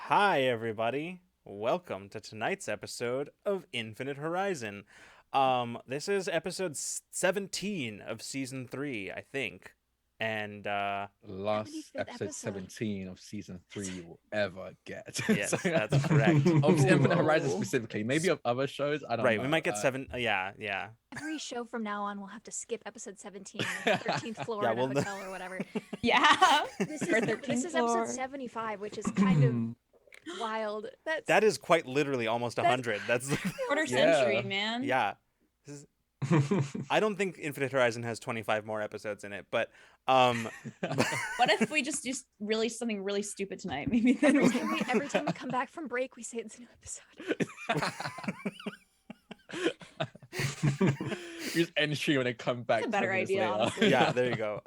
Hi, everybody. Welcome to tonight's episode of Infinite Horizon. This is episode 17 of season 3, I think. And, Last 75th episode episode. 17 of season 3 you will ever get. yes, So, that's correct. of Infinite Horizon Whoa. specifically, maybe of other shows, I don't Right, we know. might get yeah. Every show from now on will have to skip episode 17, like 13th floor Yeah, in a well, hotel or whatever. Yeah. This Or is 13th this is floor. episode 75, which is kind of wild. That is quite literally almost 100. That's, Quarter Yeah. century, man. yeah. This is- I don't think Infinite Horizon has 25 more episodes in it, but, What if we just release something really stupid tonight? Maybe then every time we come back from break, we say it's a new episode. Just end stream when they come back. a better 10 minutes idea, later. honestly. yeah, there you go.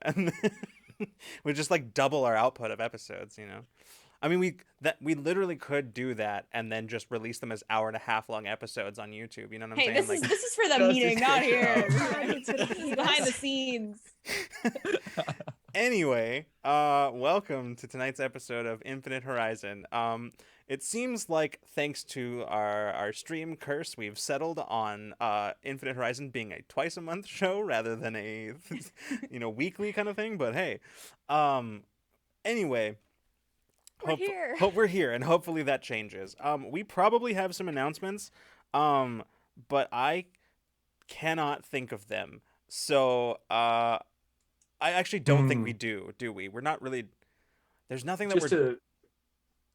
And we just like double our output of episodes, you know. I mean, we literally could do that and then just release them as hour-and-a-half long episodes on YouTube. You know what I'm Hey, saying? this is for the Just meeting, not escape here. it. This is behind the scenes. Anyway, welcome to tonight's episode of Infinite Horizon. It seems like thanks to our stream curse, we've settled on Infinite Horizon being a twice a month show rather than a weekly kind of thing. But hey, anyway. We're here. Hope we're here, and hopefully that changes. We probably have some announcements, but I cannot think of them. So, I actually don't think we do we? We're not really. There's nothing that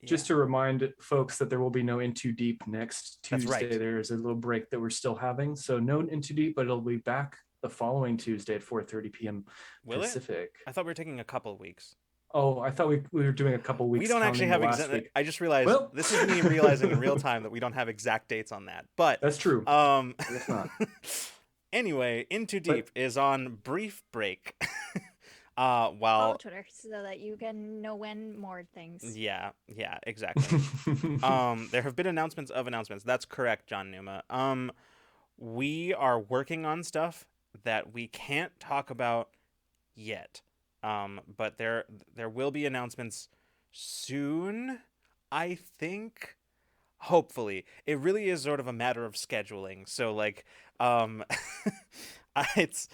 Just to remind folks that there will be no In Too Deep next That's Tuesday. right. There's a little break that we're still having, so no In Too Deep, but it'll be back the following Tuesday at 4:30 p.m. Will it? Pacific. I thought we were taking a couple of weeks. Oh, I thought we were doing a couple weeks. We don't actually have exact. exact. I just realized Well- this is me realizing in real time that we don't have exact dates on that. But That's true. It's not. anyway, In Too But- Deep is on brief break. Follow While Twitter so that you can know when more things. yeah, exactly. There have been announcements of announcements. That's correct, John Numa. We are working on stuff that we can't talk about yet. But there will be announcements soon, I think. Hopefully. It really is sort of a matter of scheduling. So like it's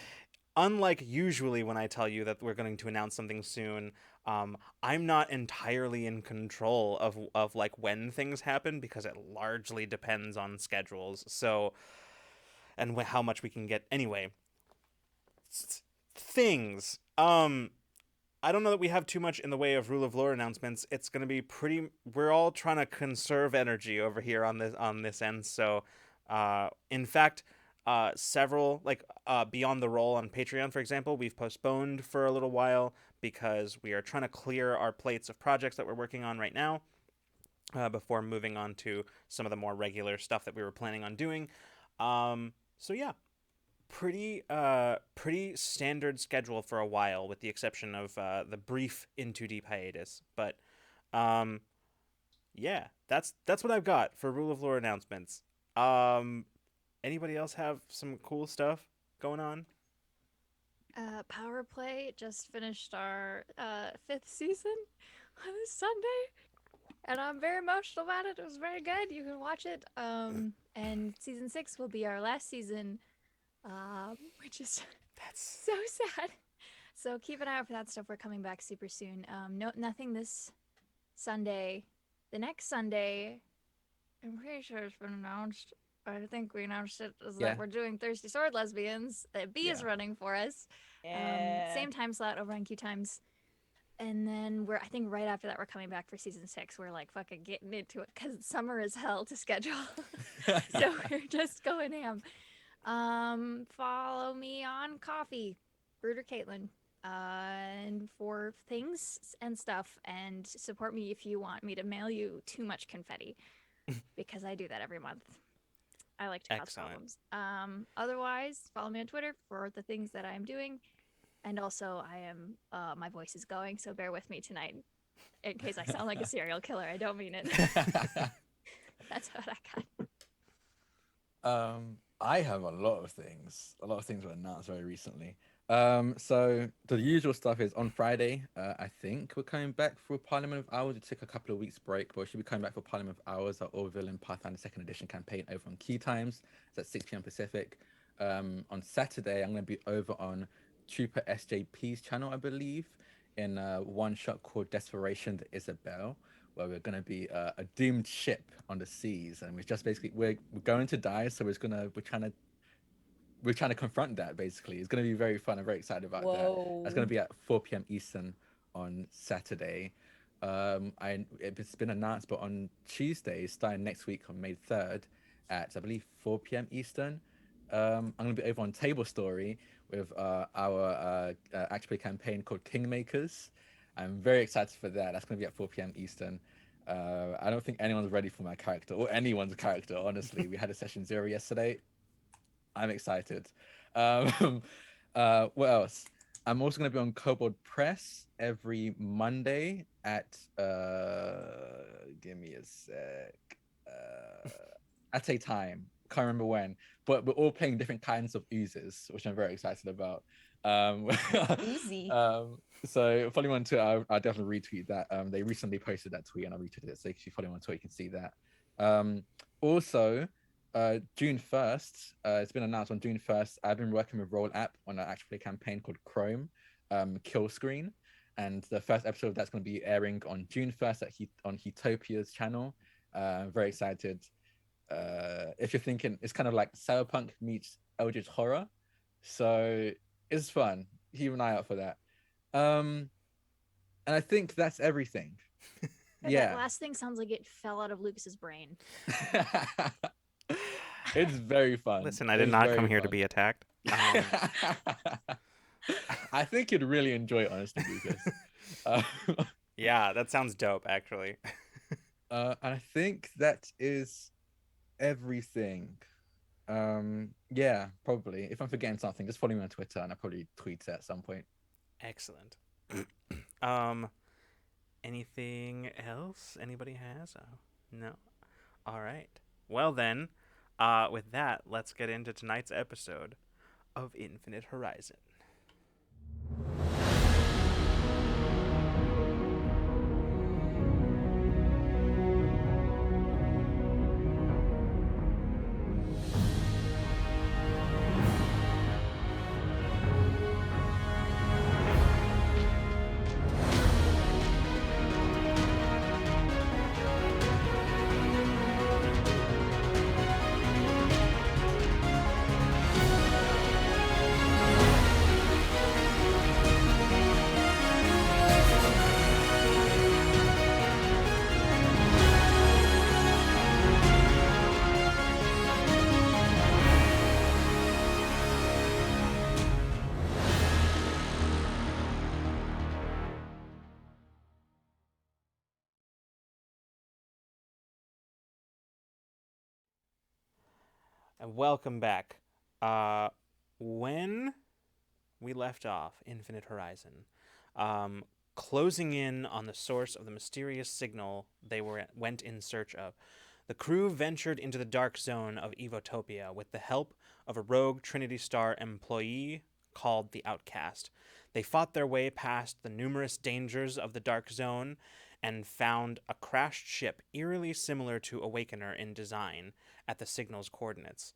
unlike usually when I tell you that we're going to announce something soon. I'm not entirely in control of like when things happen because it largely depends on schedules. So and how much we can get anyway. Things. I don't know that we have too much in the way of rule of lore announcements. It's going to be pretty. We're all trying to conserve energy over here on this end. So, in fact, several Beyond the Roll on Patreon, for example, we've postponed for a little while because we are trying to clear our plates of projects that we're working on right now before moving on to some of the more regular stuff that we were planning on doing. So yeah. Pretty standard schedule for a while, with the exception of the brief In Too Deep hiatus. But yeah, that's what I've got for rule of lore announcements. Anybody else have some cool stuff going on? Power Play just finished our 5th season on this Sunday, and I'm very emotional about it. It was very good. You can watch it. And season 6 will be our last season. Which is That's so sad. So keep an eye out for that stuff. We're coming back super soon. Nothing this Sunday. The next Sunday, I'm pretty sure it's been announced. I think we announced it as Yeah. that we're doing Thirsty Sword Lesbians. That B is Yeah. running for us. Same time slot over on Q Times. And then I think right after that, we're coming back for season 6. We're like fucking getting into it because summer is hell to schedule. So we're just going ham. Follow me on Coffee, Bruder Caitlin, and for things and stuff, and support me if you want me to mail you too much confetti, because I do that every month. I like to cause Excellent. problems. Otherwise, follow me on Twitter for the things that I am doing, and also my voice is going, so bear with me tonight, in case I sound like a serial killer. I don't mean it. That's what I got. I have a lot of things. A lot of things were announced very recently. So the usual stuff is on Friday. I think we're coming back for Parliament of Hours. We took a couple of weeks break, but we should be coming back for Parliament of Hours, our Orville and Pathfinder Second Edition campaign over on Key Times. It's at 6 p.m. Pacific. On Saturday, I'm going to be over on Trooper SJP's channel, I believe, in a one-shot called Desperation the Isabel, where we're going to be a doomed ship on the seas, and we're just basically we're going to die, so we're trying to confront that. Basically, it's going to be very fun. I'm very excited about that. It's going Whoa. to be at 4 p.m. Eastern on Saturday. It's been announced, but on Tuesday, starting next week on May 3rd, at I believe 4 p.m. Eastern, I'm going to be over on Table Story with our actual campaign called Kingmakers. I'm very excited for that. That's going to be at 4 p.m. Eastern. I don't think anyone's ready for my character or anyone's character. Honestly, we had a session 0 yesterday. I'm excited. What else? I'm also going to be on Kobold Press every Monday at give me a sec. At a time. Can't remember when, but we're all playing different kinds of oozes, which I'm very excited about. Oozy. So follow me on Twitter. I'll definitely retweet that. They recently posted that tweet and I retweeted it. So if you follow me on Twitter, you can see that. Also, June 1st, it's been announced on June 1st, I've been working with Roll App on an actual play campaign called Chrome, Kill Screen. And the first episode of that's going to be airing on June 1st on Hetopia's channel. Very excited. If you're thinking, it's kind of like Cyberpunk meets Eldritch Horror. So it's fun. Keep an eye out for that. And I think that's everything. That last thing sounds like it fell out of Lucas's brain. It's very fun. Listen, I did not come here to be attacked. I think you'd really enjoy it, honestly, Lucas. Yeah, that sounds dope, actually. I think that is everything. Yeah, probably. If I'm forgetting something, just follow me on Twitter and I'll probably tweet it at some point. Excellent. Anything else anybody has? No. All right. Well then, with that, let's get into tonight's episode of Infinite Horizon. And welcome back. When we left off, Infinite Horizon, closing in on the source of the mysterious signal they went in search of, the crew ventured into the dark zone of Evotopia with the help of a rogue Trinity Star employee called the Outcast. They fought their way past the numerous dangers of the dark zone and found a crashed ship eerily similar to Awakener in design at the signal's coordinates.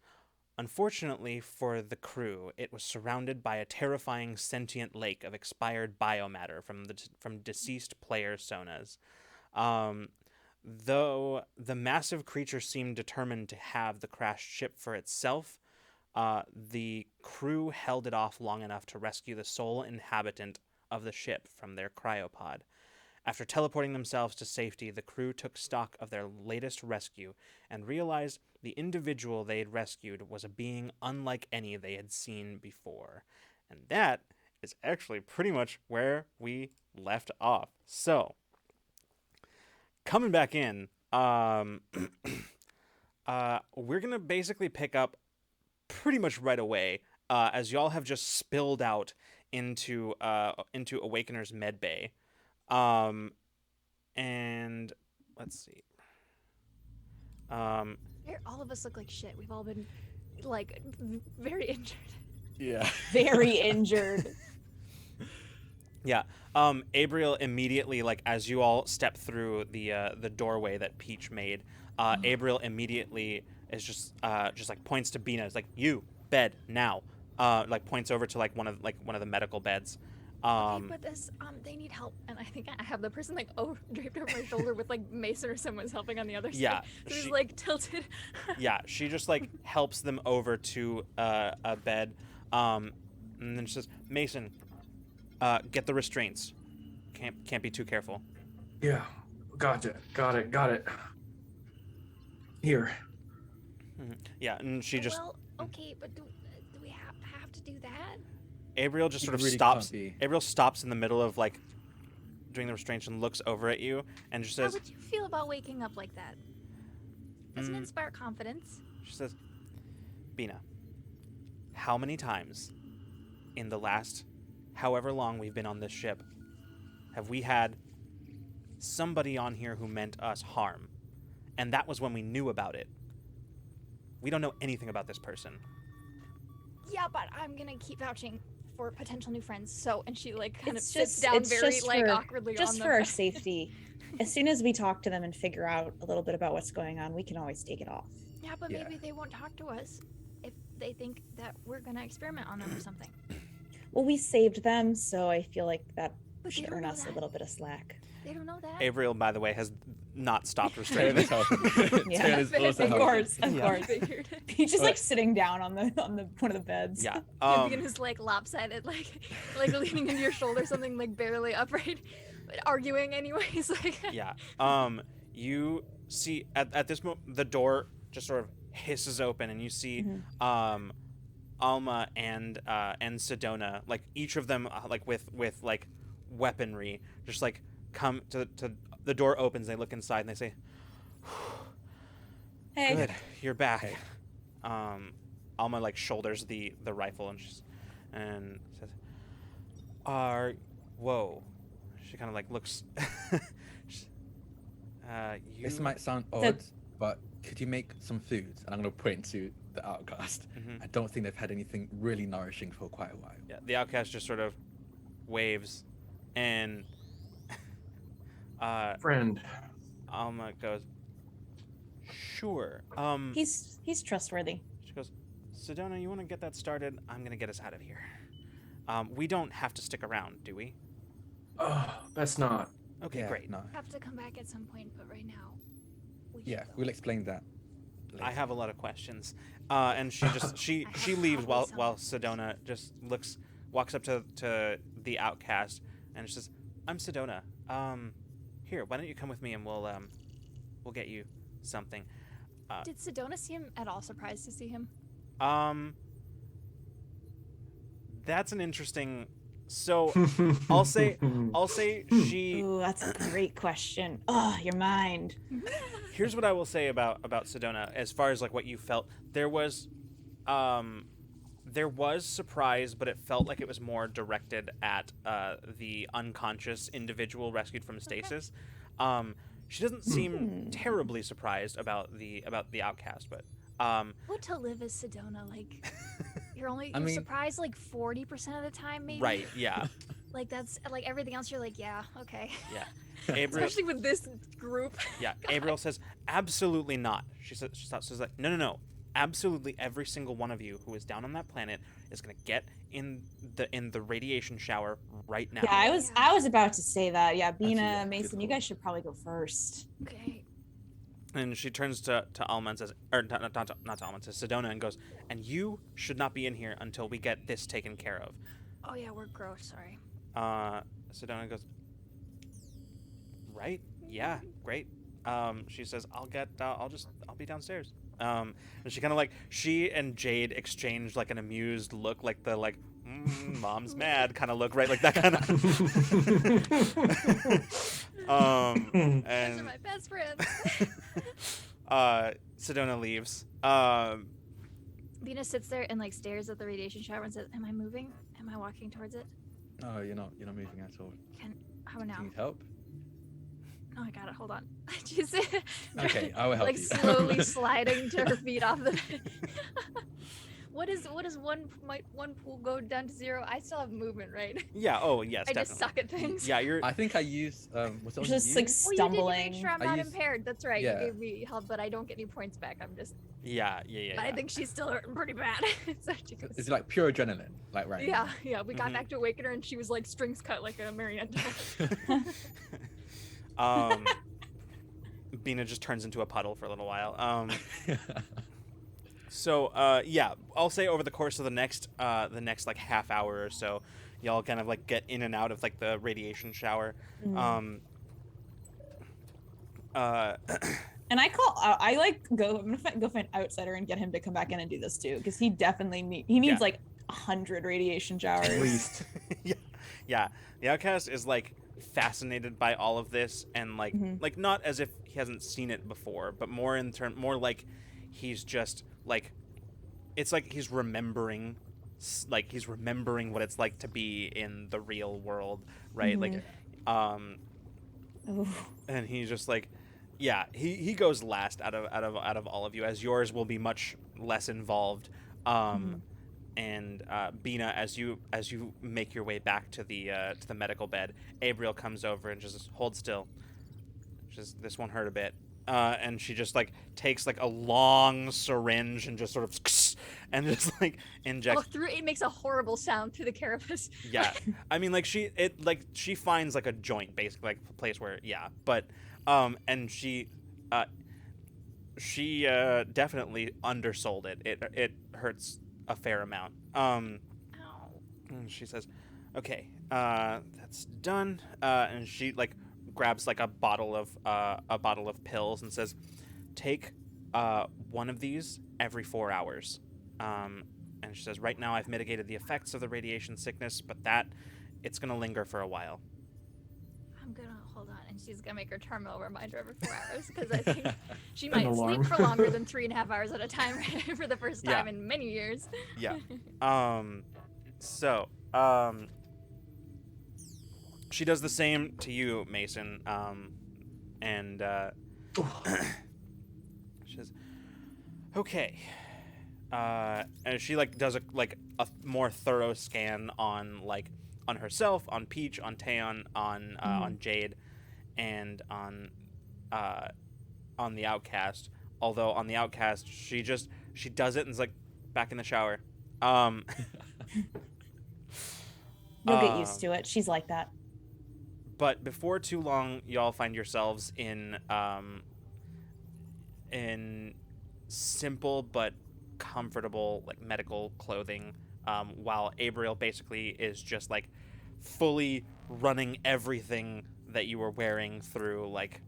Unfortunately for the crew, it was surrounded by a terrifying sentient lake of expired biomatter from deceased player sonas. Though the massive creature seemed determined to have the crashed ship for itself, the crew held it off long enough to rescue the sole inhabitant of the ship from their cryopod. After teleporting themselves to safety, the crew took stock of their latest rescue and realized the individual they had rescued was a being unlike any they had seen before. And that is actually pretty much where we left off. So, coming back in, we're going to basically pick up pretty much right away, as y'all have just spilled out into Awakener's medbay. And let's see. All of us look like shit. We've all been like very injured. Yeah. very injured. Yeah. Abriel immediately, like as you all step through the doorway that Peach made, Abriel immediately is just like points to Bina. It's like, you bed now. Like points over to one of the medical beds. Okay, but this they need help, and I think I have the person like draped over my shoulder with like Mason or someone's helping on the other Yeah, side. So he's like tilted. Yeah, she just like helps them over to a bed, and then she says, "Mason, get the restraints. Can't be too careful." Yeah, got it. Here. Yeah, and she just Well, okay, but do we have to do that? Abriel just You sort of really stops. can't be. Abriel stops in the middle of like doing the restraints and looks over at you and just How says, would you feel about waking up like that? Doesn't it Mm. inspire confidence? she says, "Bina, how many times in the last however long we've been on this ship have we had somebody on here who meant us harm? And that was when we knew about it. We don't know anything about this person." Yeah, but I'm gonna keep vouching for potential new friends. So, and she like kind of It's sits just- down it's very just like for- awkwardly Just on for the our safety. As soon as we talk to them and figure out a little bit about what's going on, we can always take it off. Yeah, but Yeah. maybe they won't talk to us if they think that we're gonna experiment on them or something. Well, we saved them, so I feel like that But they should don't earn know us a that. little bit of slack. They don't know that. Abriel, by the way, has not stopped Taylor restraining is them. helping. Yeah. Taylor is also Of helping. course, of Yeah. course. Figured. He's just like But- sitting down on the one of the beds. Yeah. Being is like lopsided, like leaning into your shoulder, something like barely upright, but arguing anyways. Like Yeah. You see at this moment the door just sort of hisses open, and you see Alma and Sedona, like each of them like with like weaponry, just like come to the door opens. They look inside and they say, Hey. "Good, you're back." Hey. Alma like shoulders the rifle and says, whoa." She kind of like looks. She's, you. This might sound odd, but could you make some food? And I'm going to point to the outcast. Mhm. I don't think they've had anything really nourishing for quite a while. Yeah, the outcast just sort of waves, and Friend. Alma goes, "Sure." He's trustworthy. She goes, "Sedona, you want to get that started? I'm gonna get us out of here. We don't have to stick around, do we?" Oh, that's not. Okay, Yeah, great. No. have to come back at some point, but right now, we Yeah, should go. we'll explain that. I have a lot of questions, and she just she I she have leaves probably while some. Sedona just walks up to the outcast and says, "I'm Sedona. Here, why don't you come with me and we'll get you something." Did Sedona seem at all surprised to see him? That's an interesting. So I'll say she. Ooh, that's a great question. Oh, your mind. Here's what I will say about Sedona as far as like what you felt. There was surprise, but it felt like it was more directed at the unconscious individual rescued from stasis. She doesn't seem terribly surprised about the outcast, but What to live as Sedona? Like, you're I mean- surprised like 40% of the time, maybe. right, yeah, Like that's like everything else. You're like, yeah, okay. yeah. Abriel, Especially with this group. yeah. Abriel says, "Absolutely not." She says like, "No. Absolutely every single one of you who is down on that planet is gonna get in the radiation shower right now." Yeah, I was about to say that. Yeah, Bina, yeah, good Mason, you call. guys should probably go first. Okay. And she turns to Alma and says, or not to Alma, to Sedona and goes, "And you should not be in here until we get this taken care of." Oh yeah, we're gross. Sorry. Sedona goes, "Right? Yeah, great." She says, "I'll be downstairs." And she kind of like, she and Jade exchanged like an amused look, like the like, mom's mad kind of look, right? Like that kind of. Those are And my best friends. Sedona leaves. Bina sits there and like stares at the radiation shower and says, "Am I moving? Am I walking towards it? No, you're not moving at all. How Do now? you need help? Oh, I got it. Hold on." She's Okay, I will help like you. slowly sliding to her feet off the bed. What is one pool go down to 0? I still have movement, right? Yeah. Oh, yes, I just definitely. suck at things. Yeah, you're. I think I use what's it Just like Oh, you did to stumbling. make sure I'm I not use- impaired. That's right. yeah. You gave me help, but I don't get any points back. I'm just. Yeah. Yeah. But I think she's still hurting pretty bad. So she goes, It's like pure adrenaline, like right. yeah, yeah. We got Mhm. back to Awakener, and she was like strings cut like a marionette doll. Bina just turns into a puddle for a little while. So yeah, I'll say over the course of the next like half hour or so, y'all kind of like get in and out of like the radiation shower. Mm. Uh, And I like go. I'm gonna go find Outsider and get him to come back in and do this too, because he definitely needs Yeah. like 100 radiation showers. At least. yeah, the outcast is like fascinated by all of this, and like Mhm. like not as if he hasn't seen it before, but more like he's just like it's like he's remembering what it's like to be in the real world, right? Like Ooh. and he's just like yeah, he goes last out of all of you, as yours will be much less involved. And Bina, as you make your way back to the medical bed, Abriel comes over and just hold still. Just this one hurt a bit, and she just like takes like a long syringe and just sort of and just like injects. Through it makes a horrible sound through the carapace. Yeah, I mean like she finds like a joint, basically like a place where but and she definitely undersold it. It hurts a fair amount. Ow. And she says, "Okay, that's done." And she like grabs like a bottle of pills and says, "Take one of these every 4 hours." And she says, "Right now, I've mitigated the effects of the radiation sickness, but it's gonna linger for a while." I'm gonna hold on, and she's gonna make her terminal reminder every 4 hours because I think she An might alarm. sleep for longer than 3.5 hours at a time for the first Yeah. time in many years. Yeah. So, she does the same to you, Mason. And she says, "Okay." And she like does a more thorough scan on herself, on Peach, on Taeon, on Jade, and on the Outcast. Although on the Outcast, she does it and is like back in the shower. You'll get used to it. She's like that. But before too long, y'all find yourselves in simple but comfortable like medical clothing, while Abriel basically is just like fully running everything that you were wearing through like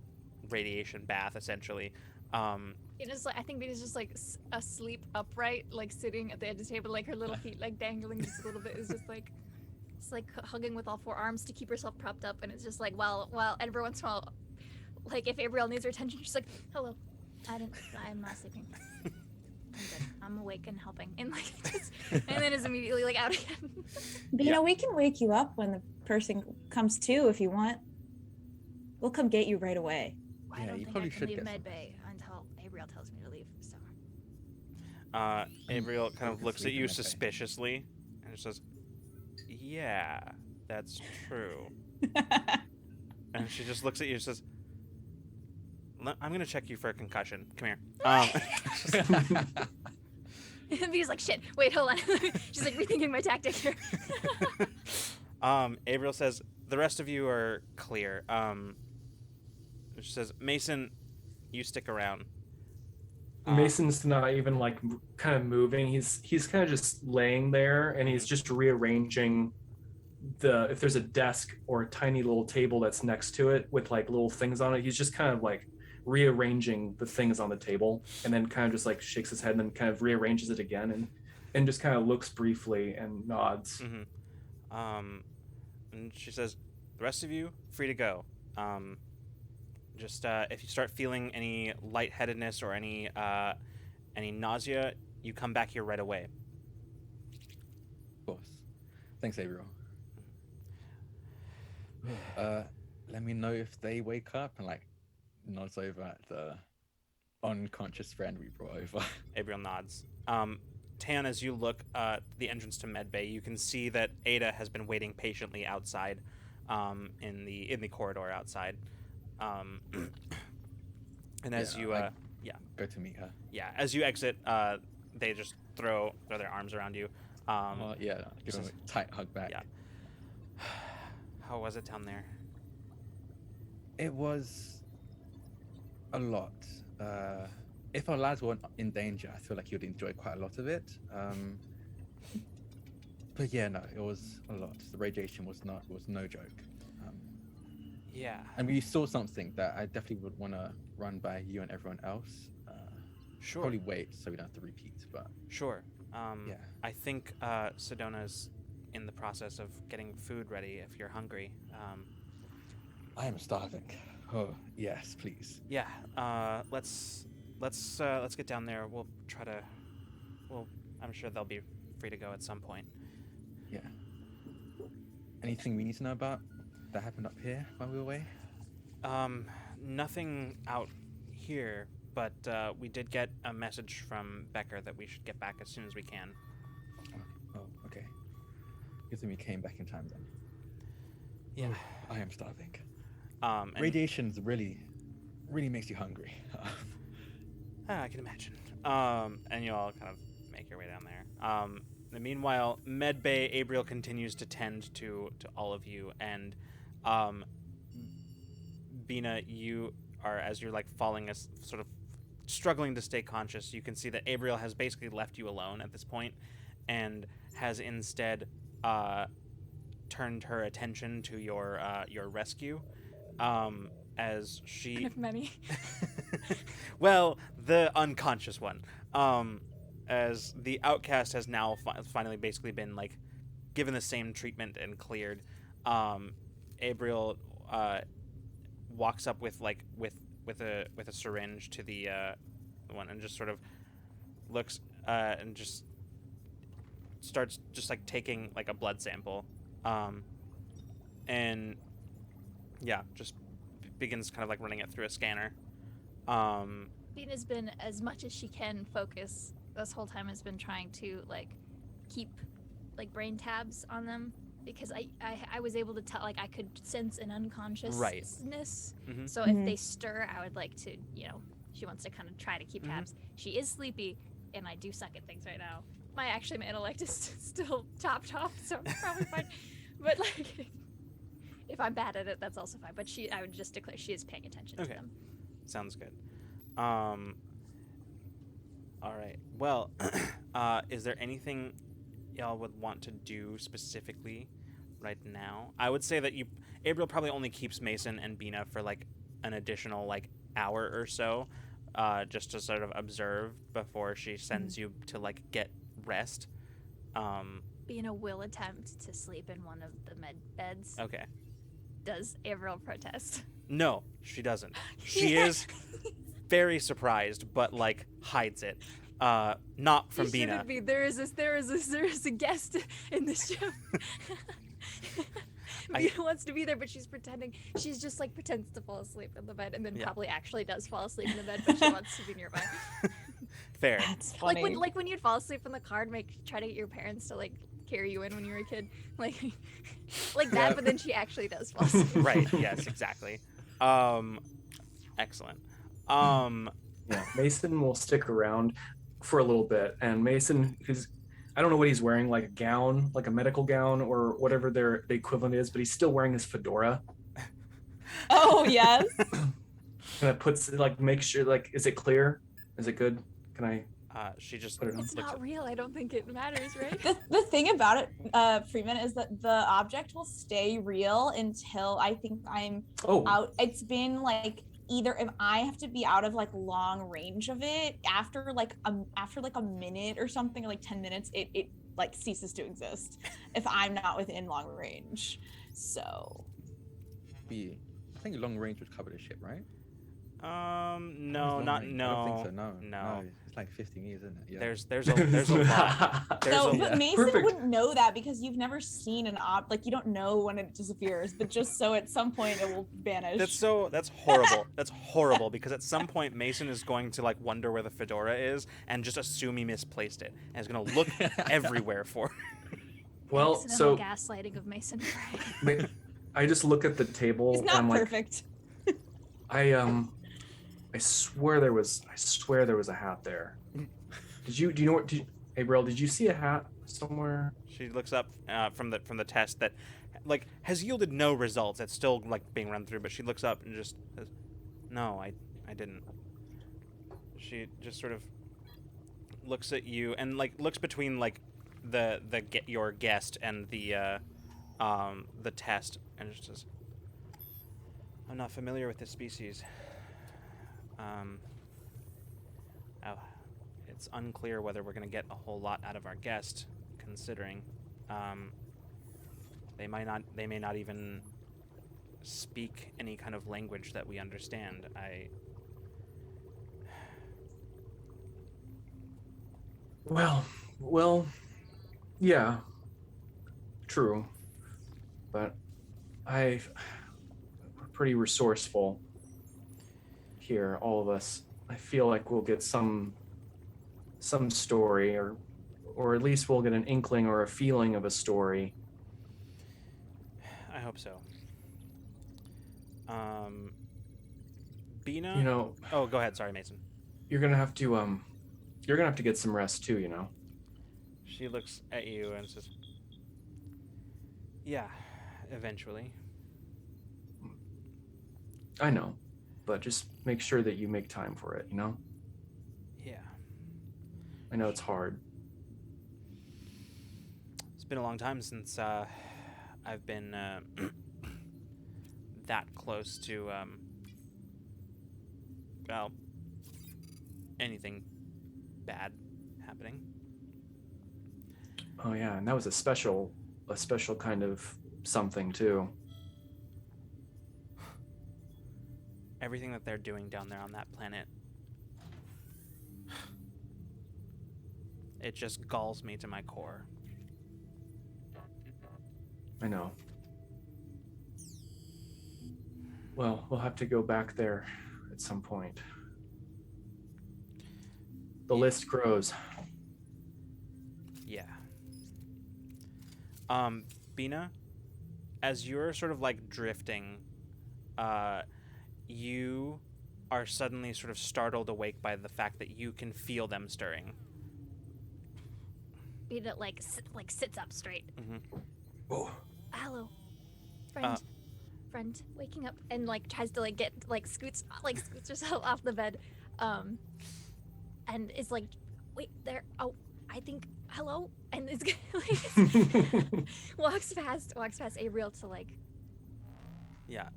radiation bath essentially. I think Venus just like asleep upright, like sitting at the edge of the table, like her little feet like dangling just a little bit. It's just like hugging with all 4 arms to keep herself propped up, and it's just like while every once in a while, like if Abriel needs her attention, she's like, "Hello, I'm not sleeping. I'm good. I'm awake and helping," and like and then is immediately like out again. But we can wake you up when the person comes to if you want. We'll come get you right away. I Yeah, don't you think probably I can should leave get med bay until Abriel tells me to leave. So Abriel kind of can looks at sleep in you that bay. suspiciously and says, "Yeah, that's true." And she just looks at you and says, "I'm gonna check you for a concussion. Come here." V's like, "Shit, wait, hold on." She's like rethinking my tactic here. Abriel says, "The rest of you are clear." She says, "Mason, you stick around." Mason's not even like kind of moving. He's kind of just laying there, and he's just rearranging if there's a desk or a tiny little table that's next to it with like little things on it. He's just kind of like rearranging the things on the table, and then kind of just like shakes his head and then kind of rearranges it again, and just kind of looks briefly and nods. And she says, "The rest of you, free to go. Just if you start feeling any lightheadedness or any nausea, you come back here right away." Of course. Thanks, Abriel. Let me know if they wake up, and like nods over at the unconscious friend we brought over. Abriel nods. Tan, as you look the entrance to Medbay, you can see that Ada has been waiting patiently outside, in the corridor outside. And as you go to meet her. as you exit, they just throw their arms around you. Give him a tight hug back. Yeah. How was it down there? It was a lot. If our lads weren't in danger, I feel like you'd enjoy quite a lot of it. But yeah, no, it was a lot. The radiation was no joke. Yeah. And we saw something that I definitely would want to run by you and everyone else. Sure. Probably wait so we don't have to repeat, but sure. Yeah. I think Sedona's in the process of getting food ready. If you're hungry. I am starving. Oh yes, please. Yeah. Let's get down there. We'll try to. Well, I'm sure they'll be free to go at some point. Yeah. Anything we need to know about that happened up here while we were away? Nothing out here, but we did get a message from Becker that we should get back as soon as we can. Oh, okay. Good thing we came back in time then. Yeah. I am starving. And Radiation's really makes you hungry. I can imagine. And you all kind of make your way down there. And meanwhile, Medbay Abriel continues to tend to all of you, and Bina, you are, as you're like falling, as sort of struggling to stay conscious, you can see that Abriel has basically left you alone at this point, and has instead turned her attention to your rescue, as she One of many. well, the unconscious one, as the outcast has now finally basically been like given the same treatment and cleared. Abriel walks up with a syringe to the one, and just sort of looks and just starts just like taking like a blood sample, and yeah, just begins kind of like running it through a scanner. Bina's been, as much as she can focus this whole time, has been trying to like keep like brain tabs on them, because I was able to tell, like I could sense an unconsciousness. Mhm. So if they stir, I would like to, she wants to kind of try to keep tabs. She is sleepy, and I do suck at things right now. My intellect is still top, so I'm probably fine. But like, if I'm bad at it, that's also fine. But I would just declare she is paying attention to them. Sounds good. All right. Well, is there anything y'all would want to do specifically right now? I would say that Abriel probably only keeps Mason and Bina for like an additional like hour or so, just to sort of observe before she sends you to like get rest. Bina will attempt to sleep in one of the med beds. Okay. Does Avril protest? No, she doesn't. She is very surprised, but like hides it. Not from Bina. Shouldn't be. There is a guest in the show. Bina wants to be there, but she's pretending. She's just like pretends to fall asleep in the bed, and then probably actually does fall asleep in the bed, but she wants to be nearby. Fair. That's funny. Like when you'd fall asleep in the car, try to get your parents to like carry you in when you were a kid, like that. But then she actually does fall asleep. Right. Yes. Exactly. Excellent. Yeah, Mason will stick around for a little bit, and Mason is, I don't know what he's wearing, like a gown, like a medical gown or whatever the equivalent is, but he's still wearing his fedora. Oh yes. And it puts like, make sure, like, is it clear? Is it good? Can I? She just Put it on. It's not real. I don't think it matters, right? The thing about it, Freeman, is that the object will stay real until I think I'm out. It's been like either if I have to be out of like long range of it after like a minute or something, or like 10 minutes, it like ceases to exist if I'm not within long range. So I think long range would cover the ship, right? No, Long not range? I don't think no. so. No. No. It's like 15 years, isn't it? Yeah. There's a lot. There's So, a but Yeah. Mason Perfect. wouldn't know that because you've never seen an like you don't know when it disappears, but just so at some point it will vanish. That's horrible. That's horrible because at some point Mason is going to like wonder where the fedora is and just assume he misplaced it and is going to look everywhere for it. Well, Accidental so gaslighting of Mason Gray. I just look at the table He's and not I'm like, perfect. I swear there was a hat there. Do you know what? Hey, Brill, did you see a hat somewhere? She looks up from the test that like has yielded no results. It's still like being run through, but she looks up and just says, "No, I didn't." She just sort of looks at you and like looks between like your guest and the test and just says, "I'm not familiar with this species. Oh, it's unclear whether we're going to get a whole lot out of our guest, considering they may not even speak any kind of language that we understand. Well, yeah, true, but we're pretty resourceful here, all of us. I feel like we'll get some story, or at least we'll get an inkling or a feeling of a story. I hope so. Bina? You know, Oh, go ahead. Sorry, Mason. you're gonna have to get some rest too. You know. She looks at you and says, "Yeah, eventually." I know, but just make sure that you make time for it. You know. Yeah. I know it's hard. It's been a long time since I've been that close to well, anything bad happening. Oh yeah, and that was a special kind of something too. Everything that they're doing down there on that planet, it just galls me to my core. I know. Well, we'll have to go back there at some point. The list grows. Yeah. Bina, as you're sort of like drifting, you are suddenly sort of startled awake by the fact that you can feel them stirring. Bina like sits up straight. Mm-hmm. Oh. Hello, friend. Friend, waking up and like tries to like get scoots herself off the bed, and is like, wait there. Oh, I think hello, and is like walks past Ariel to like Yeah.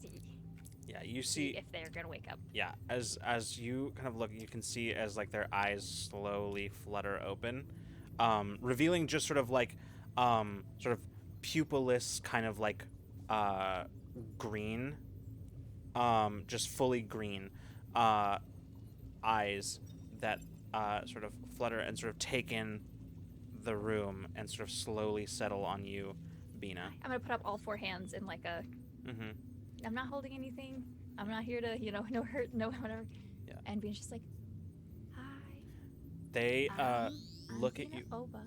See Yeah. You see if they're gonna wake up. Yeah, as you kind of look, you can see as like their eyes slowly flutter open, revealing just sort of like sort of pupilless kind of like green, just fully green eyes that sort of flutter and sort of take in the room and sort of slowly settle on you, Bina. I'm gonna put up all four hands in like a. Mm-hmm. I'm not holding anything. I'm not here to, no hurt, no whatever. Yeah. And Bina's just like, hi. They I'm look at Bina you. Oba.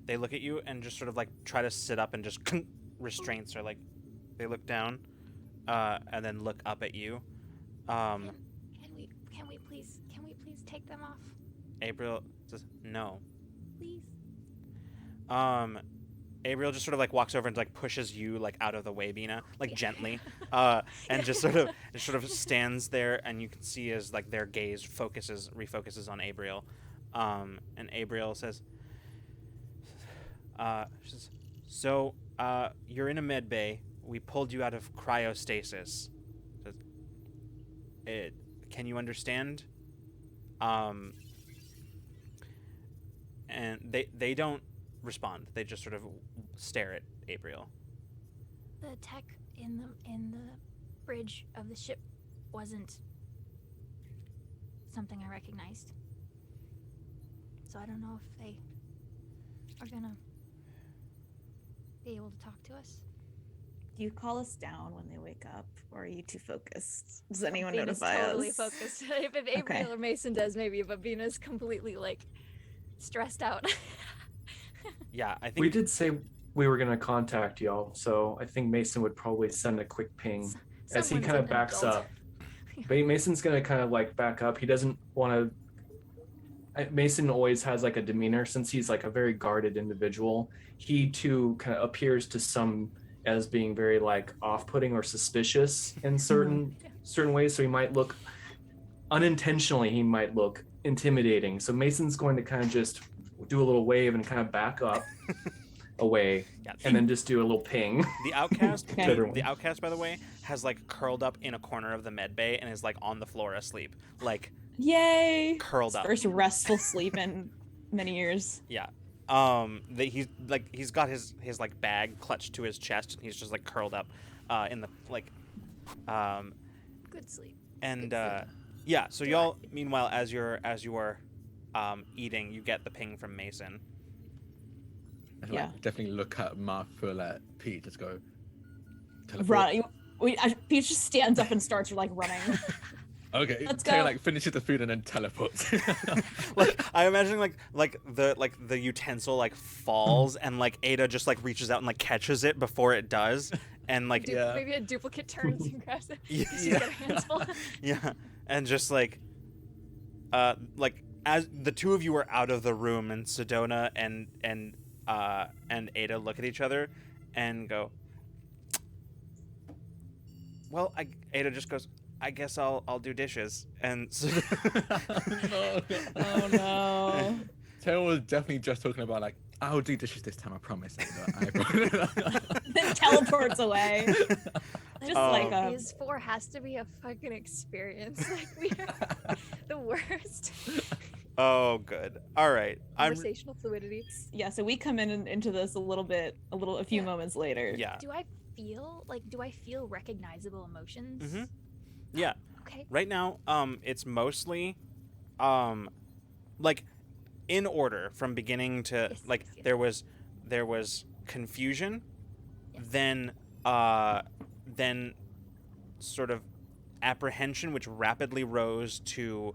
They look at you and just sort of like try to sit up and just restraints are like they look down and then look up at you. Can we please take them off, April says no. please? April just sort of like walks over and like pushes you like out of the way, Bina, like Yeah. gently, and just sort of stands there, and you can see as like their gaze refocuses on Abriel, and Abriel says, she says, "So you're in a med bay. We pulled you out of cryostasis. Can you understand?" And they don't respond. They just sort of stare at Abriel. The tech in the bridge of the ship wasn't something I recognized. So I don't know if they are gonna be able to talk to us. Do you call us down when they wake up, or are you too focused? Does anyone Venus notify totally us? focused. If Avery Okay. or Mason does, maybe, but Venus completely like stressed out. Yeah, I think We did say we were gonna contact y'all, so I think Mason would probably send a quick ping as he Someone's kind an of backs adult. up. But Mason's gonna kind of like back up. He doesn't want to. Mason always has like a demeanor since he's like a very guarded individual. He too kind of appears to some as being very like off-putting or suspicious in certain ways. So he might look unintentionally. He might look intimidating. So Mason's going to kind of just do a little wave and kind of back up away, Yeah, and then just do a little ping. the outcast, to everyone. the outcast, by the way, has like curled up in a corner of the med bay and is like on the floor asleep, like Yay! curled His up. first restful sleep in many years. Yeah. He's got his like bag clutched to his chest and he's just like curled up in the like Good sleep. and yeah, so y'all meanwhile as you are eating, you get the ping from Mason. I'd Yeah. definitely look at Mark for like Pete. Just go. Teleport. Run. Peach just stands up and starts like running. Okay. Let's Taylor, go. like finishes the food and then teleports. Like I imagine like the utensil like falls and like Ada just like reaches out and like catches it before it does and like Yeah. Maybe a duplicate turns and grabs it. Yeah. She's got her hands full. yeah, and just like as the two of you are out of the room and Sedona and Ada look at each other and go, well, Ada just goes, I guess I'll do dishes. And so Oh no. Taylor was definitely just talking about like, I'll do dishes this time, I promise. Then teleports away. Just like a Phase 4 has to be a fucking experience. Like we are the worst. oh, good. All right. Conversational fluidity. yeah. So we come into this a few moments later. Yeah. Do I feel recognizable emotions? Mhm. Yeah. Okay. Right now, it's mostly, like, in order from beginning to Yes, like yes, yes. there was confusion, Yes. then sort of apprehension, which rapidly rose to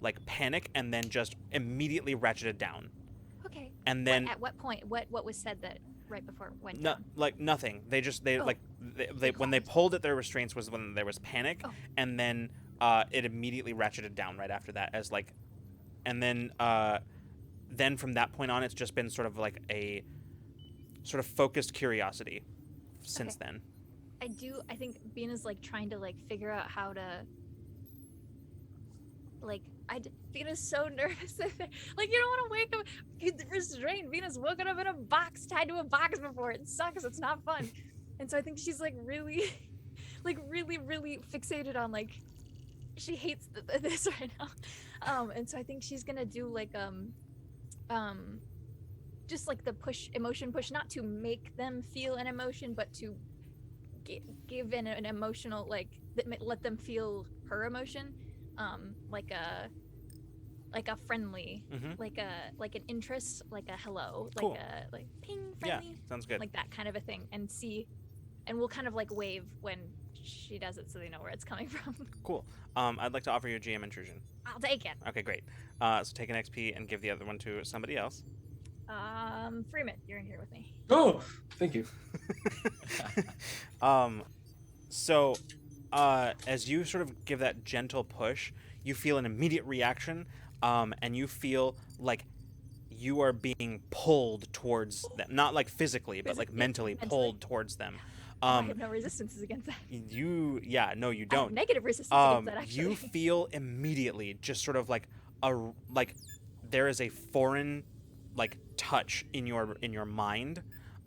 like panic, and then just immediately ratcheted down, Okay. and then At what point? What was said that right before it went no, down? like nothing. They Oh. like they when they calmed. pulled at their restraints was when there was panic, Oh. and then it immediately ratcheted down right after that as like, and then from that point on, it's just been sort of like a sort of focused curiosity since then. I think Bina's like trying to like figure out how to like Bina's so nervous. Like you don't want to wake up restrained. Bina's woken up in a box, tied to a box before. It sucks. It's not fun. And so I think she's like really really fixated on like she hates this right now. And so I think she's gonna do like just like the emotion push, not to make them feel an emotion, but to give an emotional like let them feel her emotion, like a friendly, Mhm. like an interest, like a hello, Cool. like a like ping Yeah, friendly, sounds good. like that kind of a thing, and we'll kind of like wave when she does it so they know where it's coming from. Cool. I'd like to offer you a GM intrusion. I'll take it. Okay, great. So take an XP and give the other one to somebody else. Freeman, you're in here with me. Oh, thank you. So as you sort of give that gentle push, you feel an immediate reaction, and you feel like you are being pulled towards them, not like physically, but like mentally pulled towards them. I have no resistances against that. You no, you I have don't. negative resistance against that, actually. You feel immediately just sort of like there is a foreign like touch in your mind,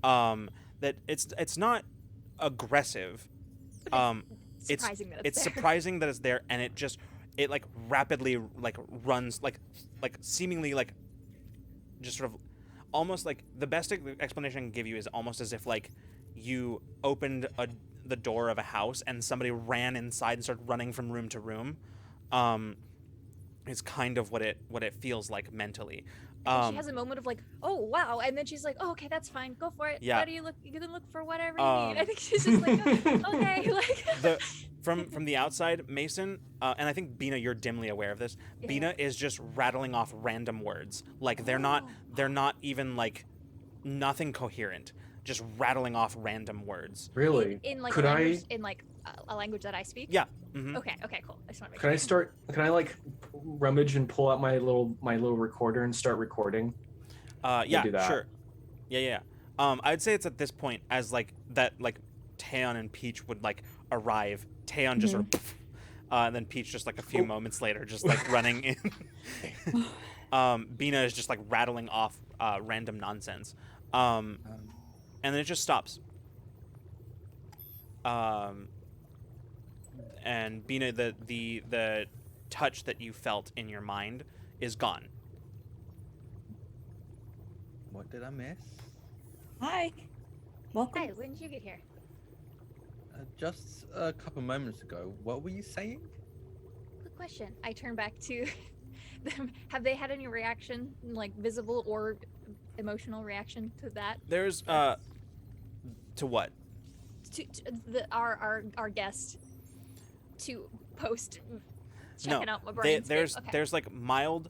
that it's not aggressive. It's surprising that it's there. surprising that it's there, and it like rapidly like runs like seemingly like just sort of almost like the best explanation I can give you is almost as if like you opened the door of a house and somebody ran inside and started running from room to room. Is kind of what it feels like mentally. And she has a moment of like, oh wow, and then she's like, oh, okay, that's fine, go for it. Yeah. What do you look? You can look for whatever you need. I think she's just like, oh, okay, like. From the outside, Mason, and I think Bina, you're dimly aware of this. Yeah. Bina is just rattling off random words, like they're not even like nothing coherent, just rattling off random words. Really? In like Could a language, in like a language that I speak. Yeah. Mm-hmm. Okay, cool. I just want to make Can I sure. start? Can I like rummage and pull out my little recorder and start recording? Yeah, do that. sure. Yeah. I'd say it's at this point as like that, like Taeyeon and Peach would like arrive. Taeyeon just sort of, and then Peach just like a few moments later, just like running in. Bina is just like rattling off random nonsense, and then it just stops. And Bina, the touch that you felt in your mind is gone. What did I miss? Hi. Welcome. Hi, when did you get here? Just a couple moments ago. What were you saying? Quick question. I turn back to them. Have they had any reaction, like visible or emotional reaction to that? There's to what? To our guest to post checking out my brain. There's like mild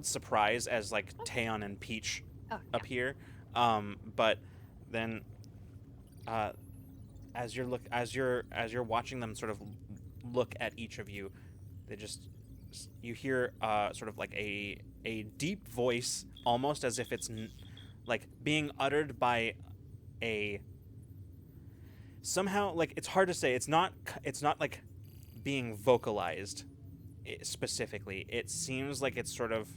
surprise as like Taeyeon and Peach appear, but then as you're watching them sort of look at each of you, you hear sort of like a deep voice, almost as if it's like being uttered by a somehow, like, it's hard to say. It's not like being vocalized specifically. It seems like it's sort of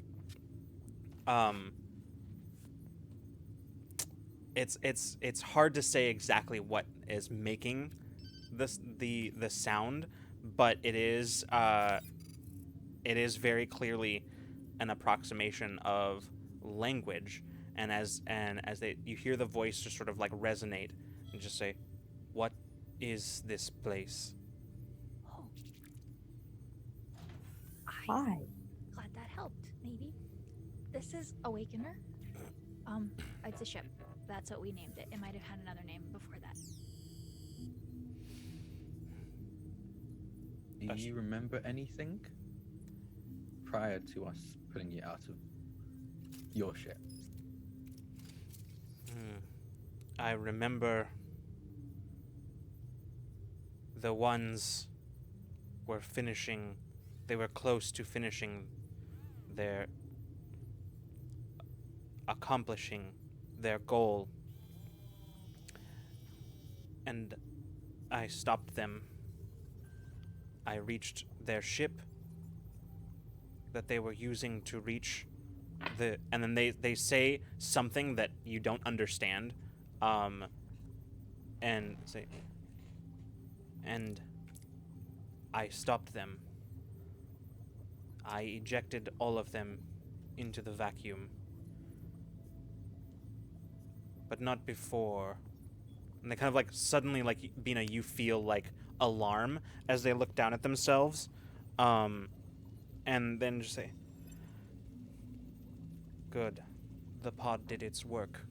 it's hard to say exactly what is making this the sound, but it is very clearly an approximation of language. And as you hear the voice just sort of like resonate and just say, "What is this place?" Oh. Hi. Glad that helped. Maybe this is Awakener. It's a ship. That's what we named it. It might have had another name before that. Do you remember anything prior to us putting you out of your ship? I remember the ones were finishing. They were close to finishing their accomplishing their goal, and I stopped them. I reached their ship that they were using to reach and then they say something that you don't understand, and say, and I stopped them. I ejected all of them into the vacuum, but not before. And they kind of like suddenly, like, Bina, you feel like alarm as they look down at themselves, and then just say, "Good. The pod did its work.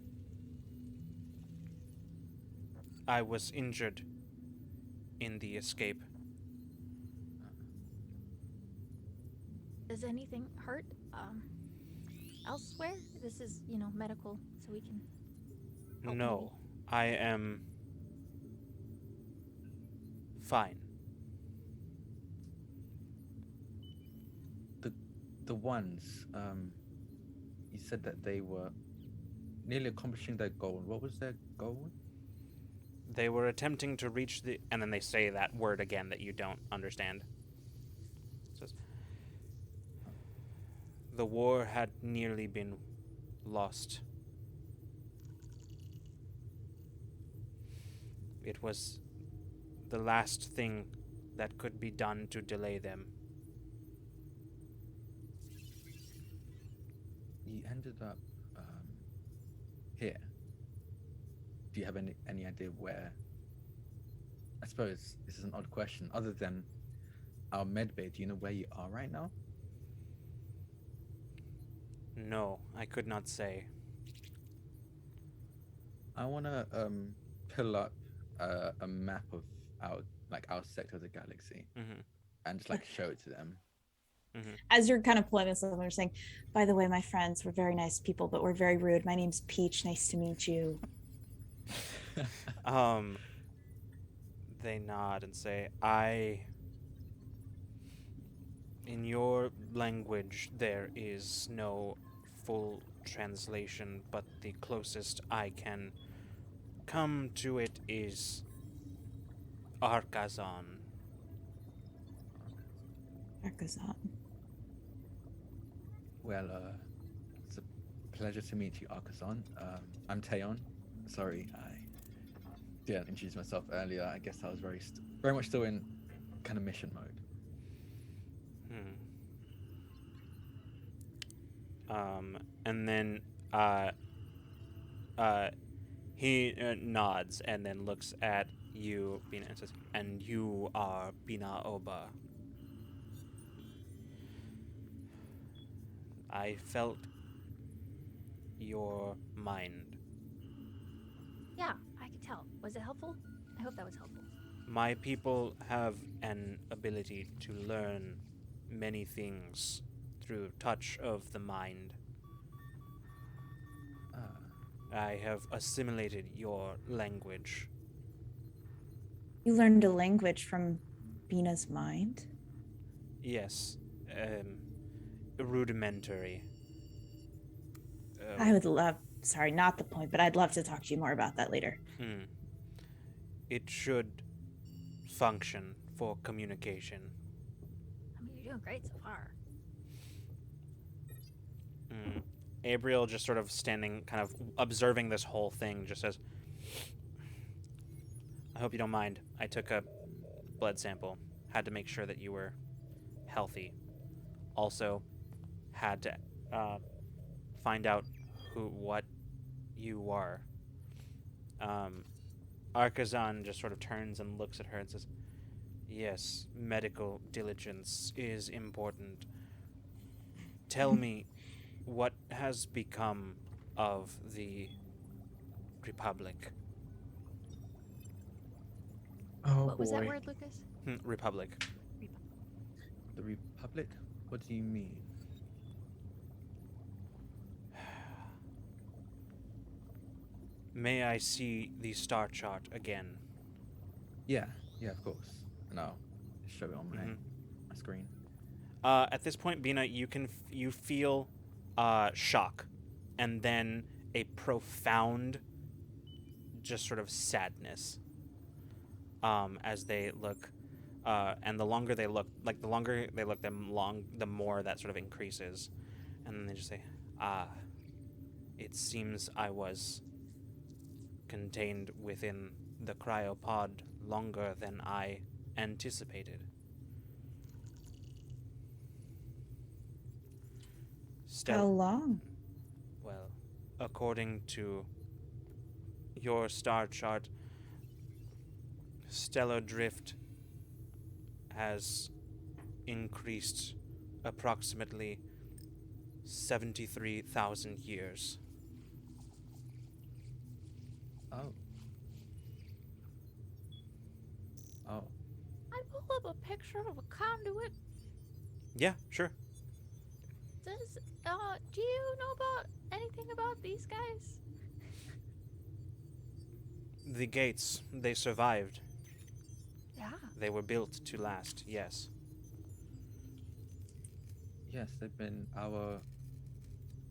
I was injured in the escape." Does anything hurt? Elsewhere? This is, medical, so we can. No, I am fine. The ones, you said that they were nearly accomplishing their goal. What was their goal? They were attempting to reach the... And then they say that word again that you don't understand. It says, the war had nearly been lost. It was the last thing that could be done to delay them. You ended up here. Do you have any idea where I suppose this is an odd question. Other than our medbay, do you know where you are right now? No, I could not say. I want to pull up a map of our sector of the galaxy Mm-hmm. and just like show it to them. Mm-hmm. As you're kind of pulling this up, I'm saying, by the way, my friends, we're very nice people, but we're very rude. My name's Peach. Nice to meet you. They nod and say, in your language, there is no full translation, but the closest I can come to it is Arkazon. Arkazan. Well, it's a pleasure to meet you, Arkazon. I'm Taeon. Sorry, I didn't introduce myself earlier. I guess I was very much still in kind of mission mode. And then he nods and then looks at you, Bina, and says, "And you are Bina Oba." I felt your mind. Yeah, I could tell. Was it helpful? I hope that was helpful. My people have an ability to learn many things through touch of the mind. I have assimilated your language. You learned a language from Bina's mind? Yes, rudimentary. I would love, sorry, not the point, but I'd love to talk to you more about that later. It should function for communication. I mean, you're doing great so far. Abriel, just sort of standing, kind of observing this whole thing, just says, "I hope you don't mind. I took a blood sample. Had to make sure that you were healthy. Also, had to find out what you are." Arkazan just sort of turns and looks at her and says, "Yes, medical diligence is important. Tell me, what has become of the Republic?" Oh What was that boy. word, Lucas? Republic. The Republic? What do you mean? May I see the star chart again? Yeah, of course. And I'll show it on my screen. At this point, Bina, you feel shock, and then a profound, just sort of sadness. As they look, and the longer they look, the more that sort of increases, and then they just say, "Ah, it seems I was contained within the cryopod longer than I anticipated." How long? Well, according to your star chart, stellar drift has increased approximately 73,000 years. Oh. I pull up a picture of a conduit. Yeah, sure. Do you know about anything about these guys? The gates, they survived. Yeah. They were built to last, yes. Yes, they've been our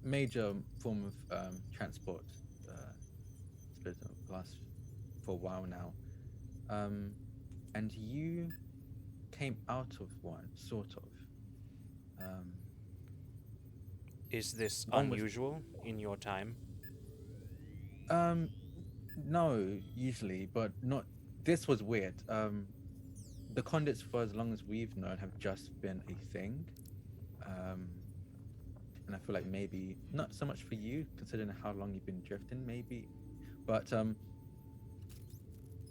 major form of transport last for a while now. And you came out of one, sort of. Is this One was- unusual in your time? No, usually, but not. This was weird. The conduits, for as long as we've known, have just been a thing. And I feel like maybe not so much for you, considering how long you've been drifting, maybe, but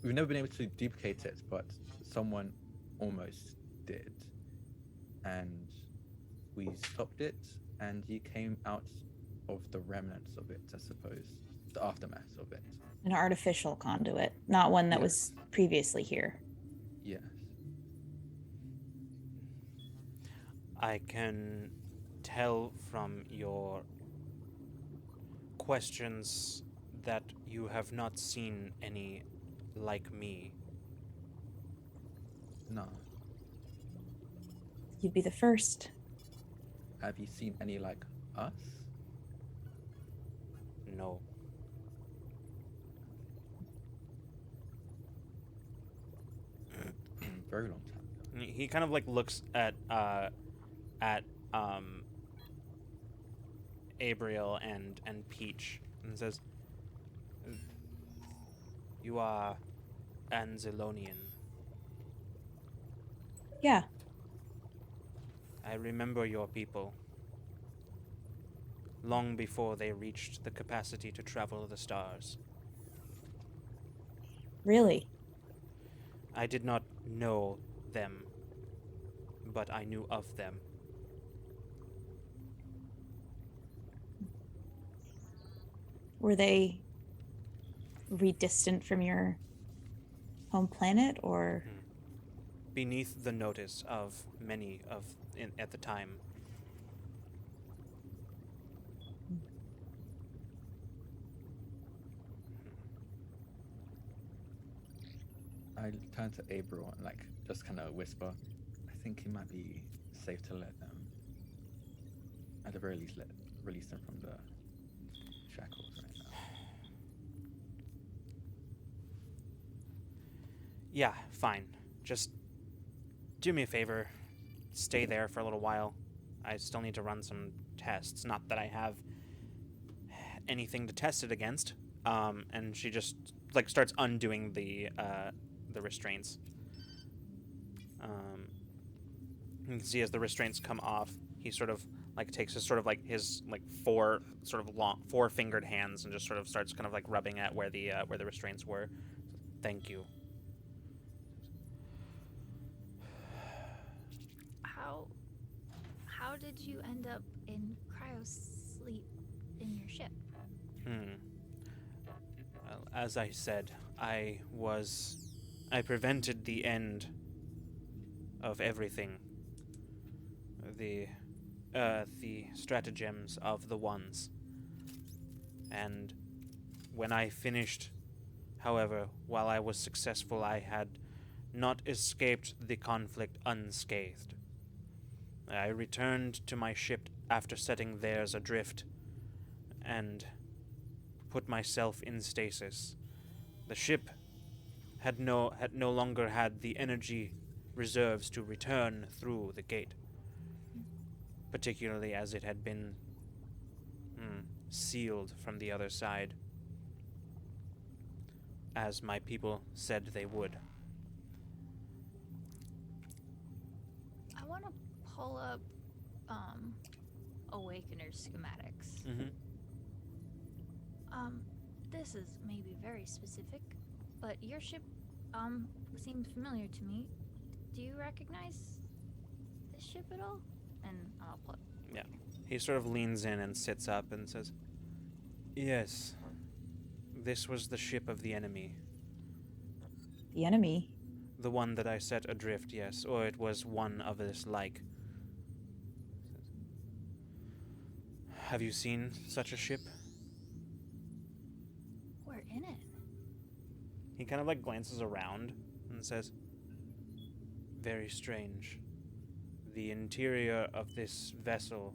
we've never been able to duplicate it, but someone almost did, and we stopped it, and you came out of the remnants of it, I suppose, the aftermath of it. An artificial conduit, not one that Yeah. was previously here. Yes. I can tell from your questions that you have not seen any like me. No. You'd be the first. Have you seen any like us? No. Very long time ago. He kind of like looks at Abriel and Peach and says, "You are Anzilonian. Yeah. I remember your people. Long before they reached the capacity to travel the stars. Really? I did not know them, but I knew of them. Were they redistant from your home planet, or? Beneath the notice of many at the time. I turn to April and like just kind of whisper, I think it might be safe to let them, at the very least, release them from the shackles right now. Yeah, fine. Just do me a favor. Stay there for a little while. I still need to run some tests. Not that I have anything to test it against. And she just like starts undoing the restraints. You can see as the restraints come off, he sort of like takes his sort of like his like four fingered hands and just sort of starts kind of like rubbing at where the restraints were. Thank you. How did you end up in cryo sleep in your ship? Well, as I said, I prevented the end of everything. The stratagems of the ones. And when I finished, however, while I was successful, I had not escaped the conflict unscathed. I returned to my ship after setting theirs adrift and put myself in stasis. The ship had no longer had the energy reserves to return through the gate, particularly as it had been sealed from the other side, as my people said they would. I want to pull up Awakener schematics. This is maybe very specific, but your ship seemed familiar to me. Do you recognize this ship at all? And I'll pull it. Yeah. He sort of leans in and sits up and says, "Yes, this was the ship of the enemy. The enemy? The one that I set adrift, yes, or it was one of this like. Have you seen such a ship?" We're in it. He kind of like glances around and says, "Very strange. The interior of this vessel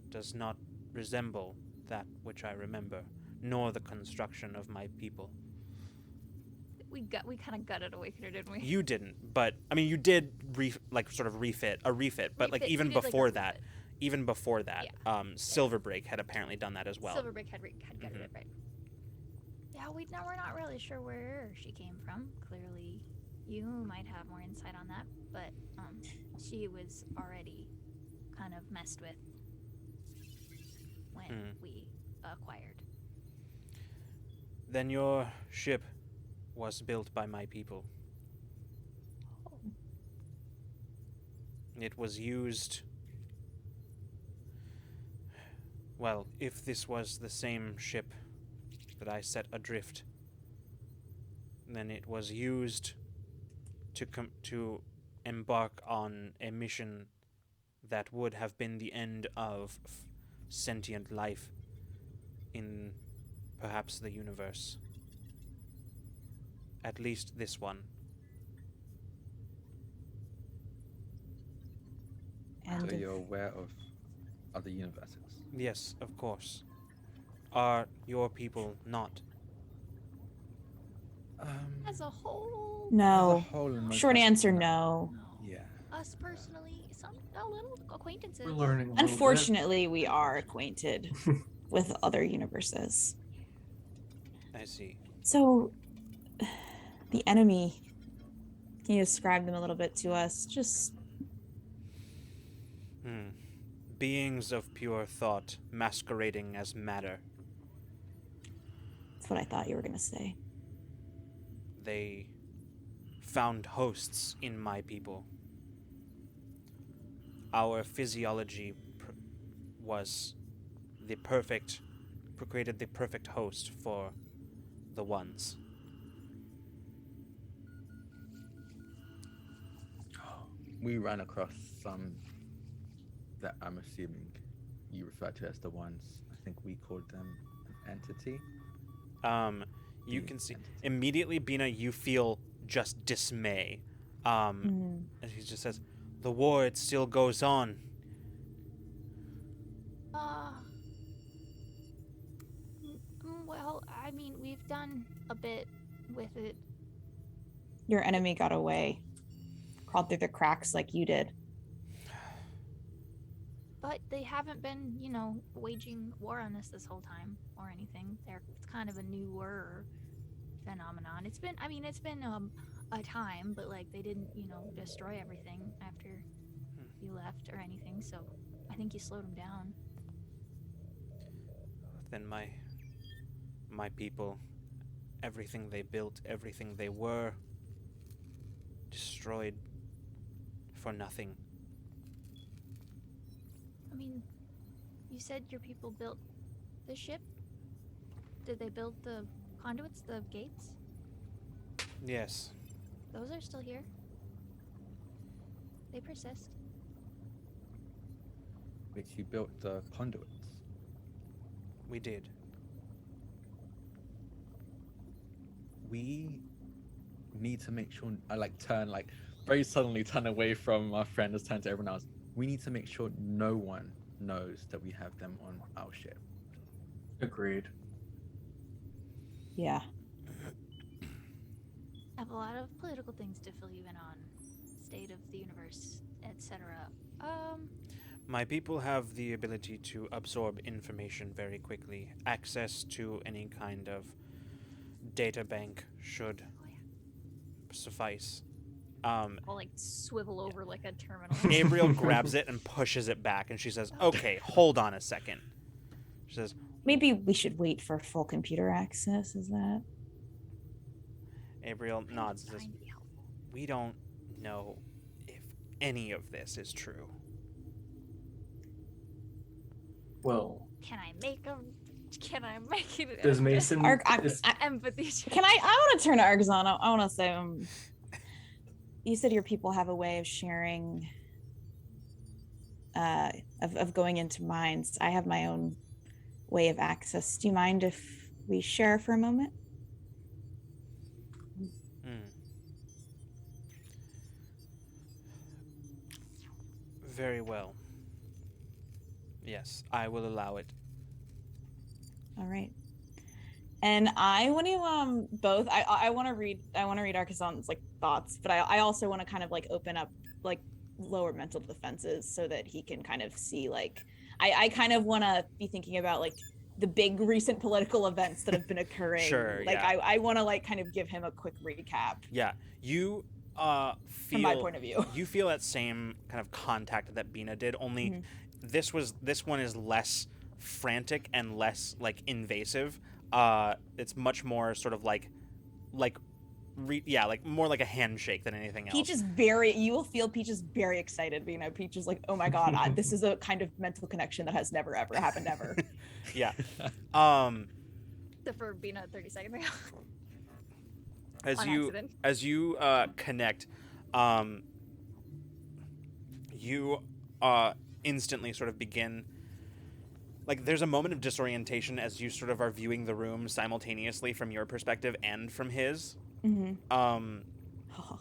does not resemble that which I remember, nor the construction of my people." We kind of gutted Awakener, didn't we? You didn't, but I mean, you did refit, but like even before that, Yeah. Silverbreak had apparently done that as well. Silverbrick had gutted it, right? Yeah, we're not really sure where she came from. Clearly, you might have more insight on that, but she was already kind of messed with when we acquired. Then your ship was built by my people. It was used... Well, if this was the same ship that I set adrift, then it was used to embark on a mission that would have been the end of sentient life in perhaps the universe. At least this one. And So you're aware of other universes? Yes, of course. Are your people not? As a whole, no. As a whole, and most Short likely answer, no. no. Yeah. us personally, a little acquaintances. We're learning a little bit. Unfortunately, we are acquainted with other universes. I see. So, the enemy, can you describe them a little bit to us? Just Beings of pure thought masquerading as matter. that's what I thought you were going to say. They found hosts in my people. Our physiology was the perfect, created the perfect host for the ones. We ran across some that I'm assuming you refer to as the ones. I think we called them an entity. You can see immediately, Bina, you feel just dismay. And he just says, "The war, it still goes on." Well, I mean, we've done a bit with it. Your enemy got away, crawled through the cracks like you did. But they haven't been, waging war on us this whole time or anything. It's kind of a newer phenomenon. It's been a time, but like they didn't, destroy everything after you left or anything. So I think you slowed them down. Then my people, everything they built, everything they were, destroyed for nothing. I mean, you said your people built the ship? Did they build the conduits, the gates? Yes. Those are still here. They persist. Which you built the conduits. We did. We need to make sure I very suddenly turn away from our friend, just turn to everyone else. We need to make sure no one knows that we have them on our ship. Agreed. Yeah. I have a lot of political things to fill you in on. State of the universe, etc. My people have the ability to absorb information very quickly. Access to any kind of data bank should suffice. I'll like swivel over like a terminal. Gabriel grabs it and pushes it back, and she says, "Okay, hold on a second." She says, Maybe we should wait for full computer access, is that? Gabriel nods and says, "We don't know if any of this is true." Well, Can I make it? does Mason? Empathy. Can I want to turn to Argazon. I want to say, you said your people have a way of sharing, of going into mines. I have my own way of access. Do you mind if we share for a moment? Very well. Yes, I will allow it. All right. And I want to both. I want to read Arcazon's like thoughts, but I also want to kind of like open up like lower mental defenses so that he can kind of see like I kind of want to be thinking about like the big recent political events that have been occurring. Sure. Like yeah. I want to like kind of give him a quick recap. Yeah. You feel from my point of view. You feel that same kind of contact that Bina did, only this one is less frantic and less like invasive. It's much more sort of like like more like a handshake than anything else. Peach is you will feel Peach is very excited. You know, Peach is like, oh my god, this is a kind of mental connection that has never ever happened ever. Yeah. Except for being at 30 seconds ago. As On you accident. as you connect, you instantly sort of begin. Like, there's a moment of disorientation as you sort of are viewing the room simultaneously from your perspective and from his. Oh,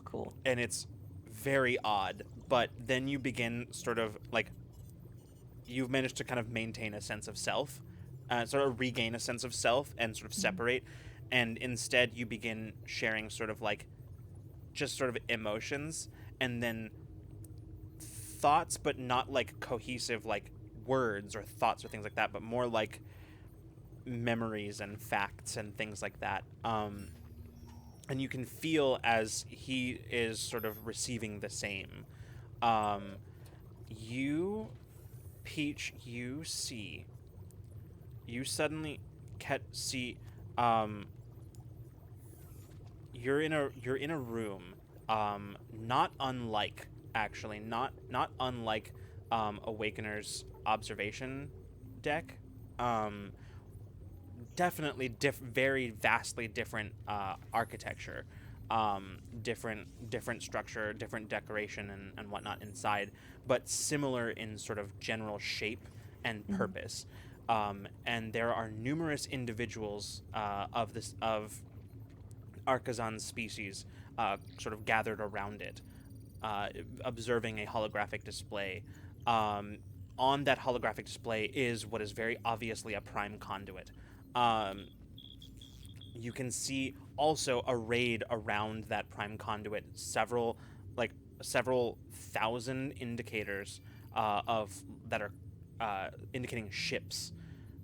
cool. And it's very odd, but then you begin sort of like, you've managed to kind of maintain a sense of self, sort of regain a sense of self and sort of separate, and instead you begin sharing sort of like just sort of emotions and then thoughts, but not like cohesive like words or thoughts or things like that, but more like memories and facts and things like that. And you can feel as he is sort of receiving the same. You, Peach, you suddenly see, you're in a room, not unlike, actually, not unlike Awakener's observation deck. Definitely very vastly different architecture, different structure, different decoration and whatnot inside, but similar in sort of general shape and purpose. And there are numerous individuals of Archazon's species sort of gathered around it, observing a holographic display. On that holographic display is what is very obviously a prime conduit. You can see also arrayed around that prime conduit several thousand indicators of that are indicating ships.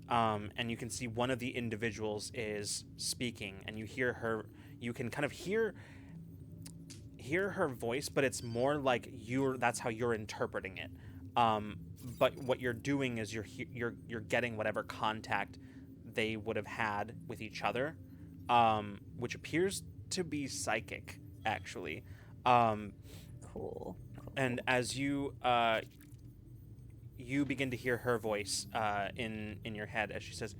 And you can see one of the individuals is speaking, and you hear her. You can kind of hear her voice, but it's more like that's how you're interpreting it. But what you're doing is you're getting whatever contact they would have had with each other, which appears to be psychic, actually. Cool. And as you begin to hear her voice in your head as she says,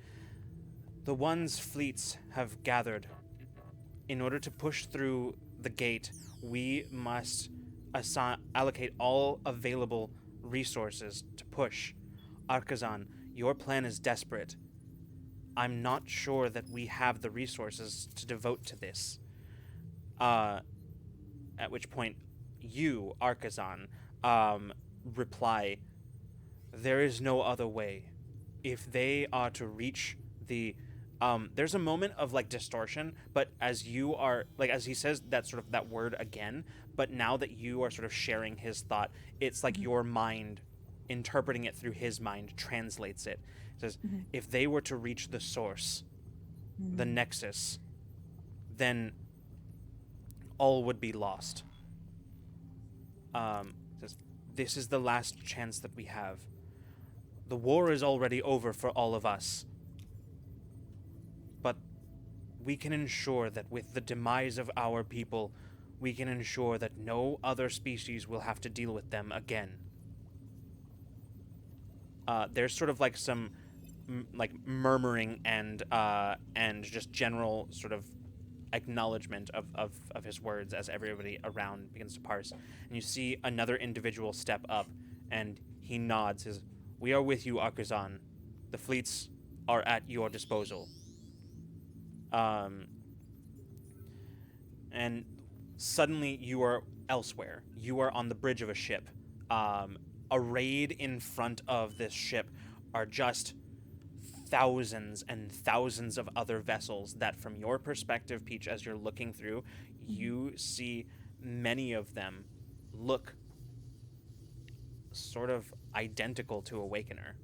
"The One's fleets have gathered. In order to push through the gate, we must allocate all available resources to push. Archazon, your plan is desperate. I'm not sure that we have the resources to devote to this." At which point, you, Archazon, reply, "There is no other way. If they are to reach the..." There's a moment of like distortion, but as you are like, as he says that sort of that word again, but now that you are sort of sharing his thought, it's like your mind interpreting it through his mind translates it. It says, if they were to reach the source, the nexus, then all would be lost. It says, this is the last chance that we have. The war is already over for all of us. But we can ensure that with the demise of our people, we can ensure that no other species will have to deal with them again. There's sort of like some like murmuring and just general sort of acknowledgement of his words as everybody around begins to parse. And you see another individual step up, and he nods, says, "We are with you, Archazon. The fleets are at your disposal." And suddenly you are elsewhere. You are on the bridge of a ship. Arrayed in front of this ship are just thousands and thousands of other vessels that, from your perspective, Peach, as you're looking through, you see many of them look sort of identical to Awakener.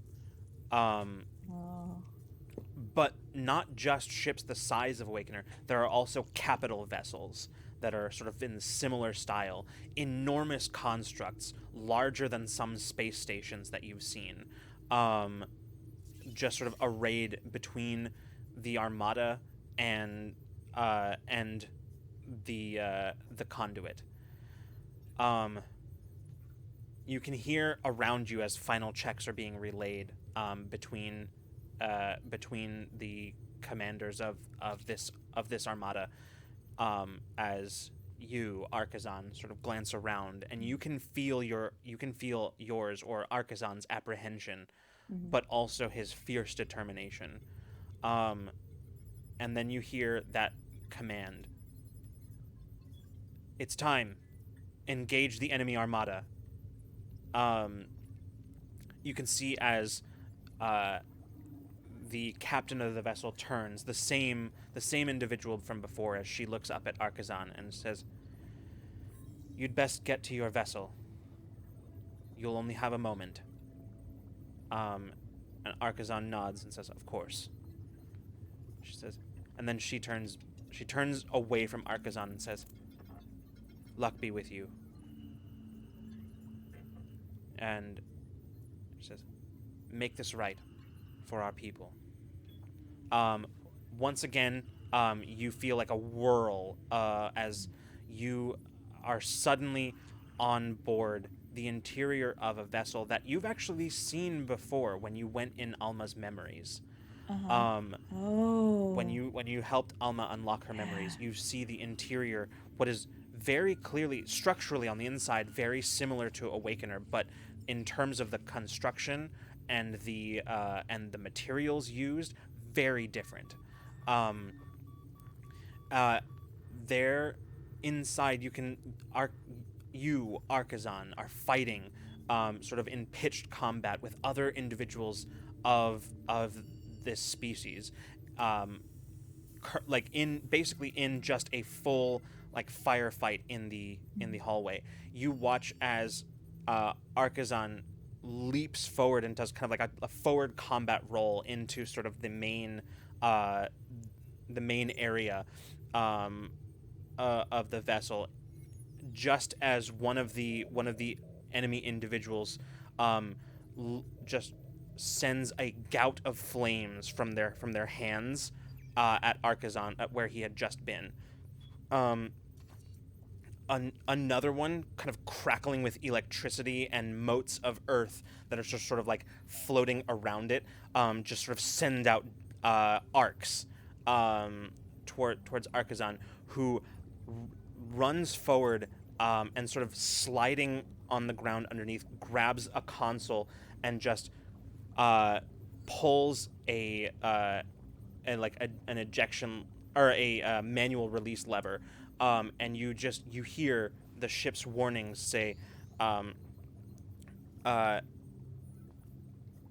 But not just ships the size of Awakener. There are also capital vessels that are sort of in similar style. Enormous constructs, larger than some space stations that you've seen. Just sort of arrayed between the Armada and the conduit. You can hear around you as final checks are being relayed between the commanders of this armada, as you, Archazon, sort of glance around, and you can feel yours or Archazon's apprehension, but also his fierce determination. And then you hear that command. It's time. Engage the enemy armada. You can see as the captain of the vessel turns, the same individual from before, as she looks up at Archazon and says, "You'd best get to your vessel. You'll only have a moment." And Archazon nods and says, "Of course." She says, and then she turns away from Archazon and says, "Luck be with you." And she says, "Make this right for our people." Once again, you feel like a whirl as you are suddenly on board the interior of a vessel that you've actually seen before when you went in Alma's memories. When you helped Alma unlock her memories, you see the interior, what is very clearly structurally on the inside very similar to Awakener, but in terms of the construction and the materials used, very different. There inside you Archazon are fighting sort of in pitched combat with other individuals of this species, like in just a full like firefight in the hallway. You watch as Archazon leaps forward and does kind of like a forward combat roll into sort of the main area of the vessel, just as one of the enemy individuals just sends a gout of flames from their hands at Archazon, at where he had just been. Another one kind of crackling with electricity and motes of earth that are just sort of like floating around it, just sort of send out arcs towards Archazon, who runs forward and sort of sliding on the ground underneath, grabs a console and just pulls an ejection or a manual release lever, and you hear the ship's warnings say,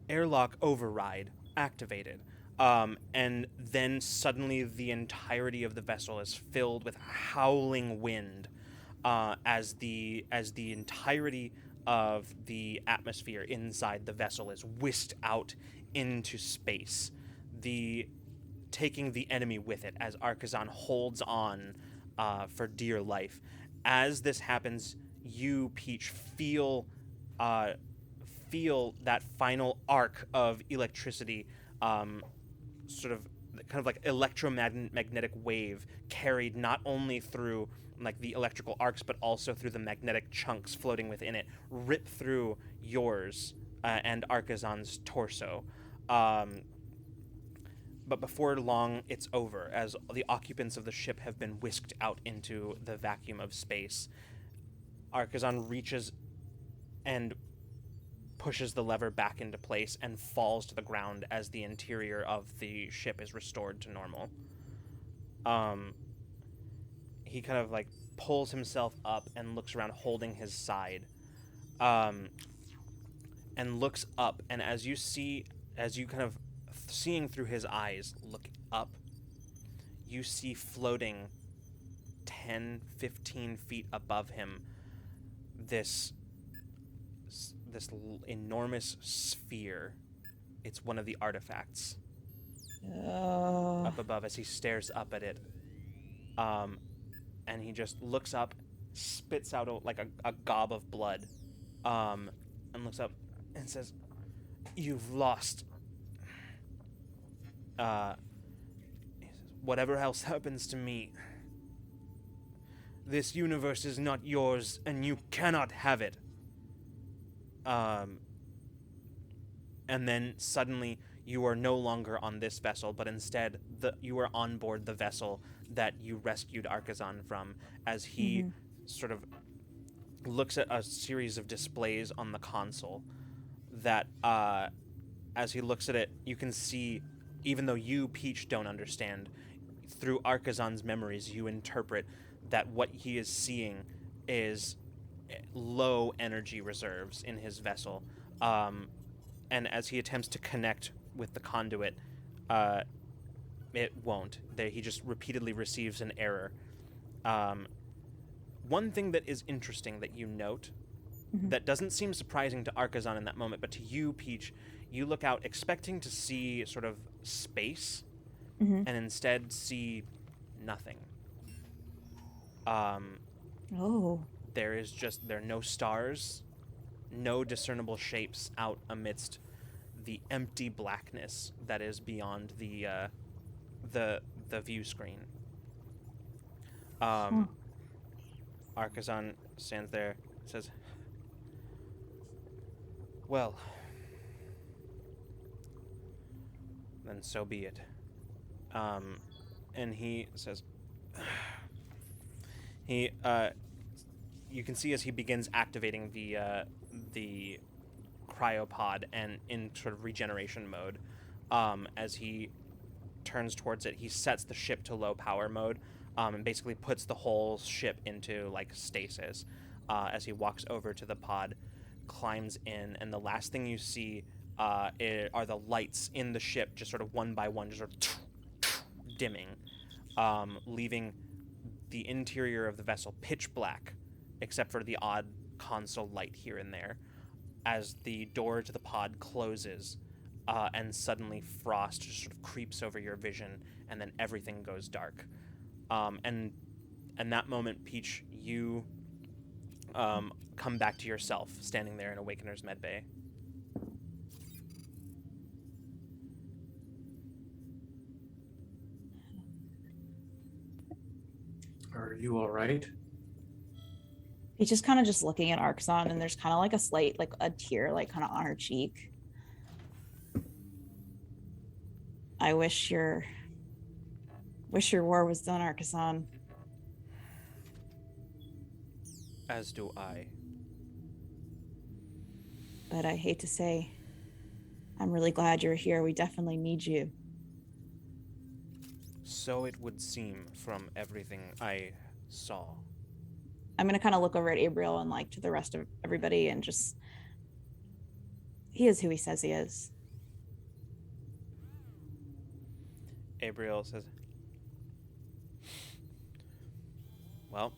airlock override activated. And then suddenly the entirety of the vessel is filled with howling wind, as the entirety of the atmosphere inside the vessel is whisked out into space, taking the enemy with it as Archazon holds on for dear life. As this happens, you, Peach, feel that final arc of electricity, sort of kind of like electromagnetic wave carried not only through like the electrical arcs but also through the magnetic chunks floating within it, rip through yours and Archazon's torso. But before long, it's over, as the occupants of the ship have been whisked out into the vacuum of space. Archazon reaches and pushes the lever back into place and falls to the ground as the interior of the ship is restored to normal. He kind of like pulls himself up and looks around holding his side, and looks up, and as you kind of seeing through his eyes, look up, you see floating 10-15 feet above him this enormous sphere. It's one of the artifacts up above as he stares up at it. And he just looks up, spits out like a gob of blood, and looks up and says, "You've lost. He says, whatever else happens to me, This universe is not yours, and you cannot have it. And then suddenly you are no longer on this vessel, but instead you are on board the vessel that you rescued Archazon from, as he sort of looks at a series of displays on the console that, as he looks at it, you can see, even though you, Peach, don't understand, through Archazon's memories, you interpret that what he is seeing is low energy reserves in his vessel. And as he attempts to connect with the conduit, it won't. He just repeatedly receives an error. One thing that is interesting that you note, that doesn't seem surprising to Archazon in that moment, but to you, Peach, you look out expecting to see sort of space, and instead see nothing. There are no stars, no discernible shapes out amidst the empty blackness that is beyond the view screen. Archazon stands there, says, "Well, then so be it." And he says, you can see as he begins activating the cryopod and in sort of regeneration mode, as he turns towards it, he sets the ship to low power mode, and basically puts the whole ship into like stasis. As he walks over to the pod, climbs in, and the last thing you see are the lights in the ship, just sort of one by one, just sort of dimming, leaving the interior of the vessel pitch black, except for the odd console light here and there, as the door to the pod closes, and suddenly frost just sort of creeps over your vision, and then everything goes dark. And that moment, Peach, you come back to yourself, standing there in Awakener's medbay. Are you all right? He's just kind of just looking at Arxon, and there's kind of like a slight, like a tear, like kind of on her cheek. I wish your war was done, Arxon. As do I. But I hate to say, I'm really glad you're here. We definitely need you. So it would seem from everything I saw. I'm going to kind of look over at Abriel and like to the rest of everybody and just, he is who he says he is. Abriel says, "Well,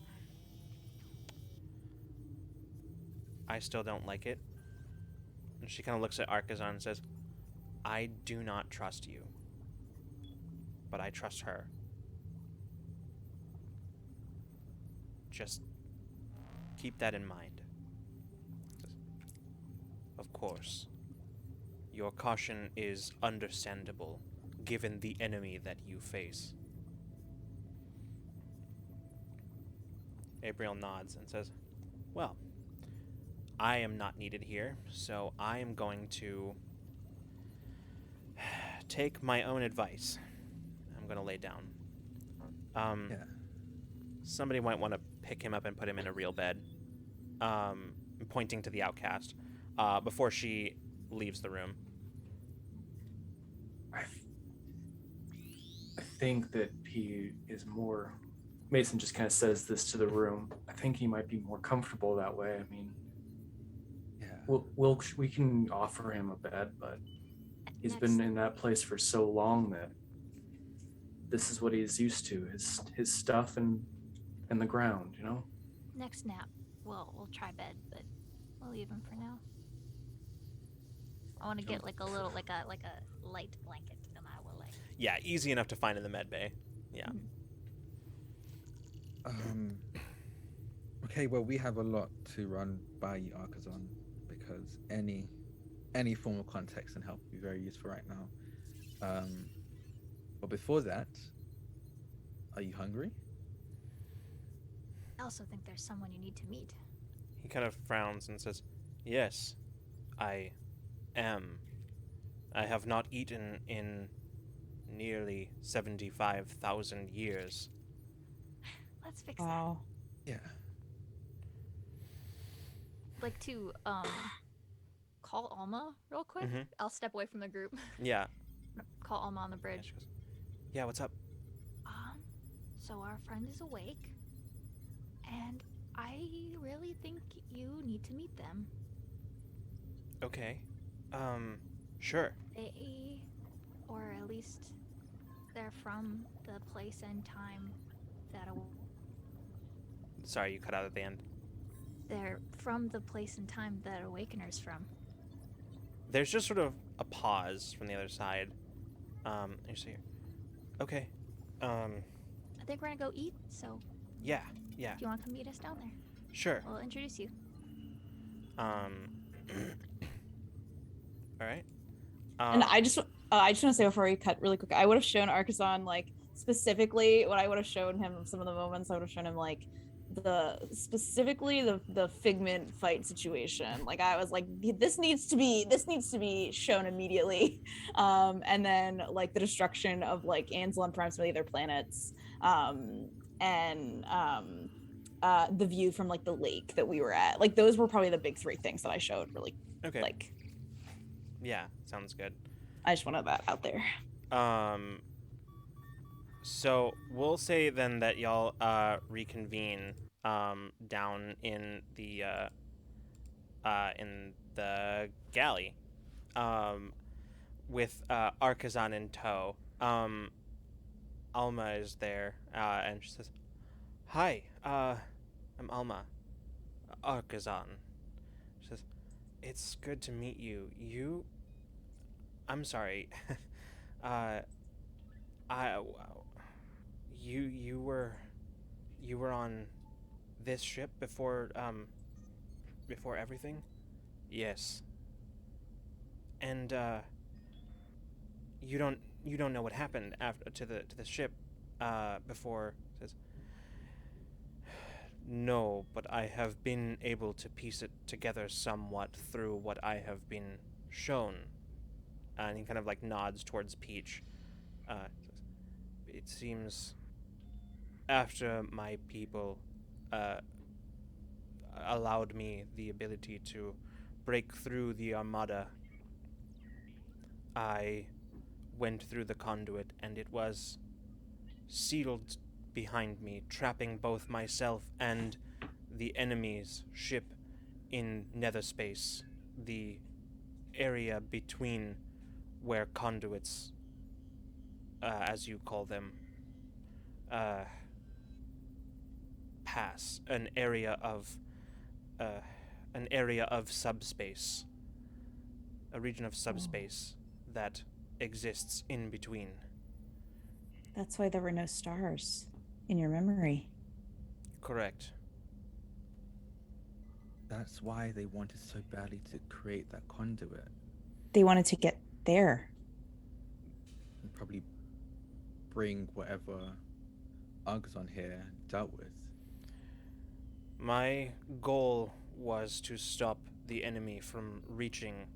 I still don't like it." And she kind of looks at Archazon and says, "I do not trust you, but I trust her. Just keep that in mind. Of course, your caution is understandable, given the enemy that you face." Abriel nods and says, "Well, I am not needed here, so I am going to take my own advice. I'm going to lay down. Somebody might want to pick him up and put him in a real bed," pointing to the outcast, before she leaves the room. I think that he is more... Mason just kind of says this to the room. I think he might be more comfortable that way. I mean, we can offer him a bed, but he's been in that place for so long that this is what he's used to, his stuff and the ground, you know? Next nap, we'll try bed, but we'll leave him for now. I want to get like a little, like a light blanket, and I will like. Yeah, easy enough to find in the med bay. Yeah. Okay, well, we have a lot to run by you, Archazon, because any form of context and help would be very useful right now. But before that, are you hungry? I also think there's someone you need to meet. He kind of frowns and says, "Yes, I am. I have not eaten in nearly 75,000 years." Let's fix Wow. Yeah. that. Like to call Alma real quick. Mhm. I'll step away from the group. Yeah. Call Alma on the And bridge. she goes, "Yeah, what's up?" So our friend is awake, and I really think you need to meet them. Okay. Sure. They, or at least they're from the place and time that Sorry, you cut out at the end. they're from the place and time that Awakener's from. There's just sort of a pause from the other side. And you say, "Okay. I think we're gonna go eat, so Yeah. if you want to come meet us down there, Sure. we'll introduce you." Um, all right. And I just want to say before we cut really quick, I would have shown Arkasan like specifically what I would have shown him. Some of the moments I would have shown him like the Figment fight situation. Like I was like, this needs to be shown immediately. And then like the destruction of like Ansel and Prime, some of the other planets, and the view from like the lake that we were at. Like those were probably the big three things that I showed. Really, Okay. like Yeah, sounds good. I just wanted that out there. So we'll say then that y'all reconvene down in the galley with Arcazan in tow. Alma is there and she says, "Hi, I'm Alma. Arcazan." She says, "It's good to meet you. I'm sorry. I you were on this ship before everything?" "Yes." "And you don't know what happened after to the ship before?" Says, "No, but I have been able to piece it together somewhat through what I have been shown." And he kind of like nods towards Peach. Says, "It seems after my people uh, allowed me the ability to break through the armada, I went through the conduit and it was sealed behind me, trapping both myself and the enemy's ship in nether space, the area between where conduits, as you call them, uh, pass, uh, an area of subspace, a region of subspace that exists in between." That's why there were no stars in your memory. "Correct." That's why they wanted so badly to create that conduit They wanted to get there. and probably bring whatever Argazon here dealt with. My goal was to stop the enemy from reaching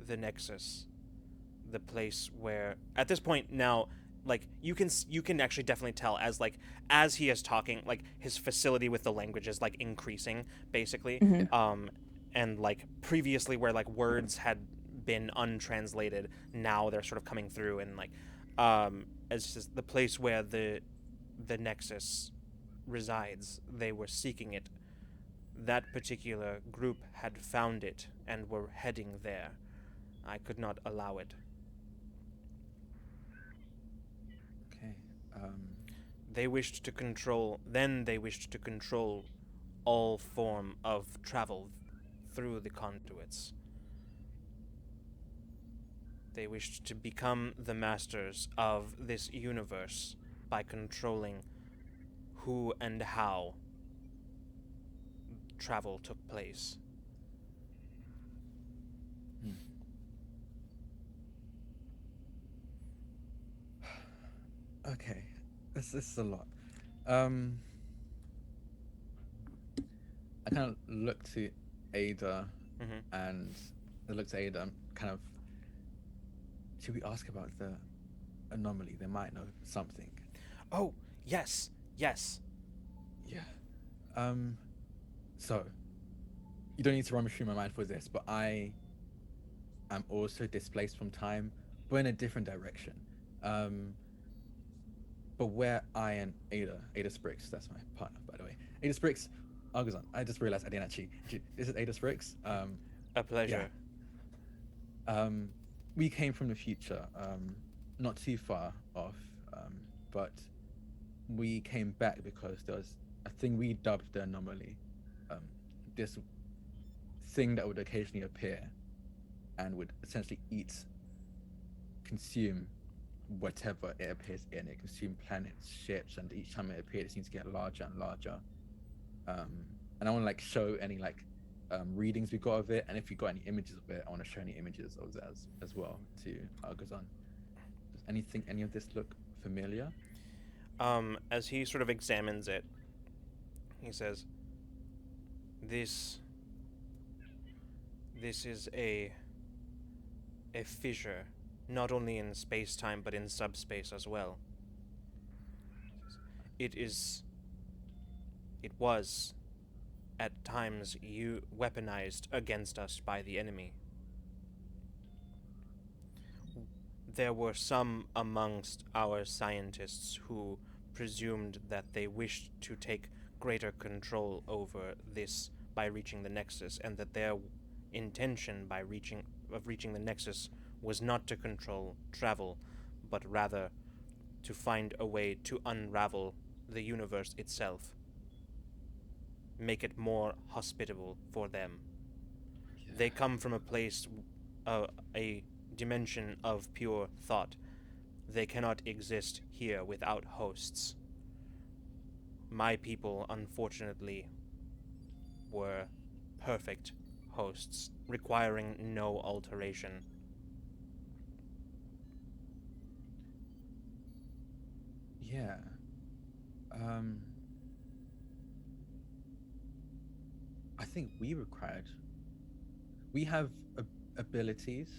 the Nexus, the place where, at this point now, like you can actually definitely tell as he is talking, like his facility with the language is like increasing basically. Mhm. And like previously where like words had been untranslated, now they're sort of coming through, and like as just the place where the Nexus resides, they were seeking it. That particular group had found it and were heading there. I could not allow it. Okay. They wished to control all form of travel through the conduits. They wished to become the masters of this universe by controlling who and how travel took place. Okay. This is a lot. kind of look to Ada, Mm-hmm. and I look to Ada. Kind of. Should we ask about the anomaly? They might know something. Oh, yes. Yes. Yeah. So you don't need to run me through my mind for this, but I am also displaced from time, but in a different direction. But where I and Ada Spriggs, that's my partner, by the way. Ada Spriggs, Argazon. I just realized I didn't actually. This is Ada Spriggs. A pleasure. We came from the future, not too far off, but we came back because there was a thing we dubbed the anomaly. This thing that would occasionally appear and would essentially consume whatever it appears in. It consumed planets, ships, and each time it appeared, it seems to get larger and larger. And I want to like show any like readings we got of it, and if we got any images of it, I want to show any images of that as well to Argazon. Does any of this look familiar? As he sort of examines it, he says, This is a fissure, not only in space-time but in subspace as well. It was at times weaponized against us by the enemy. There were some amongst our scientists who presumed that they wished to take greater control over this by reaching the Nexus, and that their intention of reaching the Nexus was not to control travel, but rather to find a way to unravel the universe itself, make it more hospitable for them. Yeah. They come from a place, a dimension of pure thought. They cannot exist here without hosts. My people, unfortunately, were perfect hosts, requiring no alteration. Yeah. I think we have abilities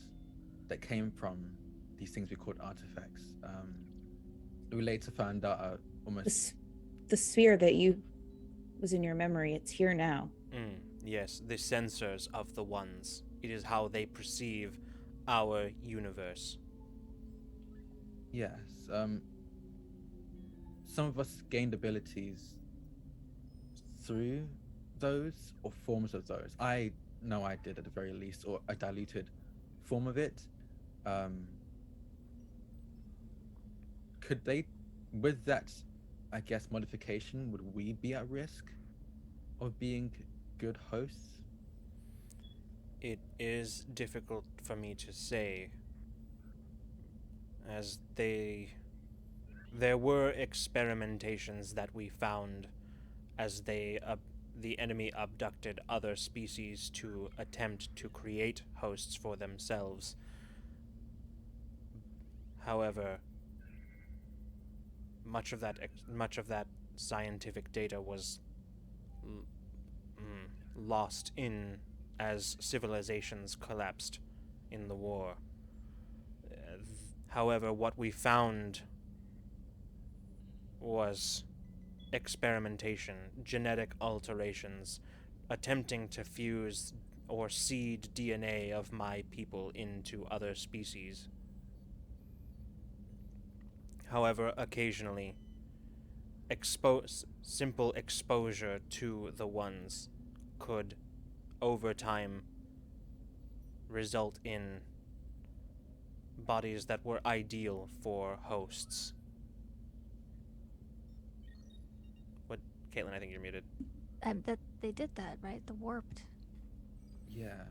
that came from these things we called artifacts. We later found out almost the sphere that was in your memory, it's here now. Yes, the sensors of the ones. It is how they perceive our universe. yes. Some of us gained abilities through those or forms of those. I know I did at the very least, or a diluted form of it. Could they, with that, I guess, modification, would we be at risk of being good hosts? It is difficult for me to say, as there were experimentations that we found as the enemy abducted other species to attempt to create hosts for themselves. However, much of that scientific data was lost as civilizations collapsed in the war. However, what we found was experimentation, genetic alterations, attempting to fuse or seed DNA of my people into other species. However, occasionally, simple exposure to the ones could, over time, result in bodies that were ideal for hosts. What, Caitlin? I think you're muted. That they did that, right? The warped. Yeah.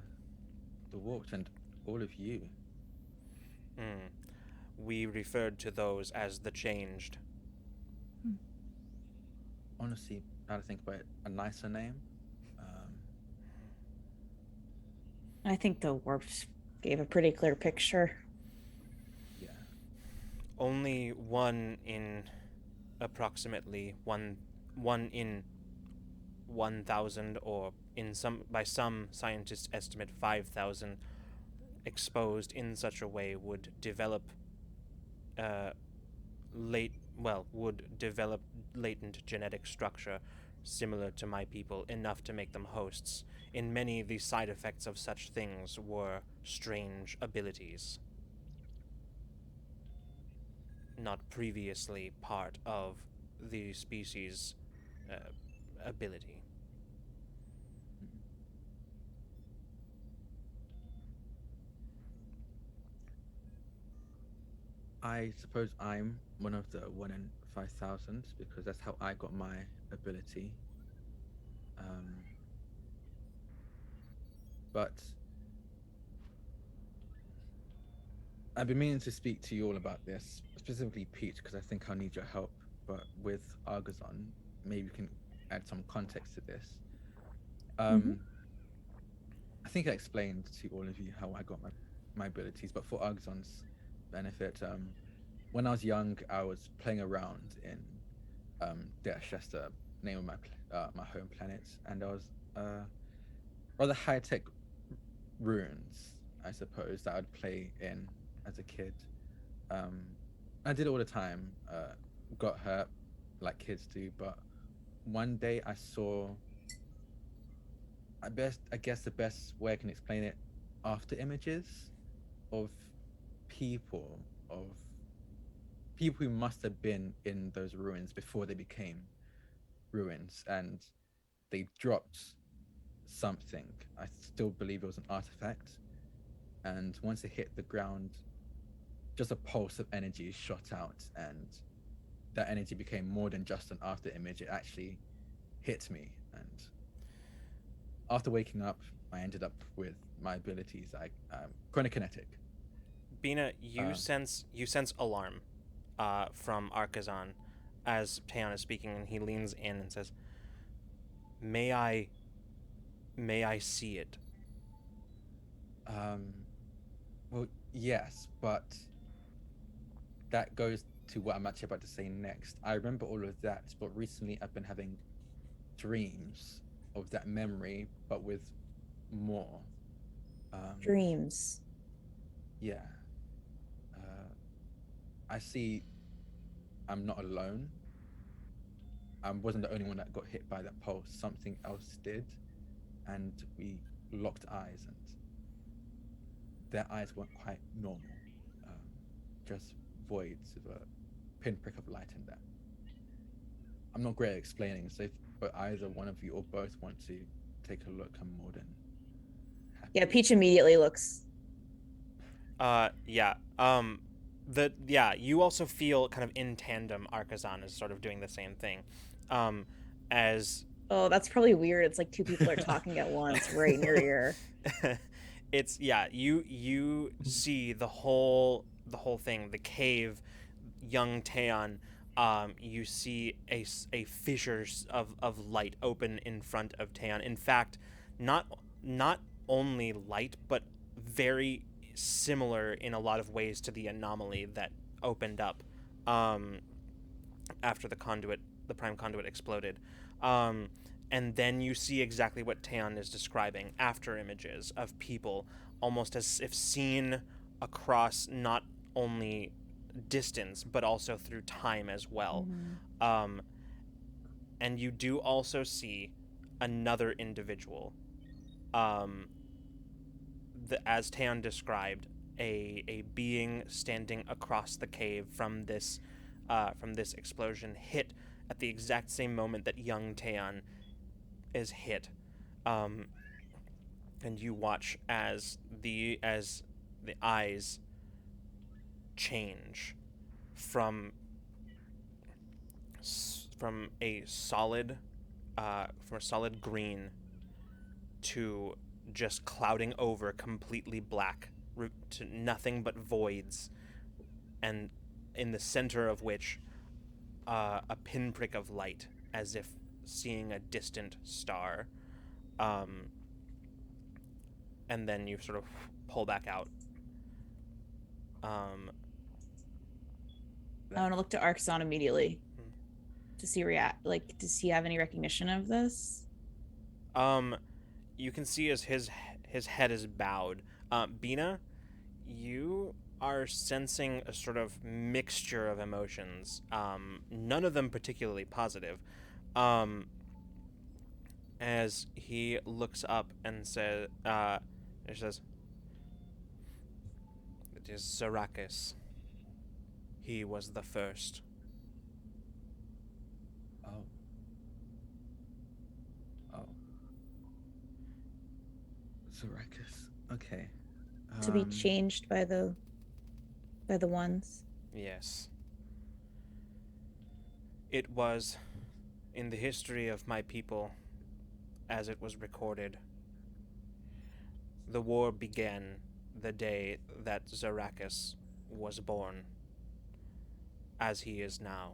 The warped and all of you. We referred to those as the changed. Honestly, now to think about it, a nicer name. I think the warps gave a pretty clear picture. Yeah. Only one in approximately one in 1,000, or by some scientists estimate 5,000, exposed in such a way would develop would develop latent genetic structure similar to my people, enough to make them hosts. In many, the side effects of such things were strange abilities, not previously part of the species' ability. I suppose I'm one of the 1 in 5,000 because that's how I got my ability. But I've been meaning to speak to you all about this, specifically Pete, because I think I'll need your help. But with Argazon, maybe you can add some context to this. I think I explained to all of you how I got my abilities, but for Argazon's benefit, when I was young, I was playing around in Dash, that's the name of my home planet, and I was rather high-tech runes, I suppose, that I'd play in as a kid. I did it all the time, got hurt like kids do, but one day I saw, I guess the best way I can explain it, after images of people who must have been in those ruins before they became ruins, and they dropped something. I still believe it was an artifact, and once it hit the ground, just a pulse of energy shot out, and that energy became more than just an after image. It actually hit me, and after waking up, I ended up with my abilities like chronokinetic. Bina, you sense alarm from Arcazon as Taeon is speaking, and he leans in and says, May I see it?" Well, yes, but that goes to what I'm actually about to say next. I remember all of that, but recently I've been having dreams of that memory, but with more. Dreams. Yeah. I see I'm not alone. I wasn't the only one that got hit by that pulse. Something else did, and we locked eyes, and their eyes weren't quite normal. Just voids with a pinprick of light in them. I'm not great at explaining, so but either one of you or both want to take a look, I'm more than happy. Yeah, Peach immediately looks. You also feel kind of in tandem. Arcazon is sort of doing the same thing, as. Oh, that's probably weird. It's like two people are talking at once, right in your ear. It's you see the whole thing, the cave, young Taeon. You see a fissure of light open in front of Taeon. In fact, not only light, but very similar in a lot of ways to the anomaly that opened up after the prime conduit exploded. And then you see exactly what Taeon is describing, after images of people, almost as if seen across not only distance, but also through time as well. Mm-hmm. And you do also see another individual, as Taeon described, a being standing across the cave from this explosion, hit at the exact same moment that young Taeon is hit, and you watch as the eyes change from a solid green to just clouding over completely black to nothing but voids, and in the center of which a pinprick of light, as if seeing a distant star, and then you sort of pull back out. I want to look to Arxon immediately to see does he have any recognition of this? You can see as his head is bowed. Bina, you are sensing a sort of mixture of emotions. None of them particularly positive. As he looks up and says, "It is Zarakis. He was the first." Oh. Oh. Zarakis. Okay. To be changed by the ones. Yes. It was in the history of my people, as it was recorded. The war began the day that Zarakis was born, as he is now,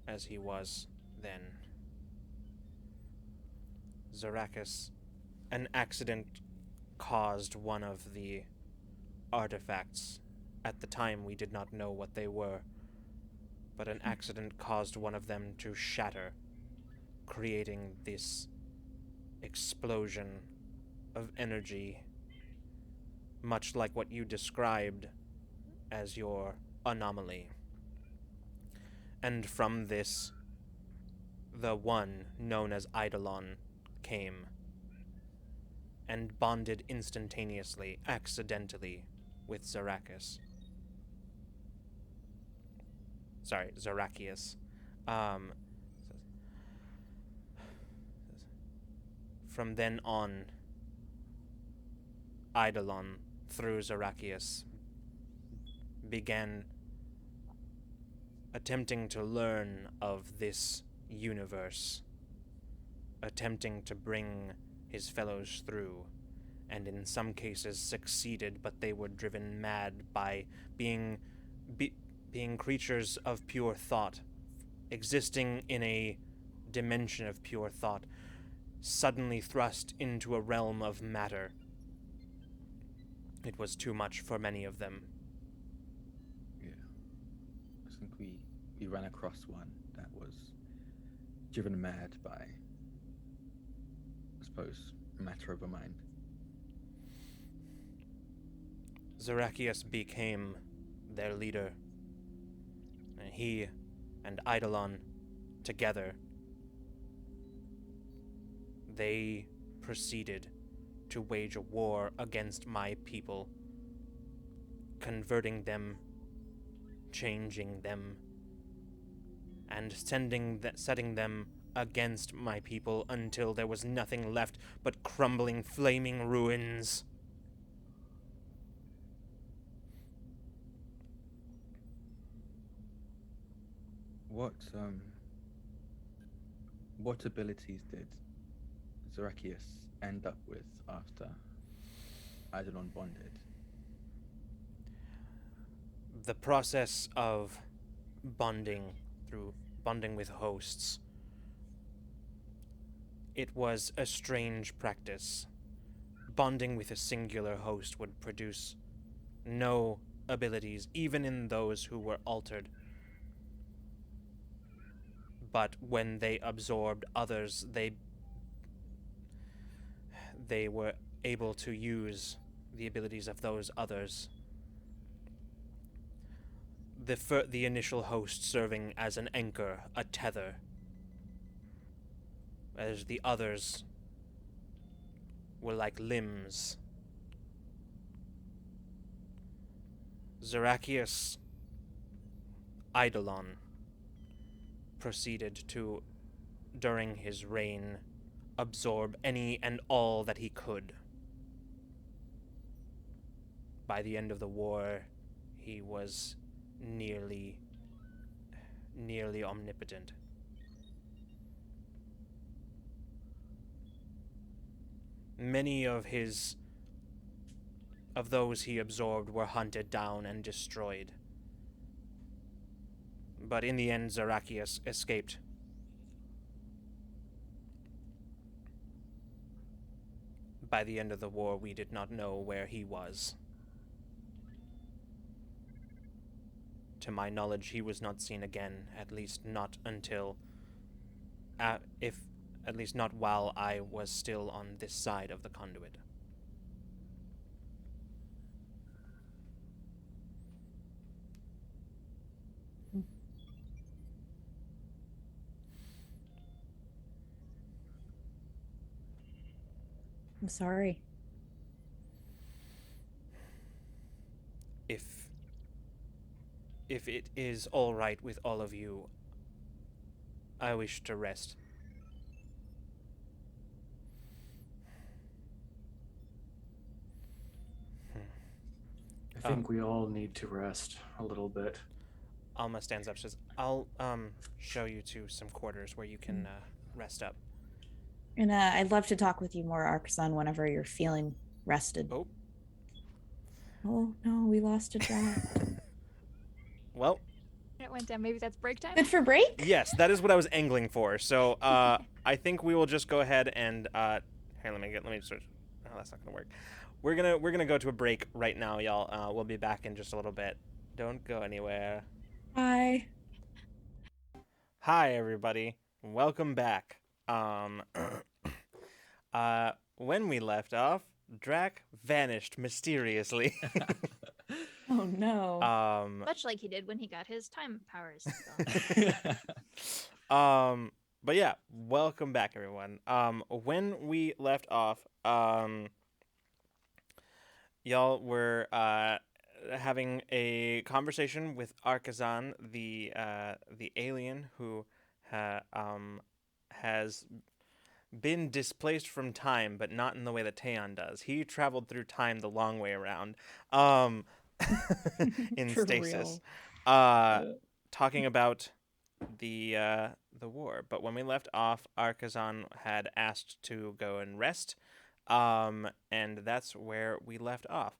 as he was then. Zarakis, an accident caused one of the artifacts. At the time, we did not know what they were, but an accident caused one of them to shatter, creating this explosion of energy, much like what you described as your anomaly. And from this, the one known as Eidolon came and bonded instantaneously, accidentally, with Zarakis. Sorry, Zarakius. From then on, Eidolon, through Zarakius, began attempting to learn of this universe, attempting to bring his fellows through, and in some cases succeeded, but they were driven mad by being creatures of pure thought, existing in a dimension of pure thought, suddenly thrust into a realm of matter. It was too much for many of them. Yeah. I think we ran across one that was driven mad by, I suppose, matter over mind. Zarakius became their leader. And he and Eidolon, together, they proceeded to wage a war against my people, converting them, changing them, and setting them against my people until there was nothing left but crumbling, flaming ruins. What abilities did Zarakius end up with after Eidolon bonded? The process of bonding through bonding with hosts, it was a strange practice. Bonding with a singular host would produce no abilities, even in those who were altered. But when they absorbed others, they were able to use the abilities of those others. The initial host serving as an anchor, a tether, as the others were like limbs. Zarakius Eidolon proceeded to, during his reign, absorb any and all that he could. By the end of the war, he was nearly omnipotent. Many of those he absorbed were hunted down and destroyed. But in the end, Zarakius escaped. By the end of the war, we did not know where he was. To my knowledge, he was not seen again, at least not until At least not while I was still on this side of the conduit. I'm sorry. If it is all right with all of you, I wish to rest. I think we all need to rest a little bit. Alma stands up, says, I'll show you to some quarters where you can rest up. And I'd love to talk with you more, Arkasan, whenever you're feeling rested. Oh. Oh no, we lost a draft. Well, It went down. Maybe that's break time. Good for break? yes, that is what I was angling for. So I think we will just go ahead and here, let me search. Oh, that's not gonna work. We're gonna go to a break right now, y'all. We'll be back in just a little bit. Don't go anywhere. Hi. Hi, everybody. Welcome back. When we left off, Drac vanished mysteriously. Oh no. Much like he did when he got his time powers. But yeah, welcome back, everyone. When we left off, y'all were having a conversation with Arkazan, the alien who has been displaced from time, but not in the way that Taeon does. He traveled through time the long way around, in For stasis, real. talking about the war. But when we left off, Arkazan had asked to go and rest, and that's where we left off.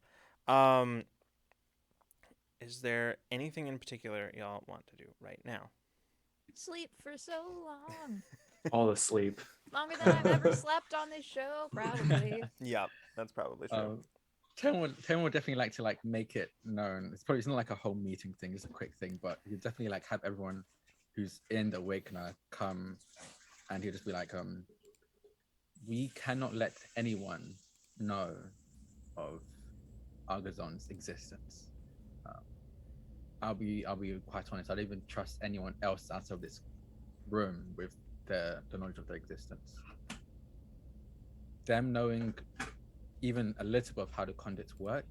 Is there anything in particular y'all want to do right now? Sleep for so long. All asleep. Longer than I've ever slept on this show, probably. Yeah, that's probably true. Ten would definitely like to make it known. It's not like a whole meeting thing, it's a quick thing, but you definitely have everyone who's in the Awakener come, and he'll just be like, we cannot let anyone know of Argazon's existence. I'll be quite honest. I don't even trust anyone else outside of this room with the knowledge of their existence. Them knowing even a little bit of how the conduits work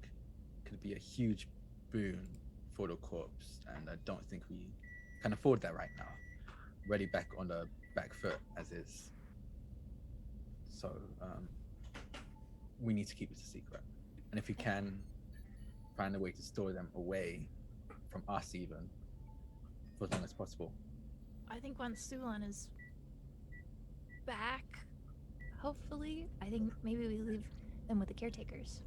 could be a huge boon for the corps, and I don't think we can afford that right now. Really back on the back foot as is. So we need to keep it a secret, and if we can find a way to store them away from us, even for as long as possible. I think once Sulon is back, hopefully, I think maybe we leave them with the caretakers.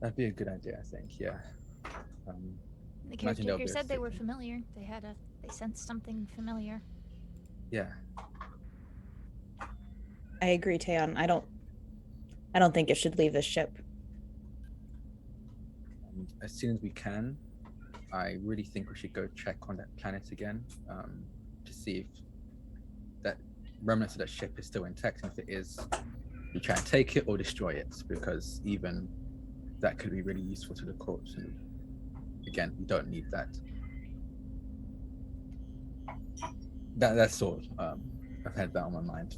That'd be a good idea, I think. Yeah. The caretakers said they were familiar. They sensed something familiar. Yeah. I agree, Taeon. I don't think it should leave the ship. And as soon as we can, I really think we should go check on that planet again, to see if that remnants of that ship is still intact, and if it is, we try and take it or destroy it, because even that could be really useful to the corps. And again, we don't need that. That's all. I've had that on my mind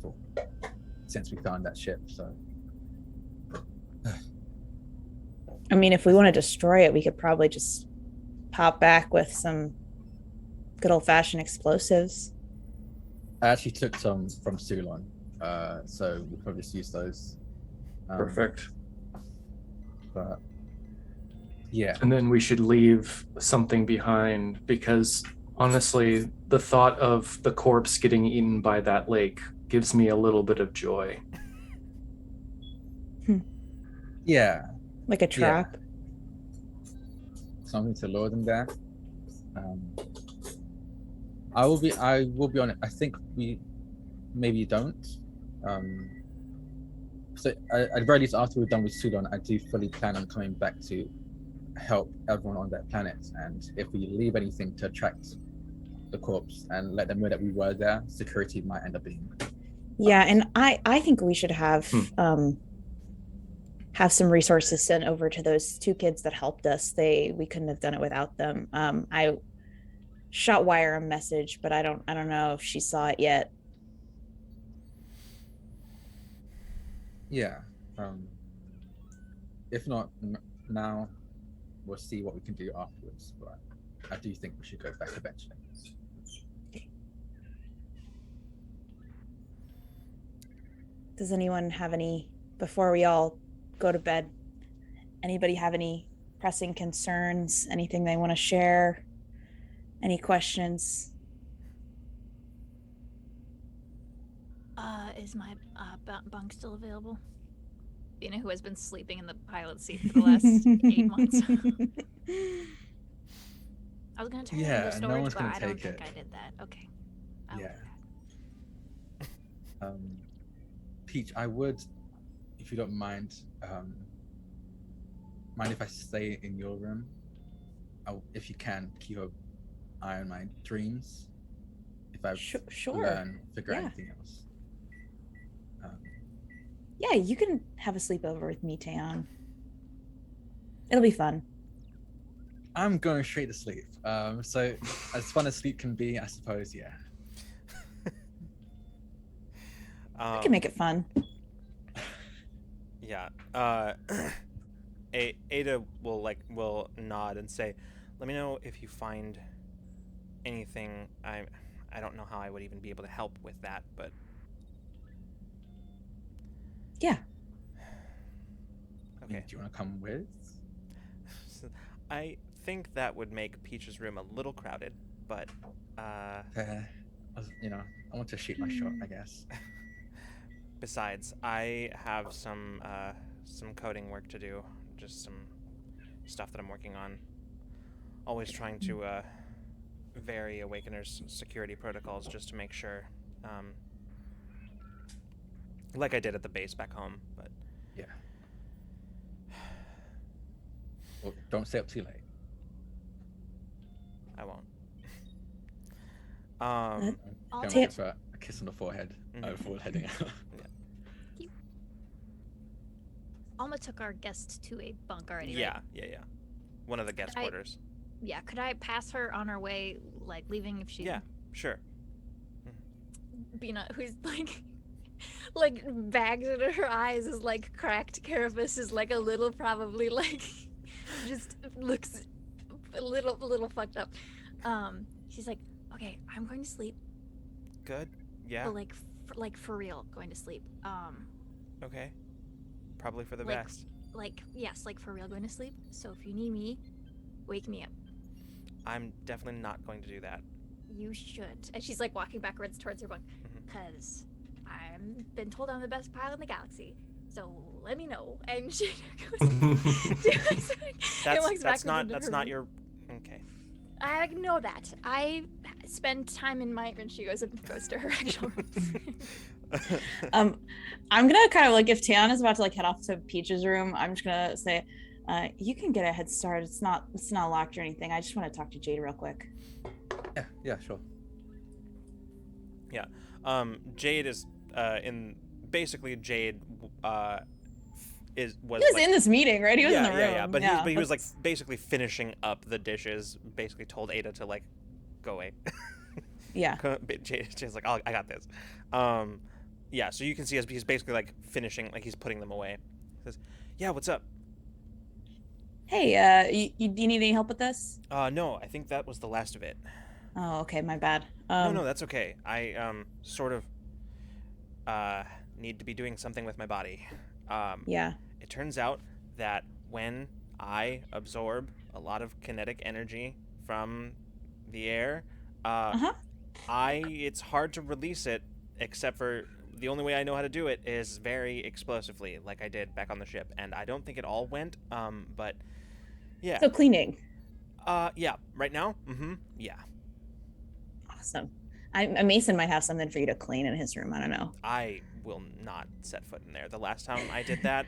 since we found that ship. So, I mean, if we want to destroy it, we could probably just pop back with some good old-fashioned explosives. I actually took some from Sulon, so we'll probably just use those. Perfect. But yeah. And then we should leave something behind, because honestly, the thought of the corpse getting eaten by that lake gives me a little bit of joy. Yeah. Like a trap. Yeah. Something to lure them there. I will be honest. I think we maybe don't. So at the very least, after we're done with Sulon, I do fully plan on coming back to help everyone on that planet. And if we leave anything to attract the corpse and let them know that we were there, security might end up being Yeah, and I think we should have some resources sent over to those two kids that helped us. We couldn't have done it without them. I shot Wire a message, but I don't know if she saw it yet. Yeah. If not now, we'll see what we can do afterwards. But I do think we should go back eventually. Does anyone have any, before we all go to bed, anybody have any pressing concerns? Anything they want to share? Any questions? Is my bunk still available? Bina, who has been sleeping in the pilot seat for the last 8 months. I was gonna turn it into storage, no one's but gonna I don't take think it. I did that. Okay. I'll do Yeah. Peach, I would, if you don't mind, mind if I stay in your room? If you can, keep an eye on my dreams. If I Sure. figure Yeah. anything else. Yeah, you can have a sleepover with me, Taeyeon. It'll be fun. I'm going straight to sleep. So as fun as sleep can be, I suppose. Yeah. I can make it fun. Yeah. Ada will nod and say, "Let me know if you find anything. I don't know how I would even be able to help with that, but Yeah. okay." Do you want to come with? I think that would make Peach's room a little crowded, but I want to shoot my shot, I guess. besides, I have some coding work to do, just some stuff that I'm working on. Always trying to vary Awakener's security protocols just to make sure, like I did at the base back home, but Yeah. Well, don't stay up too late. I won't. Can't Tim- wait for a kiss on the forehead before heading out. Alma took our guest to a bunk already, Yeah. right? One of the guest quarters. Yeah, could I pass her on her way, like leaving if she... Yeah, sure. Bina, who's like bags under her eyes, is like cracked carapace, is like a little probably like just looks a little fucked up. She's like, okay, I'm going to sleep, Good. Yeah. but like for real going to sleep. Okay. Probably for the like, best. Yes, like for real going to sleep. So if you need me, wake me up. I'm definitely not going to do that. You should. And she's like walking backwards towards her bunk, because I've been told I'm the best pilot in the galaxy. So let me know. And she goes. That's not your. Okay. I know that. I spend time in my. And she goes and goes to her actual room. I'm gonna kind of like, if Taeyeon is about to like head off to Peach's room, I'm just gonna say, you can get a head start. It's not locked or anything. I just want to talk to Jade real quick. Yeah, sure. Yeah. Jade is basically Jade was He was like, in this meeting, right? He was in the room. Yeah. But he was like basically finishing up the dishes. Basically told Ada to like go away. Yeah. Jade's like, oh, I got this. Yeah. So you can see as he's basically like finishing, like he's putting them away. He says, "Yeah, what's up?" Hey, do you need any help with this? No, I think that was the last of it. Oh, okay, my bad. No, that's okay. I sort of need to be doing something with my body. Yeah. It turns out that when I absorb a lot of kinetic energy from the air, it's hard to release it, except for the only way I know how to do it is very explosively, like I did back on the ship. And I don't think it all went, but yeah. So cleaning. Yeah. Right now? Yeah. Awesome. A Mason might have something for you to clean in his room. I don't know. I will not set foot in there. The last time I did that,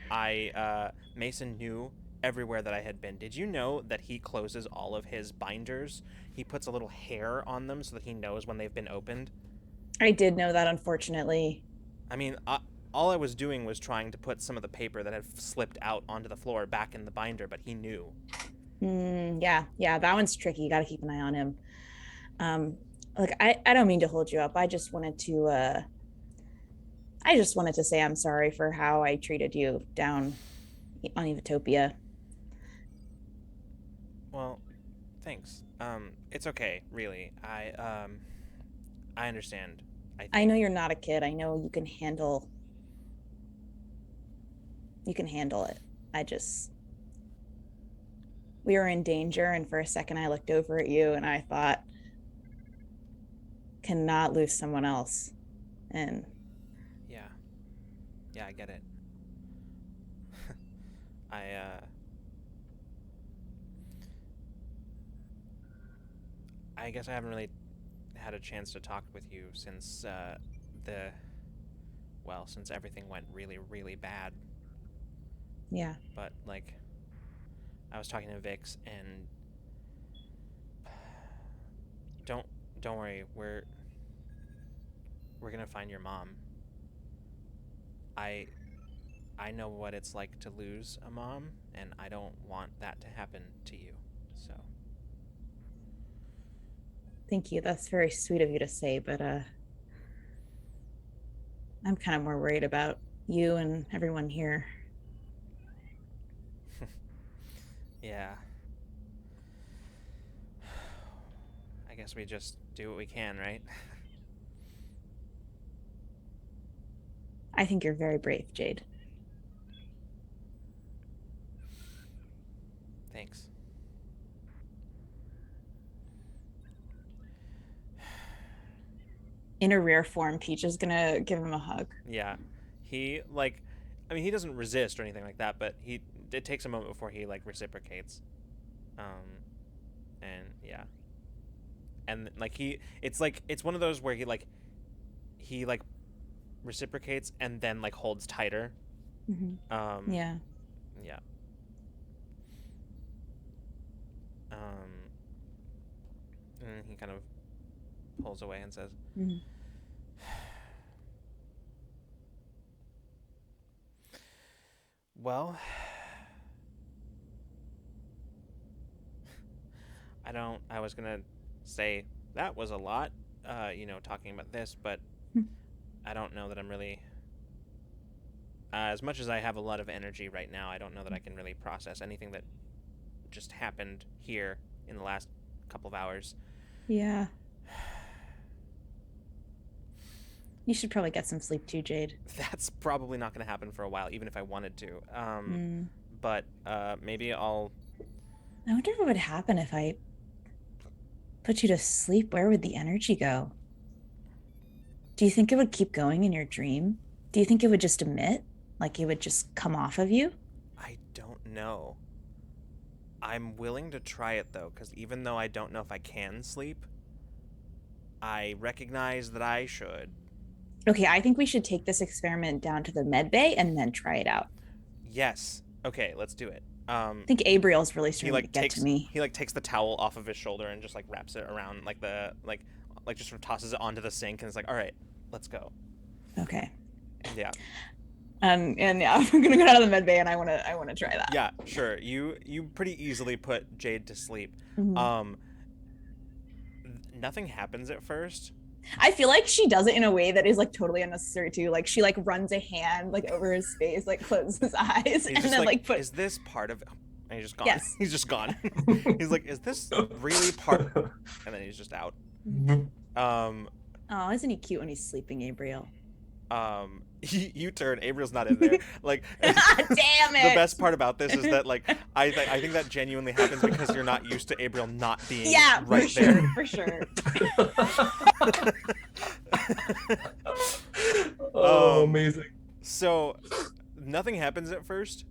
Mason knew everywhere that I had been. Did you know that he closes all of his binders? He puts a little hair on them so that he knows when they've been opened. I did know that, unfortunately. I mean, all I was doing was trying to put some of the paper that had slipped out onto the floor back in the binder, but he knew. Yeah, that one's tricky. You got to keep an eye on him. Like I don't mean to hold you up. I just wanted to say I'm sorry for how I treated you down on Evatopia. Well, thanks. It's okay, really. I understand. I know you're not a kid. I know you can handle it. We were in danger, and for a second I looked over at you and I thought, cannot lose someone else. And yeah, I get it. I guess I haven't really had a chance to talk with you since since everything went really, really bad. Yeah. But like, I was talking to Vix, and don't worry, we're gonna find your mom. I know what it's like to lose a mom, and I don't want that to happen to you. So Thank you. That's very sweet of you to say, but I'm kind of more worried about you and everyone here. yeah. I guess we just do what we can, right? I think you're very brave, Jade. Thanks. In a rare form, Peach is gonna give him a hug. Yeah. He he doesn't resist or anything like that, but it takes a moment before he reciprocates. And yeah. And it's one of those where he reciprocates and then holds tighter. Mm-hmm. Yeah. And he kind of pulls away and says, mm-hmm. Well, I was gonna say that was a lot, talking about this, but I don't know that I'm really, as much as I have a lot of energy right now, I don't know that I can really process anything that just happened here in the last couple of hours. Yeah. You should probably get some sleep too, Jade. That's probably not going to happen for a while, even if I wanted to. But maybe I'll... I wonder what would happen if I put you to sleep. Where would the energy go? Do you think it would keep going in your dream? Do you think it would just emit? Like it would just come off of you? I don't know. I'm willing to try it, though, because even though I don't know if I can sleep, I recognize that I should. Okay, I think we should take this experiment down to the med bay and then try it out. Yes. Okay, let's do it. I think Abriel's really starting to get to me. He takes the towel off of his shoulder and just wraps it around just sort of tosses it onto the sink and is all right, let's go. Okay. Yeah. And yeah, we're gonna go down to the med bay and I wanna try that. Yeah, sure. You pretty easily put Jade to sleep. Mm-hmm. Nothing happens at first. I feel like she does it in a way that is totally unnecessary too. Like she runs a hand over his face, closes his eyes, and then is this part of it? And he's just gone. Yes. He's just gone. He's is this really part? And then he's just out. Oh, isn't he cute when he's sleeping, Abriel? You turn. Abriel's not in there. Damn it! The best part about this is that I think that genuinely happens because you're not used to Abriel not being right there. For sure. Amazing. So nothing happens at first,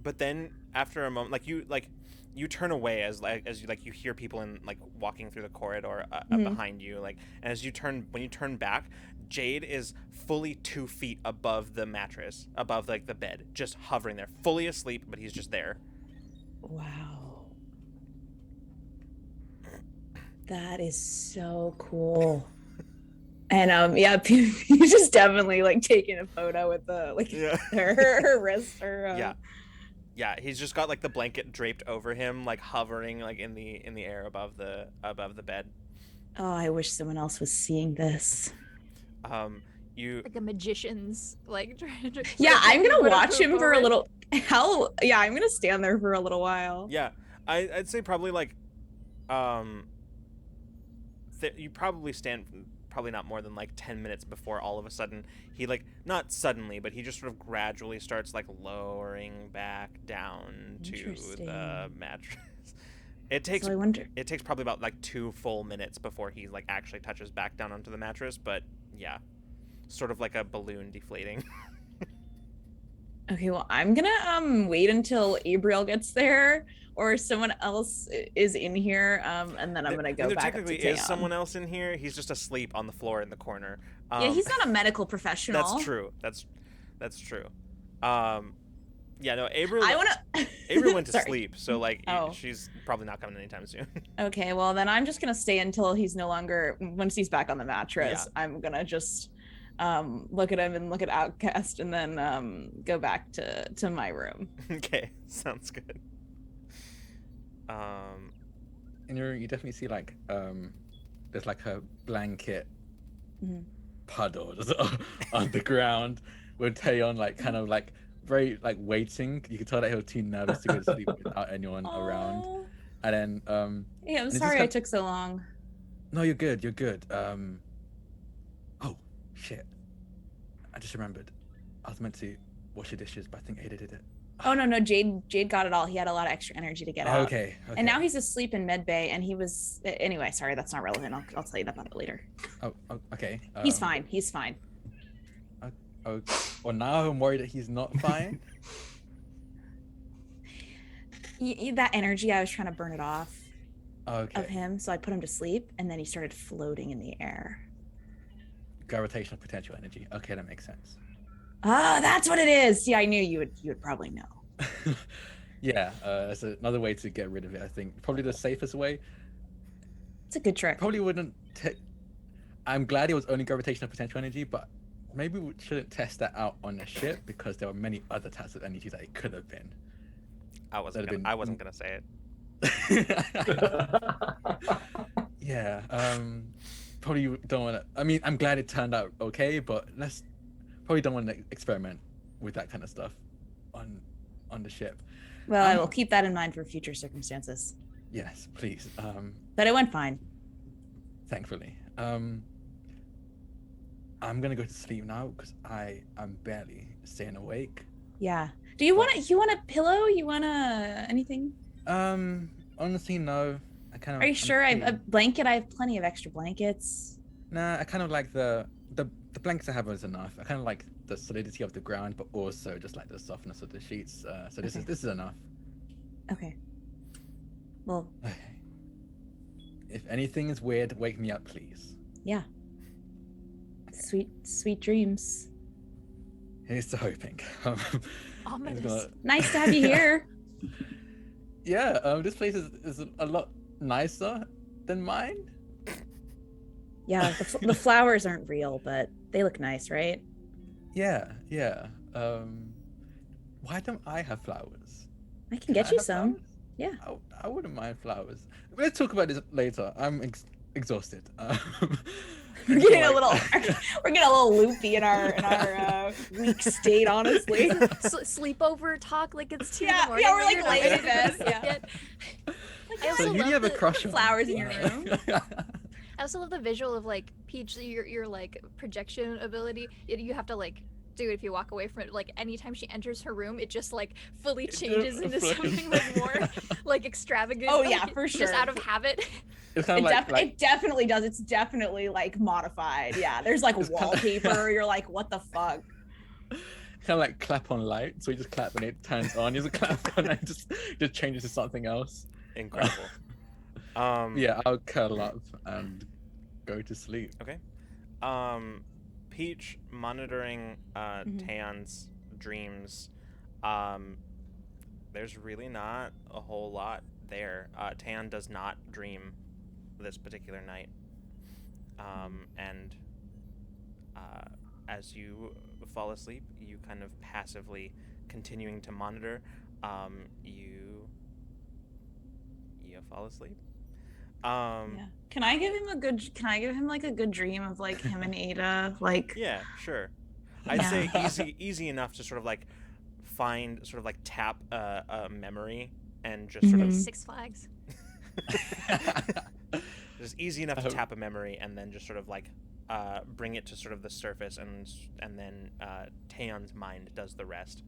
but then after a moment, you turn away as you hear people walking through the corridor behind you, and when you turn back, Jade is fully 2 feet above the mattress, above the bed, just hovering there, fully asleep, but he's just there. Wow. That is so cool. And yeah, Peach's just definitely like taking a photo with the like Yeah. her wrist or Yeah, he's just got like the blanket draped over him, like hovering like in the air above the bed. Oh, I wish someone else was seeing this. You Like a magician's like trying to Yeah, I'm put gonna a watch hoop him for over a it. little. Yeah, I'm gonna stand there for a little while. Yeah, I'd say probably like, you probably stand probably not more than like 10 minutes before all of a sudden he like not suddenly but he just sort of gradually starts like lowering back down to the Interesting. mattress. It takes So I wonder. it takes probably about like 2 full minutes before he like actually touches back down onto the mattress, but yeah, sort of like a balloon deflating. Okay, well, I'm gonna wait until Abriel gets there or someone else is in here, and then I'm gonna go there back up to technically Taeyeon. is someone else in here. He's just asleep on the floor in the corner. Yeah, he's not a medical professional. That's true. That's true. Yeah, no, Abriel. I wanna. Abriel went to Sorry. sleep, so like Oh. she's probably not coming anytime soon. Okay, well then I'm just gonna stay until he's no longer. Once he's back on the mattress, Yeah. I'm gonna just look at him and look at Outcast, and then go back to my room. Okay, sounds good. And you definitely see like there's like a blanket Mhm. puddle just on the ground with Taeyeon like kind of like very like waiting. You can tell that he was too nervous to go to sleep without anyone around. Aw. And then Yeah, I'm it's just sorry I kind- took so long. no, you're good. You're good. Oh shit! I just remembered. I was meant to wash the dishes, but I think Ada did it. Oh no, Jade got it all. He had a lot of extra energy to get out. Okay. And now he's asleep in med bay, and he was anyway. Sorry, that's not relevant. I'll tell you about it later. Oh, okay. He's fine. He's fine. Oh, well, now I'm worried that he's not fine. That energy, I was trying to burn it off Okay. of him, so I put him to sleep, and then he started floating in the air. Gravitational potential energy. Okay, that makes sense. Ah, that's what it is. Yeah, I knew you would probably know. Yeah, that's another way to get rid of it. I think probably the safest way. It's a good trick. Probably wouldn't. I'm glad it was only gravitational potential energy, but maybe we shouldn't test that out on the ship because there were many other types of energy that it could have been. I wasn't gonna say it. Yeah. Probably don't want to. I mean, I'm glad it turned out okay, but let's probably don't want to experiment with that kind of stuff on the ship. Well, I will keep that in mind for future circumstances. Yes, please. But it went fine. Thankfully. I'm gonna go to sleep now because I'm barely staying awake. Yeah. Do you want a pillow? You want anything? Honestly, no. I kind of. Are you sure? A blanket. I have plenty of extra blankets. Nah, I kind of like the blankets I have is enough. I kind of like the solidity of the ground, but also just like the softness of the sheets. So this is enough. Okay. Well, If anything is weird, wake me up, please. yeah. Sweet dreams. Here's to hoping. Ominous. Nice to have you here. Yeah, this place is a lot nicer than mine. Yeah, the flowers aren't real, but they look nice, right? Yeah. Why don't I have flowers? I can get I you have some. flowers? Yeah. I wouldn't mind flowers. Let's talk about this later. I'm exhausted. We're getting a little loopy in our weak state, honestly. Sleepover talk like it's 2 in the morning. Yeah, we're when like you're laying not in bed. ready to Yeah. get- I So also who do you love have a the- crush on? flowers in your room. I also love the visual of like Peach, your like projection ability. You have to like do it if you walk away from it. Like anytime she enters her room, it just like fully changes into something like more like extravagant. Oh, yeah, like, for Just sure. out of habit. It's kind of It definitely does. It's definitely like modified. Yeah, there's like It's kinda- wallpaper. You're like, what the fuck? kind of like clap on light. So you just clap and it turns on. You just clap and it just changes to something else. Incredible. Yeah, I'll curl up and go to sleep. Okay. Peach monitoring Taeyeon's dreams. There's really not a whole lot there. Taeyeon does not dream this particular night. And as you fall asleep, you kind of passively continuing to monitor. You fall asleep. Yeah. Can I give him like a good dream of like him and Ada? Like, Yeah, sure. I'd say easy enough to sort of like find, sort of like tap a memory and just sort of Six Flags. just easy enough to tap a memory and then just sort of like bring it to sort of the surface, and then Taeyeon's mind does the rest.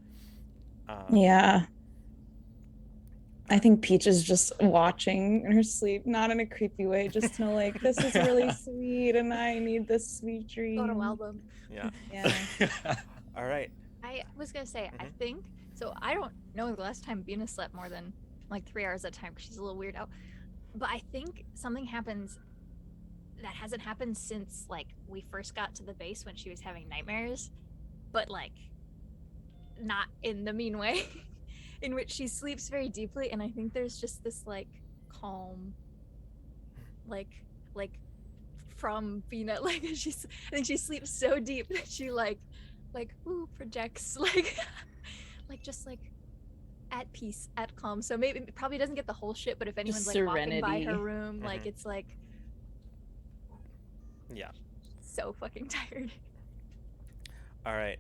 yeah. I think Peach is just watching in her sleep, not in a creepy way, just to know like this is really sweet and I need this sweet dream. Photo album. Yeah. Yeah. All right. I was gonna say, I Mhm. think so. I don't know the last time Bina slept more than like 3 hours at a time because she's a little weird out. But I think something happens that hasn't happened since like we first got to the base when she was having nightmares, but like not in the mean way, in which she sleeps very deeply, and I think there's just this like calm, like from Bina, like she's. I think she sleeps so deep that she like ooh projects like just like at peace, at calm. So maybe probably doesn't get the whole shit, but if anyone's like walking by her serenity. room, like Mhm. it's like Yeah. so fucking tired. All right.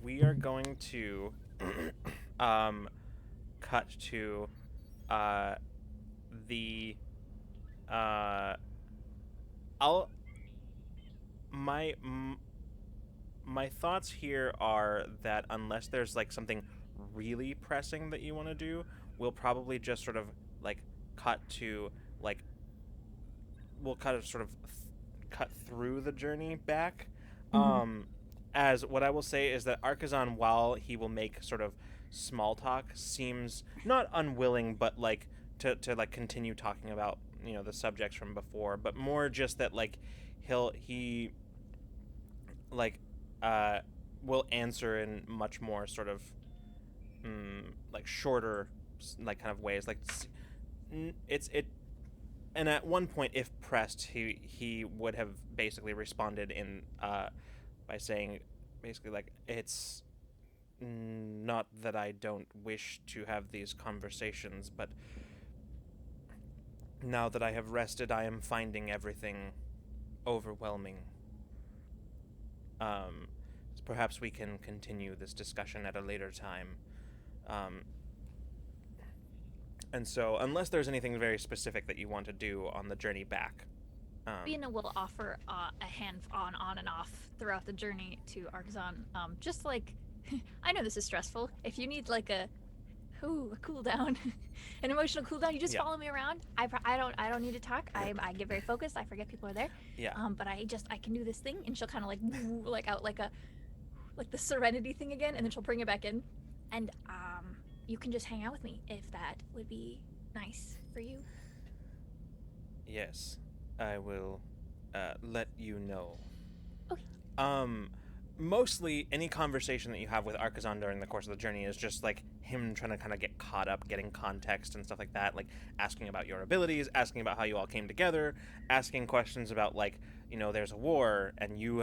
We are going to cut to the I'll my thoughts here are that unless there's like something really pressing that you want to do, we'll probably just sort of like cut to like we'll kind of sort of cut through the journey back. As what I will say is that Archazon, while he will make sort of small talk, seems not unwilling, but like to like continue talking about the subjects from before, but more just that like he like will answer in much more sort of like shorter like kind of ways, like it's it. And at one point, if pressed, he would have basically responded in by saying basically like it's not that I don't wish to have these conversations, but now that I have rested, I am finding everything overwhelming. Um, Perhaps we can continue this discussion at a later time. And so, unless there's anything very specific that you want to do on the journey back, Bina will offer a hand on and off throughout the journey to Arxon. Just like, I know this is stressful. If you need like a cool down, an emotional cool down, you just follow me around. I don't need to talk. I get very focused. I forget people are there. Yeah. But I can do this thing, and she'll kind of like out like the serenity thing again, and then she'll bring it back in, and you can just hang out with me if that would be nice for you. Yes, I will let you know. Okay. Mostly any conversation that you have with Archazon during the course of the journey is just like him trying to kind of get caught up, getting context and stuff like that, like asking about your abilities, asking about how you all came together, asking questions about like, there's a war and you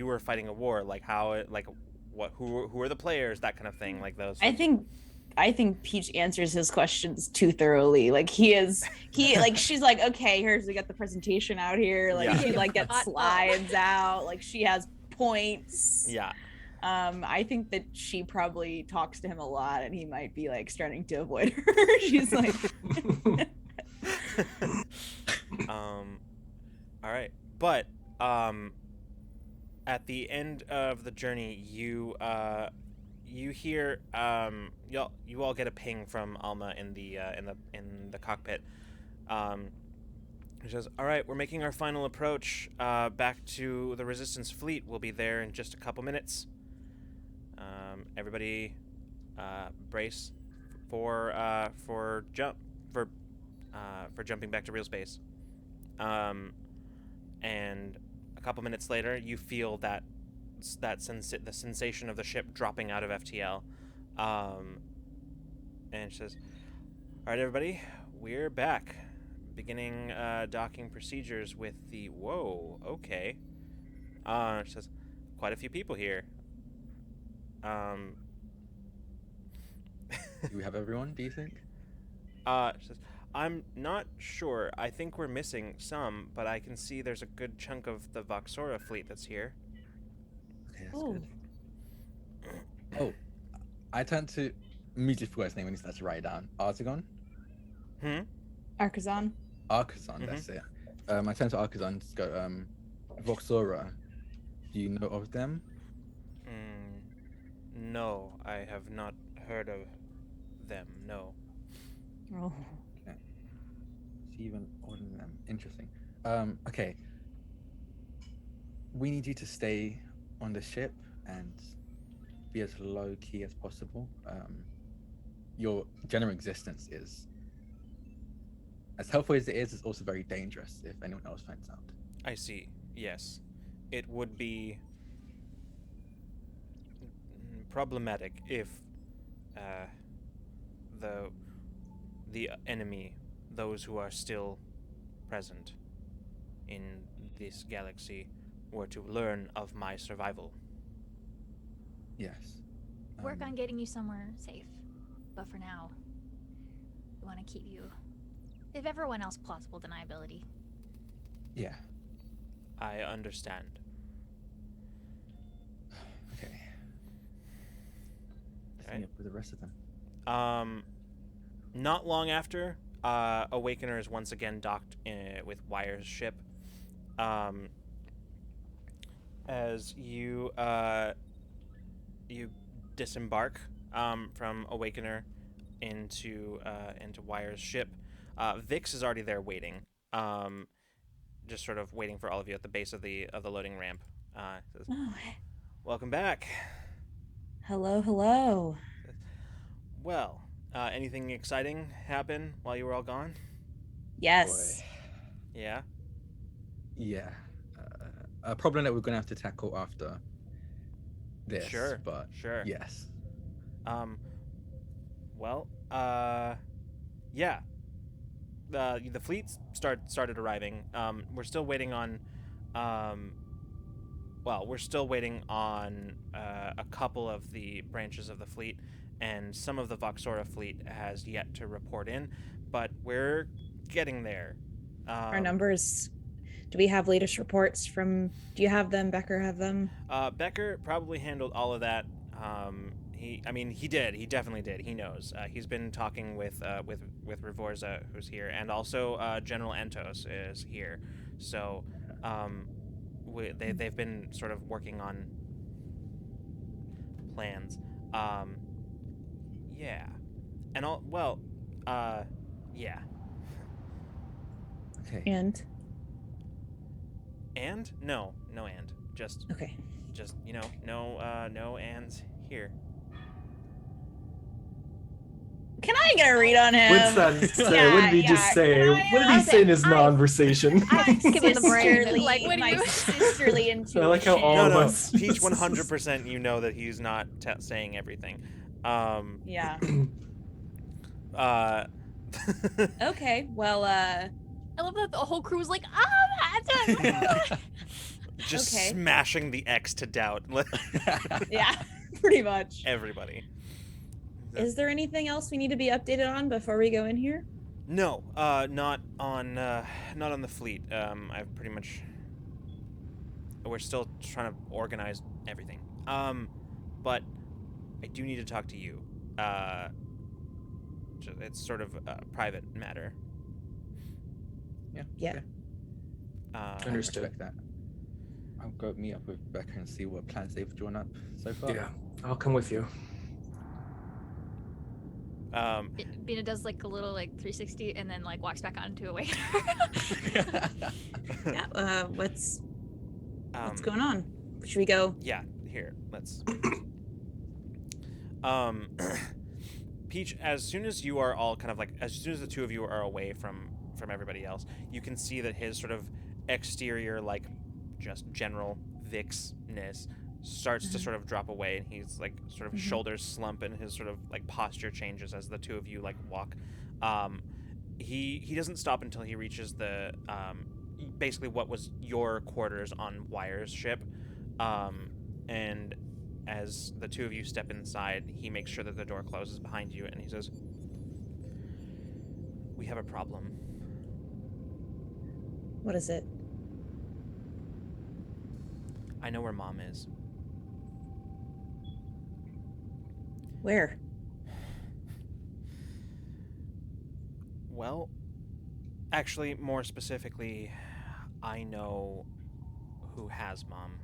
were fighting a war, like how it, like what who are the players, that kind of thing, like those. I think Peach answers his questions too thoroughly. Like she's like, okay, we got the presentation out here. Like she like gets slides out. Like she has points. Yeah. I think that she probably talks to him a lot, and he might be like starting to avoid her. She's like, all right, but at the end of the journey, you hear you all get a ping from Alma in the cockpit. It says, "All right, we're making our final approach back to the Resistance fleet. We'll be there in just a couple minutes. Everybody, brace for jumping back to real space." And a couple minutes later, you feel the sensation of the ship dropping out of FTL. And she says, "All right, everybody, we're back. Beginning docking procedures with the..." Whoa, okay. She says, quite a few people here. Do we have everyone, do you think? She says, I'm not sure. I think we're missing some, but I can see there's a good chunk of the Voxora fleet that's here. Okay, that's Oh. good. Oh, I turn to immediately forgot his name when he starts to write it down. Artagon? Arcazon. Arcazon, that's it. I turn to Arcazon to go, Voxora, do you know of them? No, I have not heard of them, no. Oh. Okay. It's even older than them. Interesting. Okay. We need you to stay on the ship and be as low key as possible. Your general existence is as helpful as it is, it's also very dangerous if anyone else finds out. I see, yes. It would be problematic if the enemy, those who are still present in this galaxy, were to learn of my survival. Yes. Work on getting you somewhere safe. But for now, we want to keep you. If everyone else plausible deniability. Yeah. I understand. Okay. Okay. Same up with the rest of them. Not long after, Awakener is once again docked with Wire's ship. As you disembark from Awakener into Wire's ship, Vix is already there waiting, just sort of waiting for all of you at the base of the loading ramp. Says, Oh, welcome back. hello, hello. Well, anything exciting happen while you were all gone? Yes. Boy. Yeah. Yeah. A problem that we're going to have to tackle after this. Sure. But Sure. yes. Well, yeah. The fleet started arriving. We're still waiting on, we're still waiting on a couple of the branches of the fleet, and some of the Voxora fleet has yet to report in, but we're getting there. Our numbers. Do we have latest reports from? Do you have them? Becker have them? Becker probably handled all of that. He did. He definitely did. He knows. He's been talking with Revorza, who's here, and also General Entos is here. So, they've been sort of working on plans. Yeah, and all. Well, yeah. Okay. And No and. Just okay. no ands here. Can I get a read on him? What's that say? What did he just say? What did he say in his non-versation? Give him the brain. Sisterly, Like, what do my you? sisterly intuition. I like how all No, of no. us. Peach 100%. You know that he's not saying everything. Yeah. Uh. Okay. Well. I love that the whole crew was like, Just Okay. smashing the X to doubt. Yeah. Pretty much. Everybody. Is there anything else we need to be updated on before we go in here? No, not on the fleet. I've pretty much. We're still trying to organize everything. But I do need to talk to you. It's sort of a private matter. Yeah. Okay. I Understood. respect that. I'll go meet up with Becca and see what plans they've drawn up so far. Yeah, I'll come with you. Bina does like a little like 360 and then like walks back onto Awakener. Yeah. What's going on? Should we go? Yeah, here, let's. Peach, as soon as you are all kind of like, as soon as the two of you are away from everybody else, you can see that his sort of exterior, like, just general Vix-ness starts to sort of drop away, and he's like sort of shoulders slump, and his sort of like posture changes as the two of you like walk. He doesn't stop until he reaches the basically what was your quarters on Wire's ship. And as the two of you step inside, he makes sure that the door closes behind you, and he says, "We have a problem. What is it? I know where Mom is." Where? Well, actually, more specifically, I know who has Mom.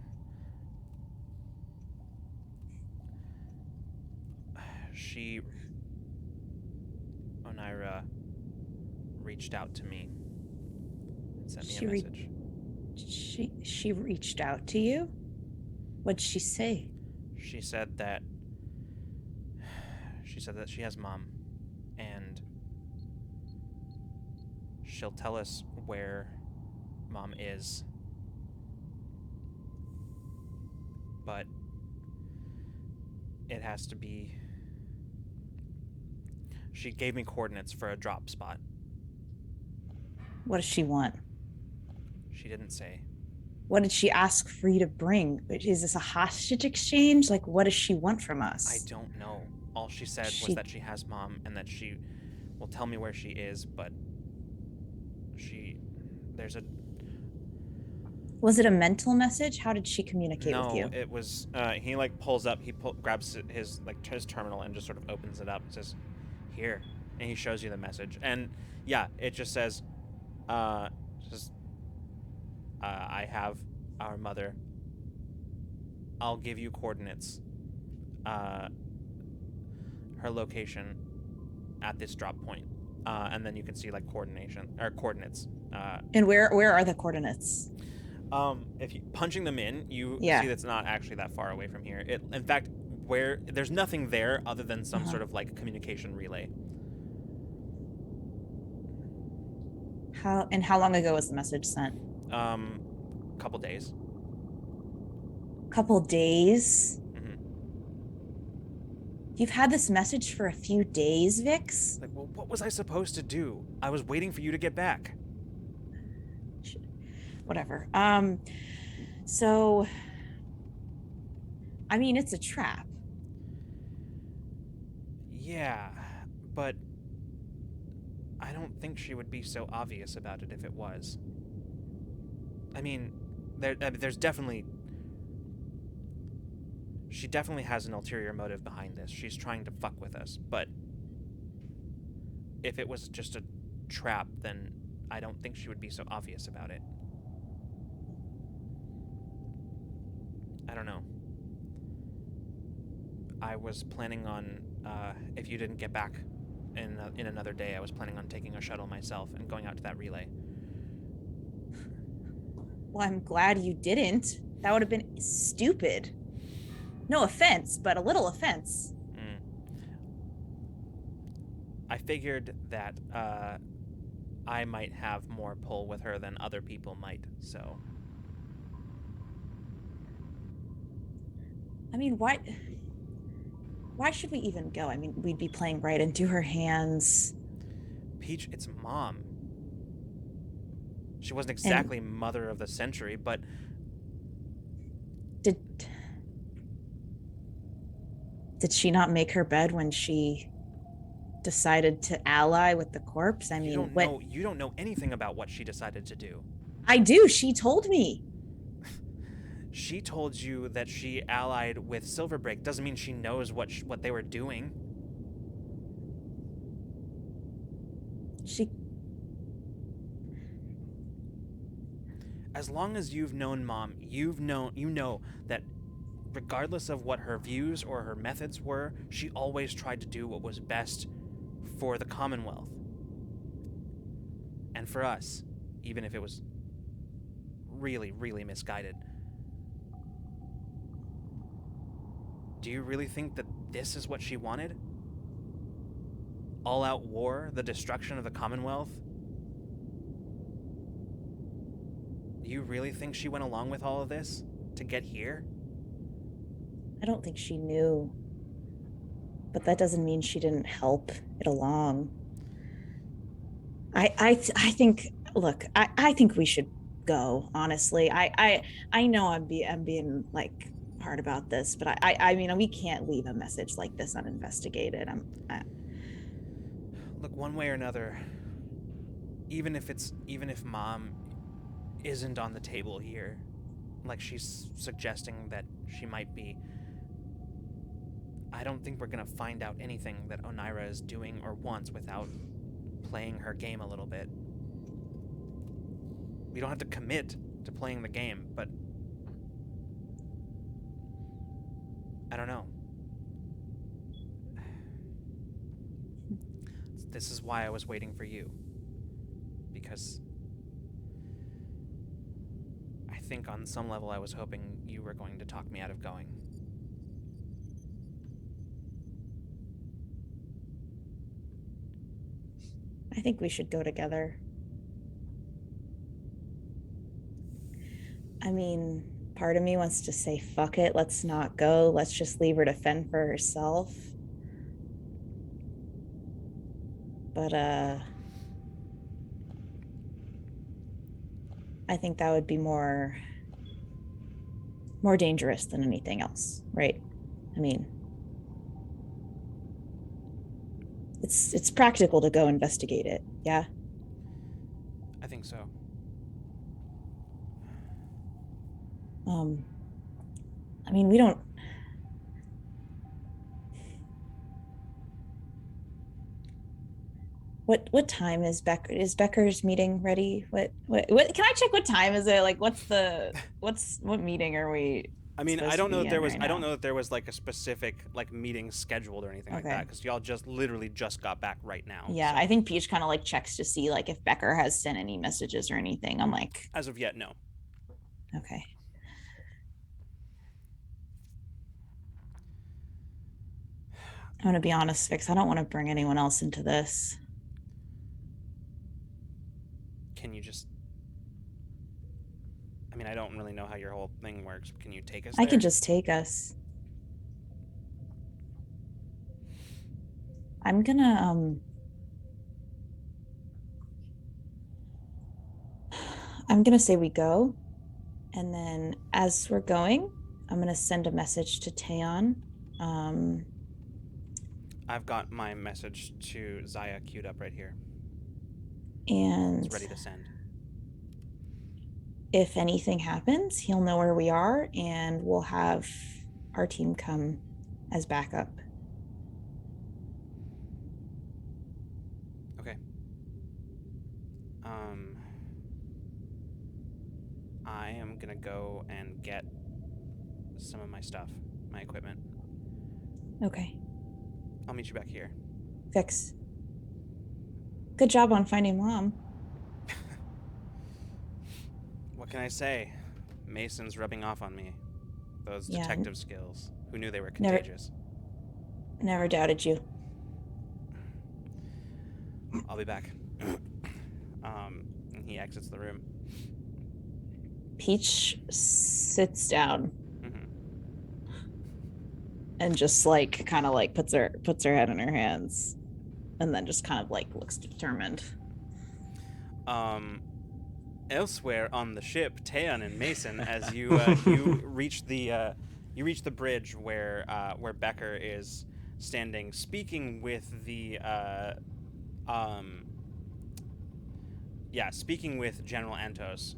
Onaira reached out to me and sent me a message. She reached out to you? What'd she say? She said that she has Mom, and she'll tell us where Mom is, but it has to be... She gave me coordinates for a drop spot. What does she want? She didn't say. What did she ask for you to bring? Is this a hostage exchange? Like, what does she want from us? I don't know. All she said was that she has Mom and that she will tell me where she is, but there's a... Was it a mental message? How did she communicate with you? No, it was, he like pulls up, grabs his terminal and just sort of opens it up and says, "Here," and he shows you the message. And yeah, it just says, I have our mother. I'll give you coordinates. Her location at this drop point. And then you can see like coordinates. And where are the coordinates? If you punching them in, you Yeah. see that's not actually that far away from here. In fact, there's nothing there other than some sort of like communication relay. How long ago was the message sent? Couple days. Couple days? Mm-hmm. You've had this message for a few days, Vix? Like, well, what was I supposed to do? I was waiting for you to get back. Whatever. So, I mean, it's a trap. Yeah, but I don't think she would be so obvious about it if it was. I mean, there's definitely... She definitely has an ulterior motive behind this. She's trying to fuck with us, but if it was just a trap, then I don't think she would be so obvious about it. I don't know. I was planning on, if you didn't get back in another day, I was planning on taking a shuttle myself and going out to that relay. Well, I'm glad you didn't. That would have been stupid. No offense, but a little offense. I figured that I might have more pull with her than other people might, so... I mean, why should we even go? I mean, we'd be playing right into her hands. Peach, it's Mom. She wasn't exactly mother of the century, but... Did she not make her bed when she decided to ally with the corpse? I mean, you don't know anything about what she decided to do. I do. She told me. She told you that she allied with Silverbreak. Doesn't mean she knows what they were doing. As long as you've known Mom, you know that regardless of what her views or her methods were, she always tried to do what was best for the Commonwealth. And for us, even if it was really, really misguided. Do you really think that this is what she wanted? All-out war, the destruction of the Commonwealth? Do you really think she went along with all of this to get here? I don't think she knew. But that doesn't mean she didn't help it along. I think, look, I think we should go. Honestly, I know I'm being like hard about this, but I mean, we can't leave a message like this uninvestigated. Look, one way or another, even if Mom isn't on the table here, like she's suggesting that she might be, I don't think we're gonna find out anything that Oneira is doing or wants without playing her game a little bit. We don't have to commit to playing the game, but I don't know. This is why I was waiting for you. Because I think on some level I was hoping you were going to talk me out of going. I think we should go together. I mean, part of me wants to say, fuck it, let's not go. Let's just leave her to fend for herself. But, I think that would be more dangerous than anything else, right? I mean, it's practical to go investigate it, yeah? I think so. I mean, we don't. What time is Becker's meeting ready? What can I check what time is it? Like what meeting are we? I mean, I supposed don't to know be that there in was right I don't now? know that there was like a specific like meeting scheduled or anything like Okay. that, because y'all just literally just got back right now. Yeah, so I think Peach kind of like checks to see like if Becker has sent any messages or anything. I'm like, as of yet, no. okay. I'm gonna be honest, Vix. I don't want to bring anyone else into this. Can you just? I mean, I don't really know how your whole thing works. Can you take us I there? can just take us. I'm gonna say we go, and then as we're going, I'm gonna send a message to Taeon. I've got my message to Zaya queued up right here. And It's ready to send. if anything happens, he'll know where we are, and we'll have our team come as backup. Okay. I am gonna go and get some of my stuff, my equipment. Okay. I'll meet you back here. Vix. Good job on finding Mom. What can I say? Mason's rubbing off on me. Those Yeah. detective skills. Who knew they were Never- contagious? Never doubted you. I'll be back. And he exits the room. Peach sits down Mhm. and just like kind of like puts her head in her hands, and then just kind of like looks determined. Elsewhere on the ship, Taeon and Mason, as you you reach the bridge where Becker is standing, speaking with speaking with General Antos,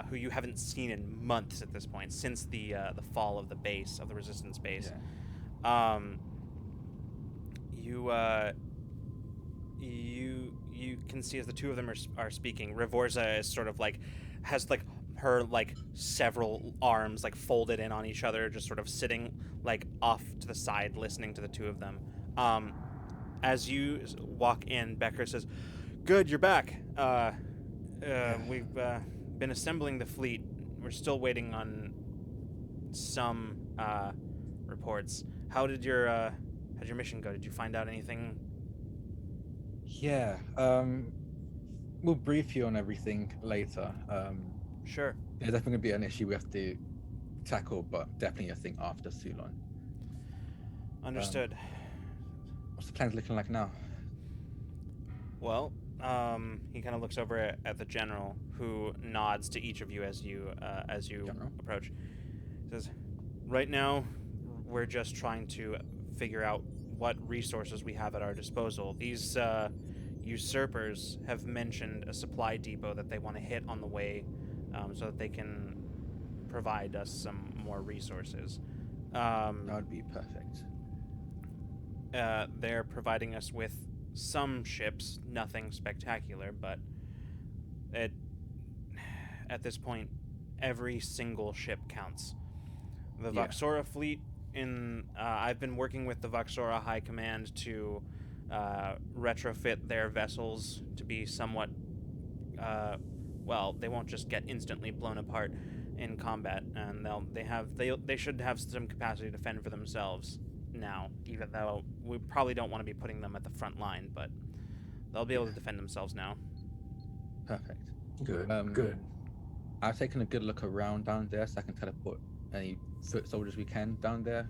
who you haven't seen in months at this point, since the fall of the base of the Resistance base. Yeah. You can see as the two of them are speaking, Revorza is sort of like has like her like several arms like folded in on each other, just sort of sitting like off to the side, listening to the two of them. As you walk in, Becker says, "Good, you're back. We've been assembling the fleet. We're still waiting on some reports. How did your mission go? Did you find out anything?" Yeah. We'll brief you on everything later. Sure. There's definitely gonna be an issue we have to tackle, but definitely a thing after Sulon. Understood. What's the plans looking like now? Well, He kind of looks over at the general, who nods to each of you as you General? approach. He says, "Right now, we're just trying to figure out what resources we have at our disposal. These usurpers have mentioned a supply depot that they want to hit on the way, so that they can provide us some more resources. That would be perfect. They're providing us with some ships, nothing spectacular, but at this point, every single ship counts. The Yeah. Voxora fleet I've been working with the Voxora High Command to retrofit their vessels to be somewhat, they won't just get instantly blown apart in combat, and they should have some capacity to fend for themselves now, even though we probably don't want to be putting them at the front line, but they'll be able to defend themselves now. Perfect. Good. Good. I've taken a good look around down there, so I can teleport any foot soldiers we can down there.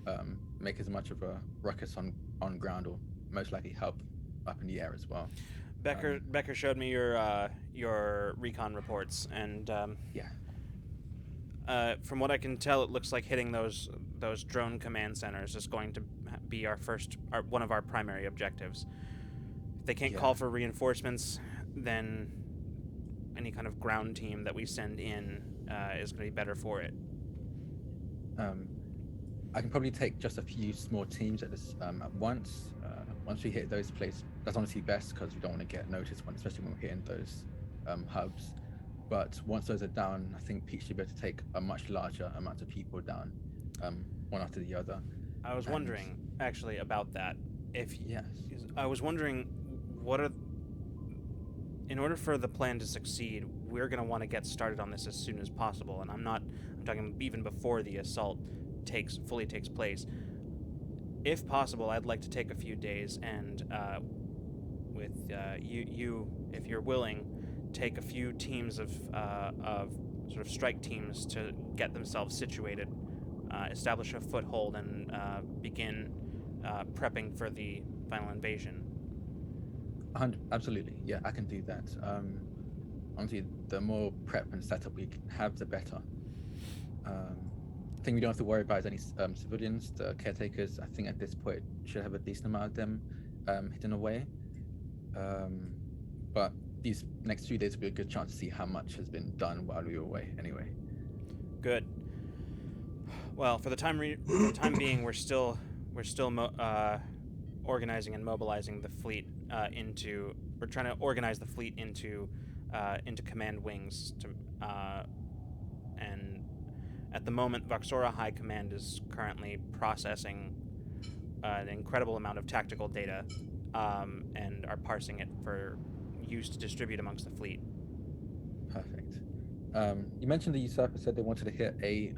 Make as much of a ruckus on ground, or most likely help up in the air as well. Becker showed me your recon reports, and from what I can tell, it looks like hitting those drone command centers is going to be one of our primary objectives. If they can't call for reinforcements, then any kind of ground team that we send in is going to be better for it. I can probably take just a few small teams at once. Once we hit those places, that's honestly best because we don't want to get noticed, especially when we're hitting those hubs. But once those are down, I think Pete should be able to take a much larger amount of people down, one after the other. I was wondering, actually, about that. Yes. I was wondering, in order for the plan to succeed, we're going to want to get started on this as soon as possible, and I'm talking even before the assault fully takes place. If possible, I'd like to take a few days and, with you, if you're willing, take a few teams of sort of strike teams to get themselves situated, establish a foothold, and begin prepping for the final invasion. Absolutely, yeah, I can do that. Honestly, the more prep and setup we can have, the better. The thing we don't have to worry about is any civilians. The caretakers, I think at this point, should have a decent amount of them hidden away. But these next few days will be a good chance to see how much has been done while we were away anyway. Good. Well, for the time being, we're still organizing and mobilizing the fleet we're trying to organize the fleet into command wings and at the moment Voxora High Command is currently processing an incredible amount of tactical data and are parsing it for use to distribute amongst the fleet. Perfect. You mentioned the usurper said they wanted to hit a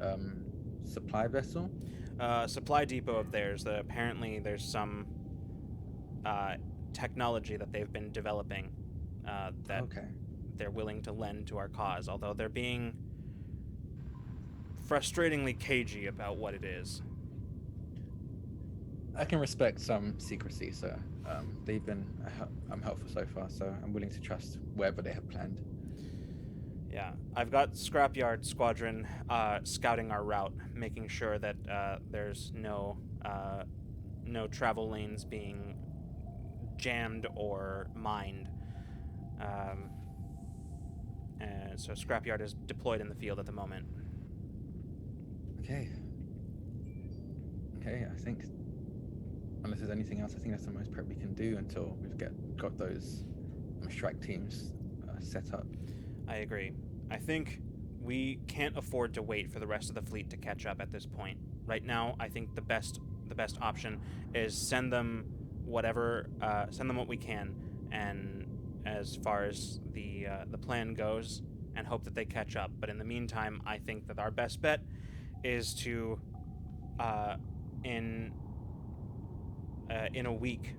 supply vessel. Supply depot of theirs. Apparently there's some technology that they've been developing that they're willing to lend to our cause, although they're being frustratingly cagey about what it is. I can respect some secrecy, so they've been helpful so far, so I'm willing to trust whatever they have planned. Yeah, I've got Scrapyard Squadron scouting our route, making sure that there's no travel lanes being jammed or mined. And so Scrapyard is deployed in the field at the moment. Okay, I think, unless there's anything else, I think that's the most prep we can do until we've got those strike teams set up. I agree. I think we can't afford to wait for the rest of the fleet to catch up at this point. Right now, I think the best option is send them what we can, and as far as the plan goes, and hope that they catch up. But in the meantime, I think that our best bet is to in a week.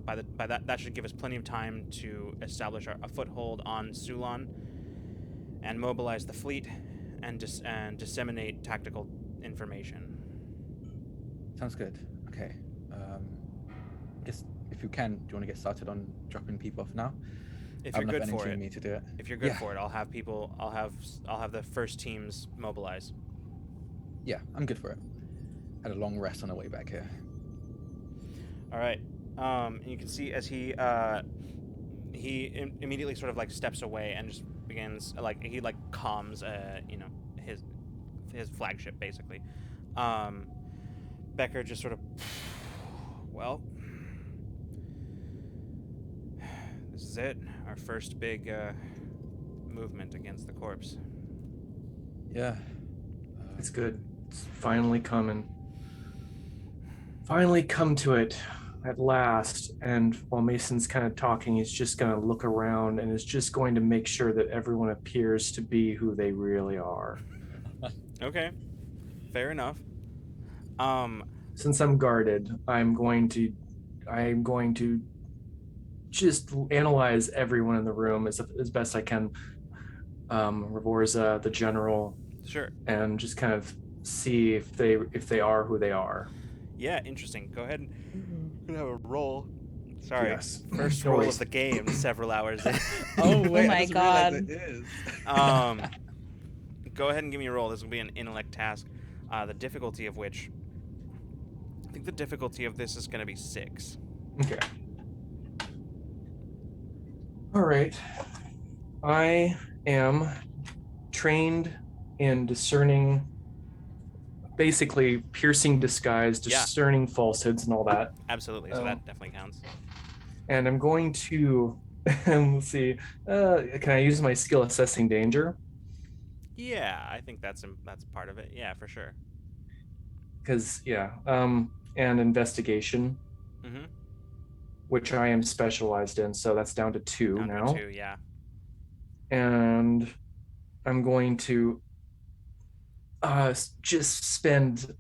That should give us plenty of time to establish a foothold on Sulon and mobilize the fleet and disseminate tactical information. Sounds good. Okay. I guess if you can, do you want to get started on dropping people off now? If I you're have enough good for energy in it. me to do it. If you're good Yeah. for it, I'll have people. I'll have the first teams mobilize. Yeah, I'm good for it. Had a long rest on the way back here. All right. And you can see as he immediately sort of like steps away and just begins like he like calms you know his flagship basically. Becker just sort of, well, this is it. Our first big movement against the corpse. Yeah. It's good. It's finally coming. Finally come to it at last. And while Mason's kind of talking, he's just going to look around and is just going to make sure that everyone appears to be who they really are. Okay, fair enough. Since I'm guarded, I'm going to just analyze everyone in the room as best I can. Ravorza, the general, Sure. and just kind of see if they are who they are. Yeah, interesting. Go ahead and have a roll. Sorry. Yes. First No roll worries. of the game several hours in. Oh wait, my I just realized God. it is. Go ahead and give me a roll. This will be an intellect task. The difficulty of which, I think the difficulty of this is going to be 6. Okay. All right. I am trained in discerning, basically piercing disguise, Yeah. discerning falsehoods and all that. Absolutely. So that definitely counts. And I'm going to, let's see, can I use my skill assessing danger? Yeah, I think that's part of it. Yeah, for sure. Because, and investigation, Mm-hmm. which I am specialized in. So that's down to 2 Down now. to 2, yeah. And I'm going to just spend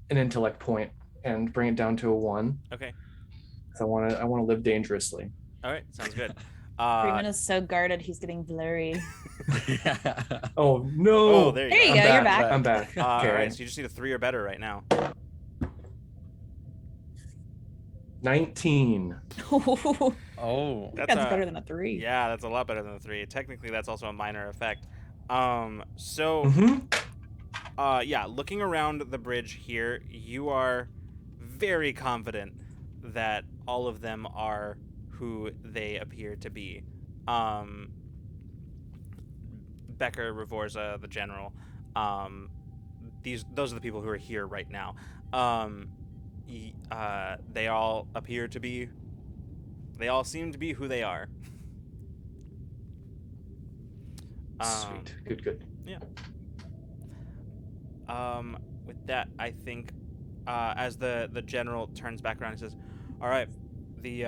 an intellect point and bring it down to a 1. Okay. So I want to live dangerously. All right. Sounds good. Freeman is so guarded, he's getting blurry. Yeah. Oh no! Oh, there you There go. you I'm go, you're back. back. I'm back. Okay. All right. So you just need a 3 or better right now. 19. Oh. That's better than a 3. Yeah, that's a lot better than a 3. Technically, that's also a minor effect. Yeah, looking around the bridge here, you are very confident that all of them are who they appear to be. Becker, Ravorza, the general. Those are the people who are here right now. They all appear to be. They all seem to be who they are. Sweet. Good. Yeah. With that, I think, as the general turns back around, he says, "All right, the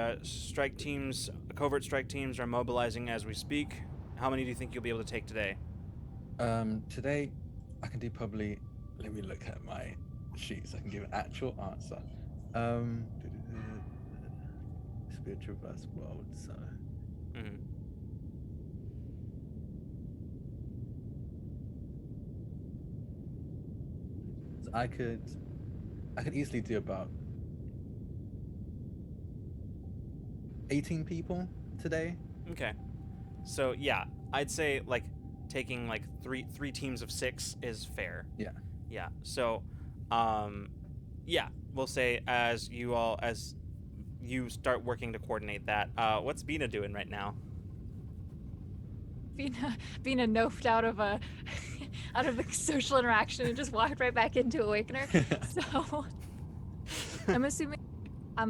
covert strike teams are mobilizing as we speak. How many do you think you'll be able to take today?" Today, I can do probably. Let me look at my sheet so I can give an actual answer. Spiritual verse world. So. Mm-hmm. I could easily do about 18 people today. Okay. So yeah, I'd say like taking like three teams of 6 is fair. Yeah. Yeah. So, yeah, we'll say as you start working to coordinate that. What's Bina doing right now? Bina nofed out of the social interaction and just walked right back into Awakener. So I'm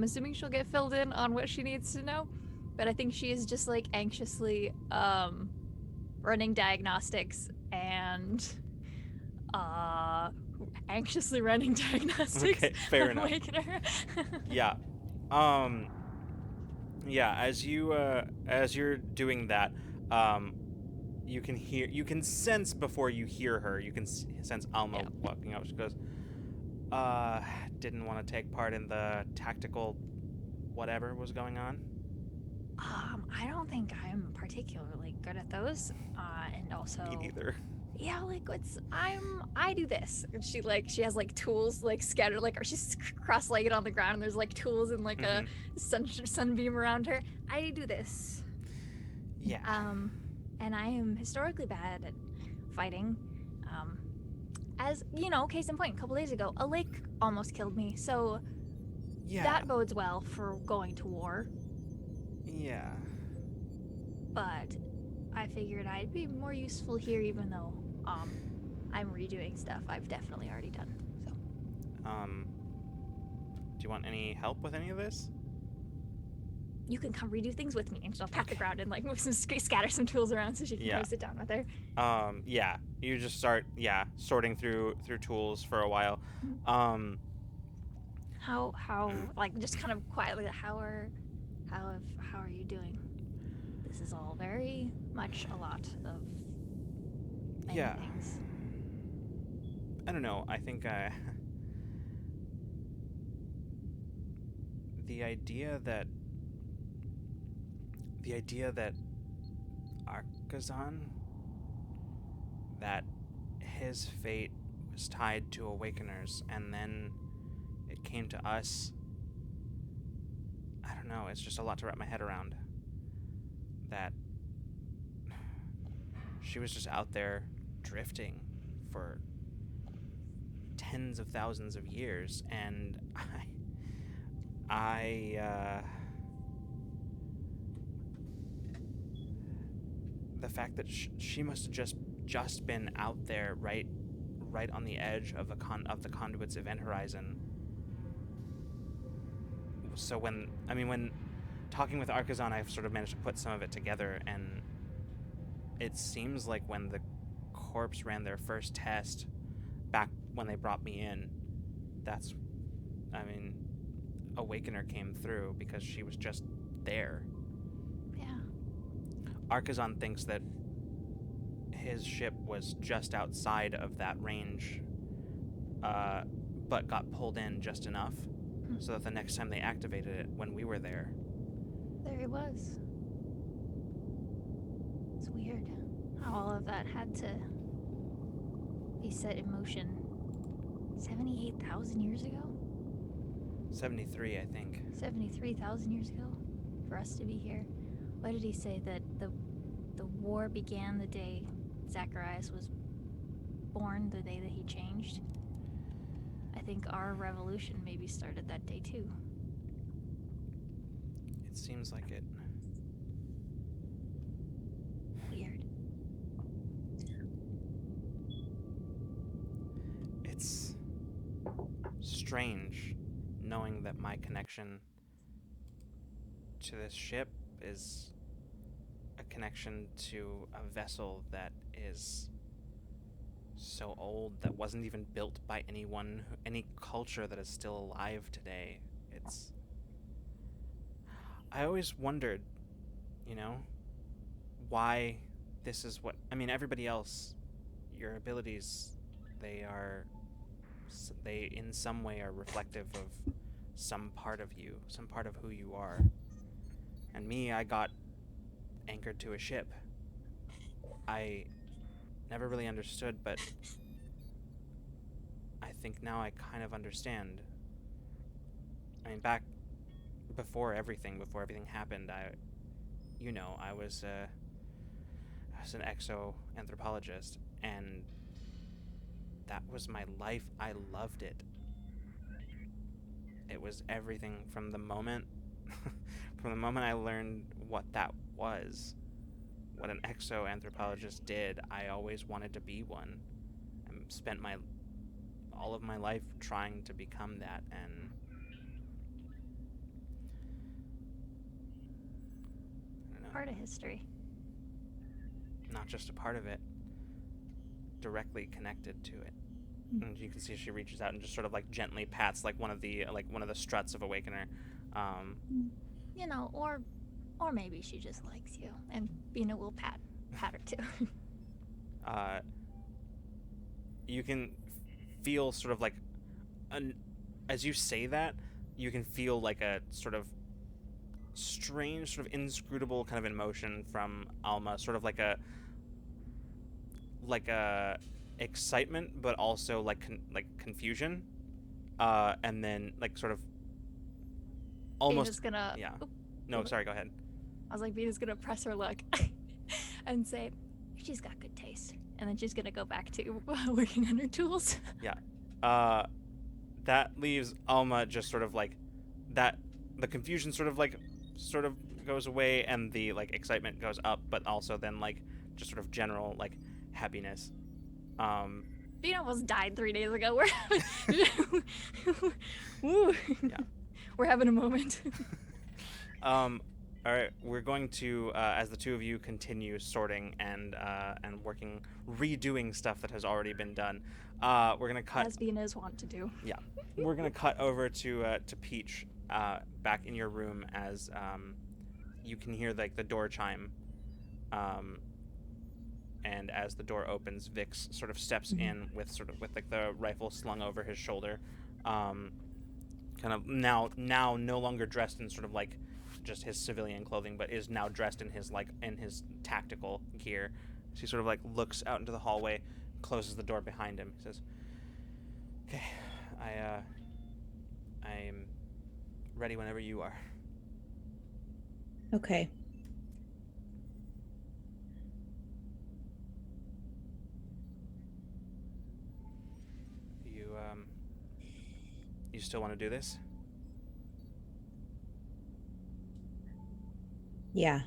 assuming she'll get filled in on what she needs to know, but I think she is just like anxiously running diagnostics and anxiously running diagnostics. Okay, fair on enough. Awakener. Yeah. Yeah, as you're doing that, you can sense before you hear her, you can sense Alma walking up. She goes, didn't want to take part in the tactical whatever was going on. I don't think I'm particularly good at those, and also Me neither. yeah, like I do this. And she has like tools like scattered like, or she's cross-legged on the ground and there's like tools and like a sunbeam around her. I do this. Yeah. And I am historically bad at fighting. As you know, case in point, a couple days ago, a lake almost killed me. So Yeah. that bodes well for going to war. Yeah. But I figured I'd be more useful here, even though I'm redoing stuff I've definitely already done. So do you want any help with any of this? you can come redo things with me, and she'll pat the ground and like move some scatter some tools around so she can Yeah. go sit down with her. Yeah. You just start sorting through tools for a while. How like just kind of quietly, how are you doing? This is all very much a lot of many things. I don't know. I think the idea that Arcazon, that his fate was tied to Awakeners, and then it came to us. I don't know. It's just a lot to wrap my head around. That she was just out there drifting for tens of thousands of years, and the fact that she must have just been out there right on the edge of the conduit's event horizon. So when talking with Arcazon, I've sort of managed to put some of it together, and it seems like when the corpse ran their first test back when they brought me in, Awakener came through because she was just there. Yeah. Arcazon thinks that his ship was just outside of that range, but got pulled in just enough so that the next time they activated it, when we were there he was. It's weird how all of that had to be set in motion 78,000 years ago? 73, I think. 73,000 years ago for us to be here. What did he say? That the war began the day Zacharias was born, the day that he changed? I think our revolution maybe started that day too. It seems like it. Weird. It's strange knowing that my connection to this ship is a connection to a vessel that is so old, that wasn't even built by any culture that is still alive today. I always wondered, why this is what... everybody else, your abilities, they in some way are reflective of some part of you, some part of who you are. And me, I got anchored to a ship. I never really understood, but I think now I kind of understand. Back before everything happened, I was an exo-anthropologist, and that was my life. I loved it. It was everything from the moment I learned what that was, what an exo-anthropologist did. I always wanted to be one, and spent all of my life trying to become that, and I don't know. Part of history. Not just a part of it, directly connected to it. And you can see she reaches out and just sort of like gently pats like one of the struts of Awakener. Or maybe she just likes you, and we'll pat her too. You can feel sort of like as you say that, you can feel like a sort of strange, sort of inscrutable kind of emotion from Alma, sort of like like excitement, but also like confusion, and then like sort of almost Vina's gonna. yeah. Oop, No, sorry, go ahead. I was like, Vina's gonna press her luck and say, she's got good taste. And then she's gonna go back to working on her tools. Yeah. That leaves Alma just sort of like that. The confusion sort of goes away, and the like excitement goes up, but also then like just sort of general like happiness. Vina almost died 3 days ago. Woo. Yeah. We're having a moment. All right, we're going to as the two of you continue sorting and working, redoing stuff that has already been done. We're gonna cut. As Vina's want to do. Yeah, we're gonna cut over to Peach back in your room as you can hear like the door chime, and as the door opens, Vix sort of steps in with like the rifle slung over his shoulder, kind of now no longer dressed in sort of like just his civilian clothing, but is now dressed in his tactical gear. So he sort of like looks out into the hallway, closes the door behind him. He says, "Okay, I'm ready whenever you are." Okay. You still want to do this? Yeah.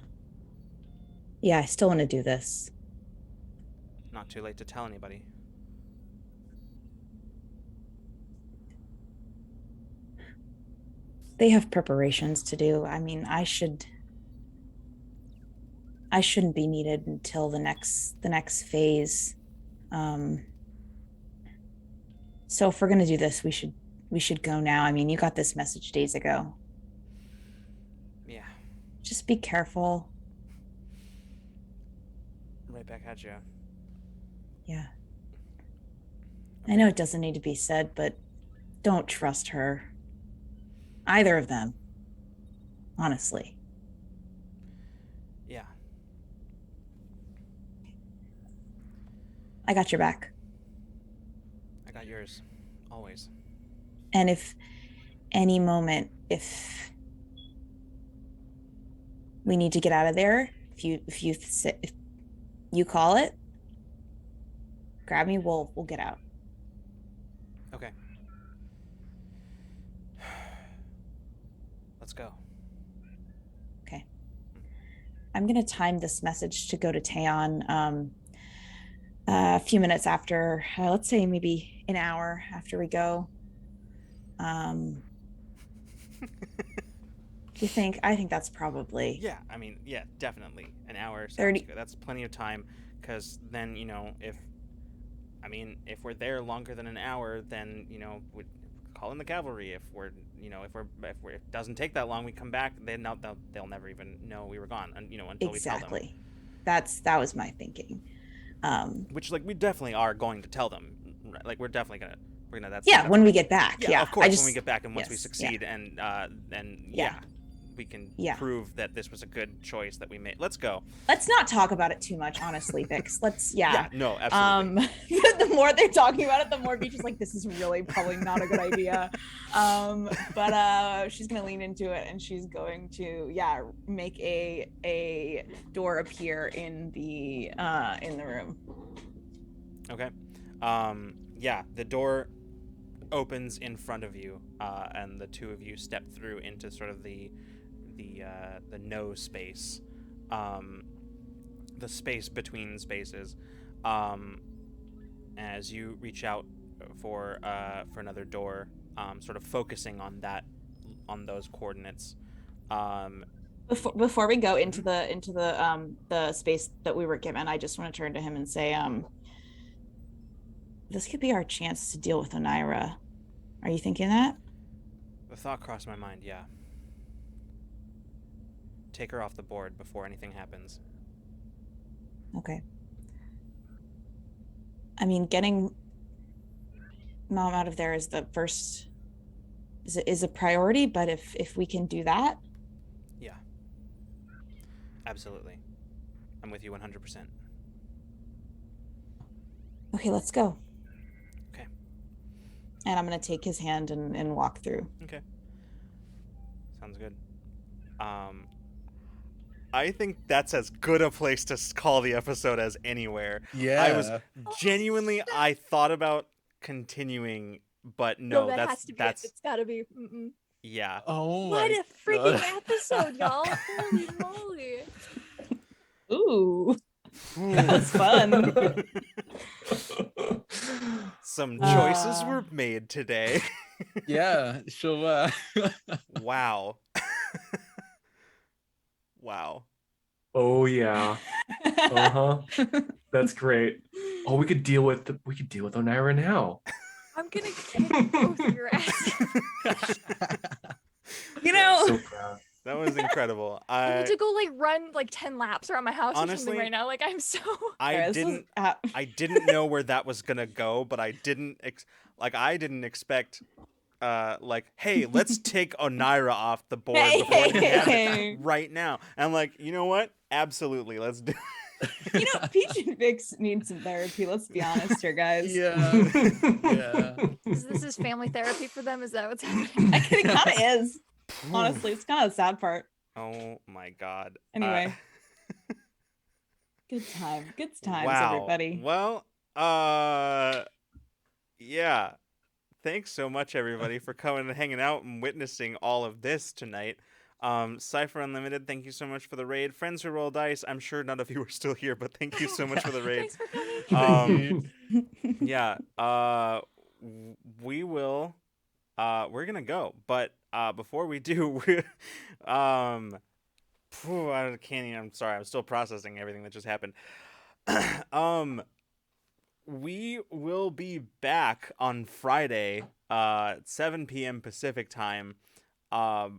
Yeah, I still want to do this. Not too late to tell anybody. They have preparations to do. I mean, I shouldn't be needed until the next phase. So if we're gonna do this, we should go now. I mean, you got this message days ago. Yeah. Just be careful. Right back at you. Yeah. I know it doesn't need to be said, but don't trust her. Either of them. Honestly. Yeah. I got your back. I got yours. Always. And if any moment, if we need to get out of there, if you call it, grab me, we'll get out. Okay. Let's go. Okay. I'm gonna time this message to go to Taeon a few minutes after, let's say maybe an hour after we go. Do you think? I think that's probably. Yeah, I mean, yeah, definitely. An hour sounds 30. good. That's plenty of time, because then, if we're there longer than an hour, then, we'd call in the cavalry. If if it doesn't take that long, we come back, then they'll never even know we were gone, and, until we tell them. Exactly. That was my thinking. Which, like, we definitely are going to tell them. Right? Like, we're definitely gonna. That's when we get back. Yeah, of course, when we get back, and once we yes, succeed, and we can prove that this was a good choice that we made. Let's go. Let's not talk about it too much, honestly, Vix. Let's no, absolutely. The more they're talking about it, the more Beach is like, this is really probably not a good idea. But she's gonna lean into it, and she's going to make a door appear in the room. Okay. The door opens in front of you, and the two of you step through into sort of the no space, the space between spaces, as you reach out for another door, sort of focusing on those coordinates. Before we go into the space that we were given, I just want to turn to him and say, this could be our chance to deal with Oneira. Are you thinking that? The thought crossed my mind, yeah. Take her off the board before anything happens. Okay. I mean, getting Mom out of there is the first, is a priority, but if we can do that. Yeah. Absolutely. I'm with you 100%. Okay, let's go. Okay. And I'm gonna take his hand and walk through. Okay. Sounds good. I think that's as good a place to call the episode as anywhere. Yeah. I was genuinely, I thought about continuing, but no, that that's has to be that's it. It's gotta be. Mm-mm. yeah. Oh What my a freaking God. episode, y'all! Holy moly! Ooh, that was fun. Some choices Uh, were made today. Yeah, sure. Wow. Wow. Oh yeah. Uh-huh. That's great. Oh, we could deal with Onaira now. I'm gonna kick both of your asses. you know, So proud. That was incredible. I need to go like run like 10 laps around my house or Honestly, something right now. Like I'm so. I Alright, this was- didn't I didn't know where that was gonna go, but I didn't expect like, hey, let's take Onaira off the board Hey, before it hey, happens hey. right now. And I'm like, you know what? Absolutely, let's do you know, Peach and Vix need some therapy. Let's be honest here, guys. Yeah. Yeah. This is family therapy for them. Is that what's happening? It kind of is. Honestly, it's kind of the sad part. Oh my god. Anyway. Good times, wow. everybody. Well, yeah. Thanks so much, everybody, for coming and hanging out and witnessing all of this tonight. Cypher Unlimited, thank you so much for the raid. Friends who roll dice, I'm sure none of you are still here, but thank you so much for the raid. Thanks for coming. Yeah. We will. We're gonna go, but before we do, I can't even. I'm sorry. I'm still processing everything that just happened. We will be back on Friday, 7 p.m. Pacific time, for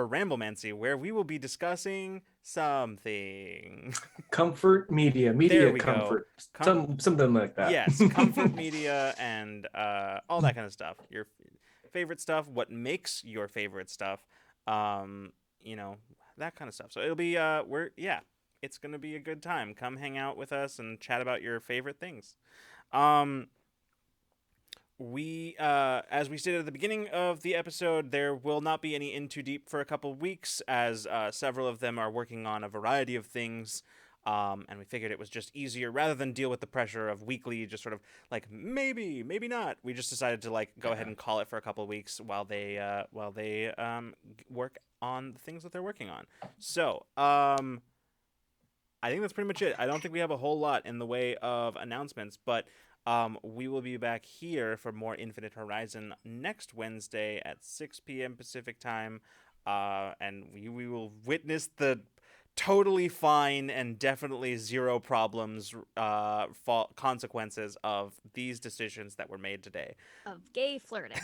Ramblemancy, where we will be discussing something. Comfort media There we comfort. go. Something like that. Yes, comfort media and all that kind of stuff. Your favorite stuff, what makes your favorite stuff, you know, that kind of stuff. So it'll be it's gonna be a good time. Come hang out with us and chat about your favorite things. We as we stated at the beginning of the episode, there will not be any In Too Deep for a couple weeks, as several of them are working on a variety of things. And we figured it was just easier, rather than deal with the pressure of weekly, just sort of like maybe not. We just decided to like go ahead and call it for a couple of weeks while they work on the things that they're working on. So I think that's pretty much it. I don't think we have a whole lot in the way of announcements, but we will be back here for more Infinite Horizon next Wednesday at 6 p.m. Pacific time, and we will witness the totally fine and definitely zero problems consequences of these decisions that were made today. Of gay flirting.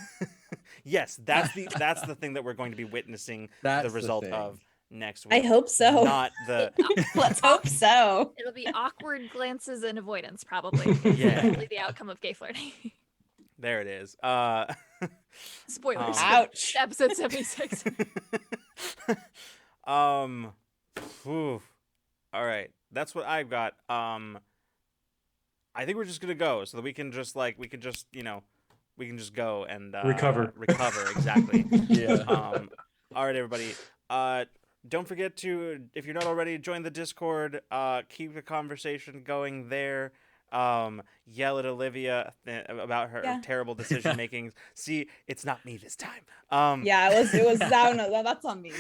Yes, that's the thing that we're going to be witnessing the result of next week. I hope so. Not the Let's hope so. It'll be awkward glances and avoidance, probably. Yeah. Probably the outcome of gay flirting. There it is. Spoilers. Ouch. Episode 76. All right, that's what I've got. I think we're just gonna go so that we can just go and Recover. Exactly. Yeah. All right, everybody. Don't forget to, if you're not already, join the Discord. Keep the conversation going there. Yell at Olivia about her terrible decision making. See, it's not me this time. Yeah, it was that's on me.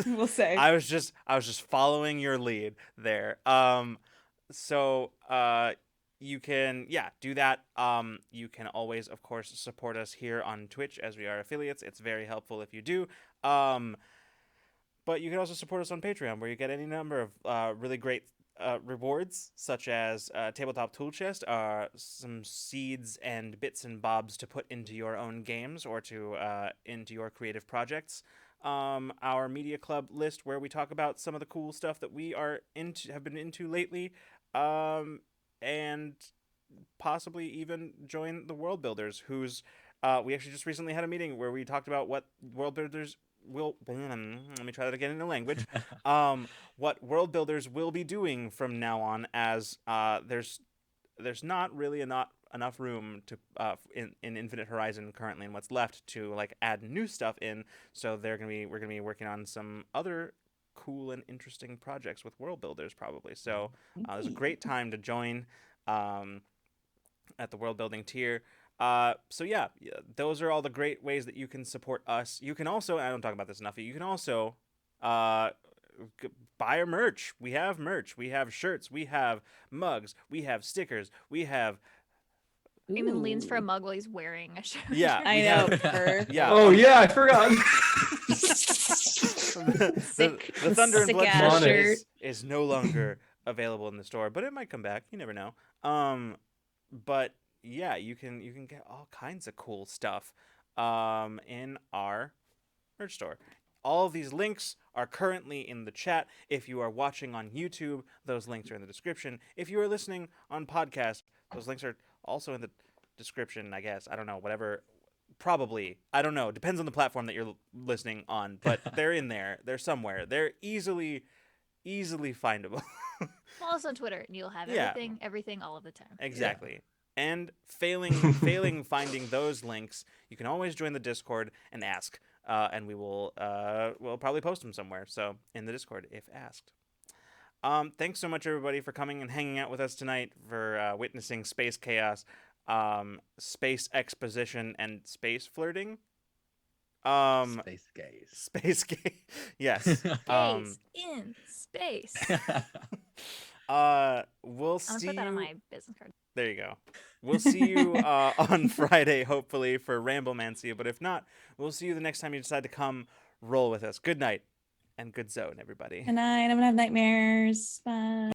We'll say. I was just following your lead there. So you can do that. You can always, of course, support us here on Twitch, as we are affiliates. It's very helpful if you do. But you can also support us on Patreon, where you get any number of really great rewards, such as Tabletop Tool Chest, some seeds and bits and bobs to put into your own games or to into your creative projects. Our media club list, where we talk about some of the cool stuff that we have been into lately, and possibly even join the World Builders, whose we actually just recently had a meeting where we talked about what World Builders will let me try that again in the language. What World Builders will be doing from now on, as there's there's not really enough room to in Infinite Horizon currently, and what's left to like add new stuff in. So we're gonna be working on some other cool and interesting projects with world builders probably. So there's a great time to join at the world building tier. So yeah, those are all the great ways that you can support us. You can also, I don't talk about this enough, you can also buy our merch. We have merch. We have shirts. We have mugs. We have stickers. We have. Raymond leans for a mug while he's wearing a shirt. Yeah, I we know. have- Perfect. Yeah. Oh yeah, I forgot. the Thunder and sick Blood ass shirt shirt. is no longer available in the store, but it might come back. You never know. But yeah, you can get all kinds of cool stuff in our merch store. All of these links are currently in the chat. If you are watching on YouTube, those links are in the description. If you are listening on podcast, those links are also in the description, I guess. I don't know, whatever. Probably. I don't know. Depends on the platform that you're listening on, but they're in there. They're somewhere. They're easily findable. Follow us on Twitter, and you'll have Yeah. everything, all of the time. Exactly. And failing finding those links, you can always join the Discord and ask, and we'll probably post them somewhere. So in the Discord, if asked. Thanks so much, everybody, for coming and hanging out with us tonight, for witnessing space chaos, space exposition, and space flirting. Space gaze. Space gay. Yes. Space in space. We'll I'm see gonna put that on you. my business card. There you go. We'll see you on Friday, hopefully, for Ramblemancy. But if not, we'll see you the next time you decide to come roll with us. Good night and good zone, everybody. Good night. I'm gonna have nightmares. Bye.